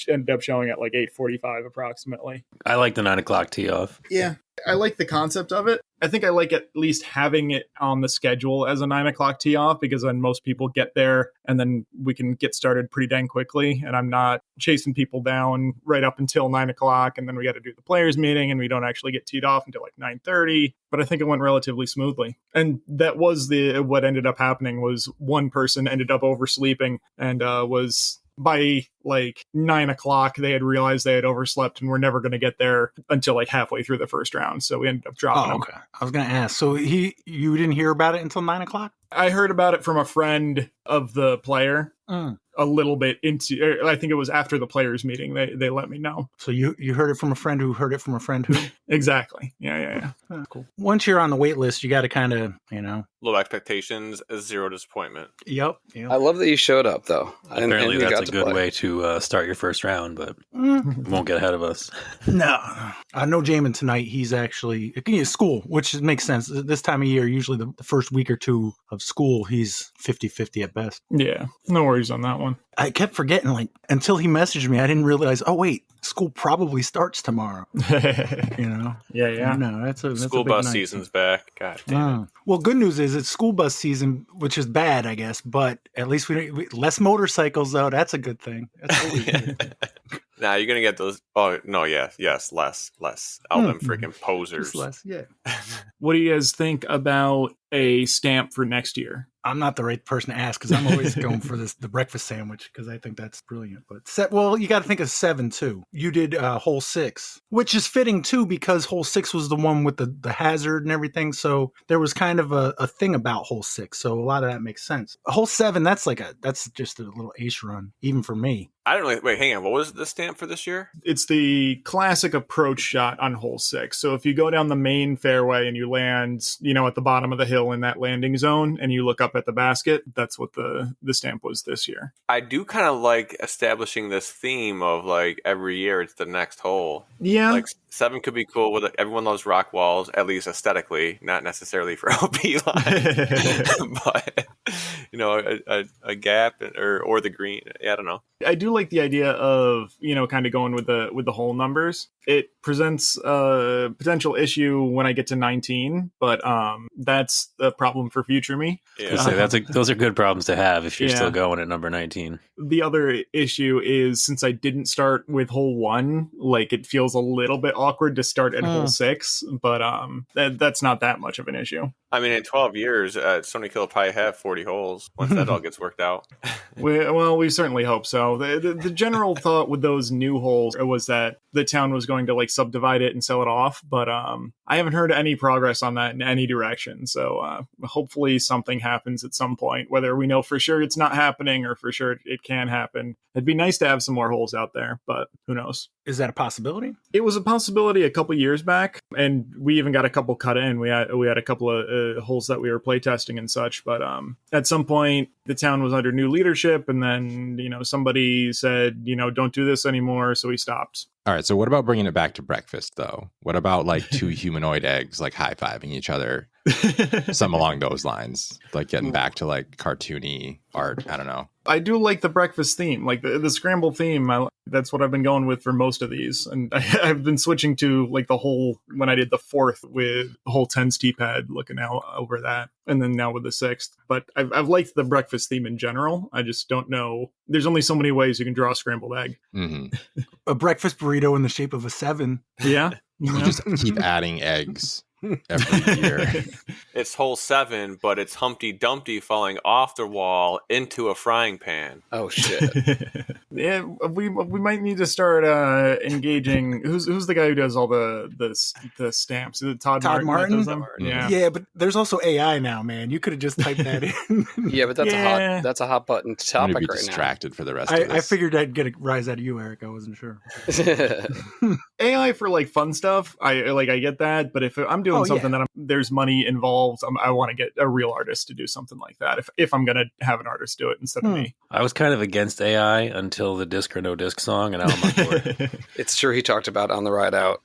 ended up showing at like 8:45 approximately. I like the 9:00 tee off. Yeah, I like the concept of it. I think I like at least having it on the schedule as a 9:00 tee off because then most people get there and then we can get started pretty dang quickly. And I'm not chasing people down right up until 9:00 and then we got to do the players meeting and we don't actually get teed off until like 9:30. But I think it went relatively smoothly. And that was what ended up happening was one person ended up oversleeping and was by like 9:00, they had realized they had overslept and were never going to get there until like halfway through the first round. So we ended up dropping them. Okay. I was going to ask. So you didn't hear about it until 9:00? I heard about it from a friend of the player a little bit into, I think it was after the players meeting. They let me know. So you heard it from a friend who heard it from a friend who? Exactly. Yeah. Cool. Once you're on the wait list, you got to kind of, Low expectations, 0 disappointment. Yep. I love that you showed up, though. Apparently and you that's got a to good play. way to start your first round, but won't get ahead of us. No. I know Jamin tonight, he's actually at school, which makes sense. This time of year, usually the first week or two of school, he's 50-50 at best. Yeah. No worries on that one. one. I kept forgetting, like, until he messaged me, I didn't realize, oh, wait, school probably starts tomorrow. You know? Yeah. No, that's a School big bus night. season's back. God damn it. Well, good news is it's school bus season, which is bad, I guess, but at least less motorcycles, though. That's a good thing. That's always a good thing. Nah, you're gonna get those. Oh no, yes, less. All them freaking posers. Just less, yeah. What do you guys think about a stamp for next year? I'm not the right person to ask because I'm always going for the breakfast sandwich because I think that's brilliant. But well, you got to think of 7 too. You did hole 6, which is fitting too because hole 6 was the one with the hazard and everything. So there was kind of a thing about hole 6. So a lot of that makes sense. Hole 7, that's just a little ace run, even for me. I don't really. Wait, hang on. What was the stamp for this year? It's the classic approach shot on hole 6. So if you go down the main fairway and you land, at the bottom of the hill in that landing zone and you look up at the basket, that's what the stamp was this year. I do kind of like establishing this theme of like every year it's the next hole. Yeah. Like 7 could be cool with everyone loves rock walls, at least aesthetically, not necessarily for OP line, but a gap or the green. Yeah, I don't know. I do like the idea of, kind of going with the hole numbers. It presents a potential issue when I get to 19, but that's a problem for future me. Yeah. Those are good problems to have if you're Yeah. still going at number 19. The other issue is since I didn't start with hole 1, like it feels a little bit awkward to start at hole 6, but that's not that much of an issue. I mean, in 12 years, Stonykill will probably have 40 holes once that all gets worked out. We certainly hope so. The general thought with those new holes was that the town was going to like subdivide it and sell it off, but I haven't heard any progress on that in any direction. So hopefully something happens at some point, whether we know for sure it's not happening or for sure it can happen. It'd be nice to have some more holes out there, but who knows? Is that a possibility? It was a possibility a couple years back, and we even got a couple cut in. We had a couple of holes that we were playtesting and such, but at some point the town was under new leadership, and then somebody said don't do this anymore, so we stopped. All right, so what about bringing it back to breakfast, though? What about like 2 humanoid eggs, like high-fiving each other? Some along those lines, like getting back to like cartoony art. I don't know. I do like the breakfast theme, like the scramble theme. That's what I've been going with for most of these. And I've been switching to like the whole, when I did the 4th with the whole 10's T-pad, looking now over that. And then now with the 6th. But I've liked the breakfast theme in general. I just don't know. There's only so many ways you can draw a scrambled egg. Mm-hmm. A breakfast burrito in the shape of a 7. Yeah. You just keep adding eggs every year. It's hole 7, but it's Humpty Dumpty falling off the wall into a frying pan. Oh shit! Yeah, we might need to start engaging. Who's the guy who does all the stamps? Is it Todd Martin? that does them? Yeah. Yeah, but there's also AI now, man. You could have just typed that in. Yeah, but that's a hot button I'm topic gonna be right distracted for the rest of this. I figured I'd get a rise out of you, Eric. I wasn't sure. now. AI for like fun stuff, I get that, but if I'm doing something that there's money involved, I want to get a real artist to do something like that. If I'm gonna have an artist do it instead of me. I was kind of against AI until the Disc or No Disc song, and now I'm on board. It's true. He talked about on the ride out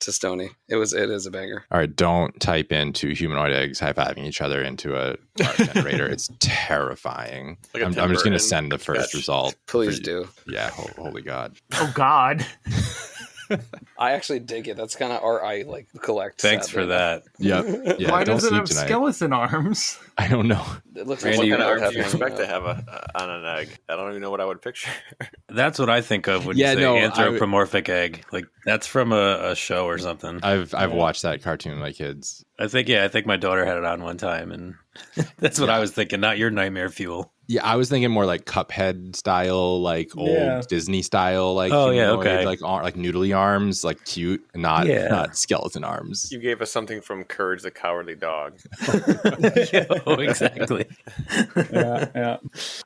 to Stony. It is a banger. All right, don't type in 2 humanoid eggs high-fiving each other into a art generator. It's terrifying. Like a I'm Tim just going to Burton send the first sketch. result. Please for do. Yeah, holy God. Oh God. I actually dig it. That's kind of art I like collect. Thanks for that. Yep. Yeah, Why don't does it sleep have tonight. skeleton arms? I don't know. It looks What like kind of art arms do you having, expect to have on an egg? I don't even know what I would picture. That's what I think of when Yeah, you say no, anthropomorphic egg. Like that's from a show or something. I've watched that cartoon with my kids. I think my daughter had it on one time, and that's what I was thinking. Not your nightmare fuel. Yeah, I was thinking more like Cuphead style, like old Yeah. Disney style, like humanoid, like noodly arms, like cute, not skeleton arms. You gave us something from Courage the Cowardly Dog. Exactly. Yeah.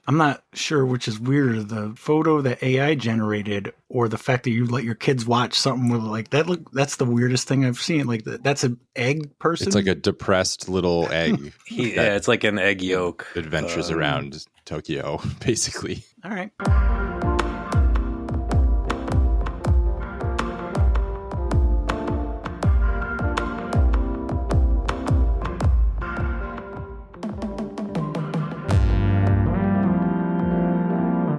I'm not sure which is weirder, the photo that AI generated or the fact that you let your kids watch something with like that. That's the weirdest thing I've seen. Like that's an egg person. It's like a depressed little egg. Yeah, it's like an egg yolk. Adventures around Tokyo, basically. All right.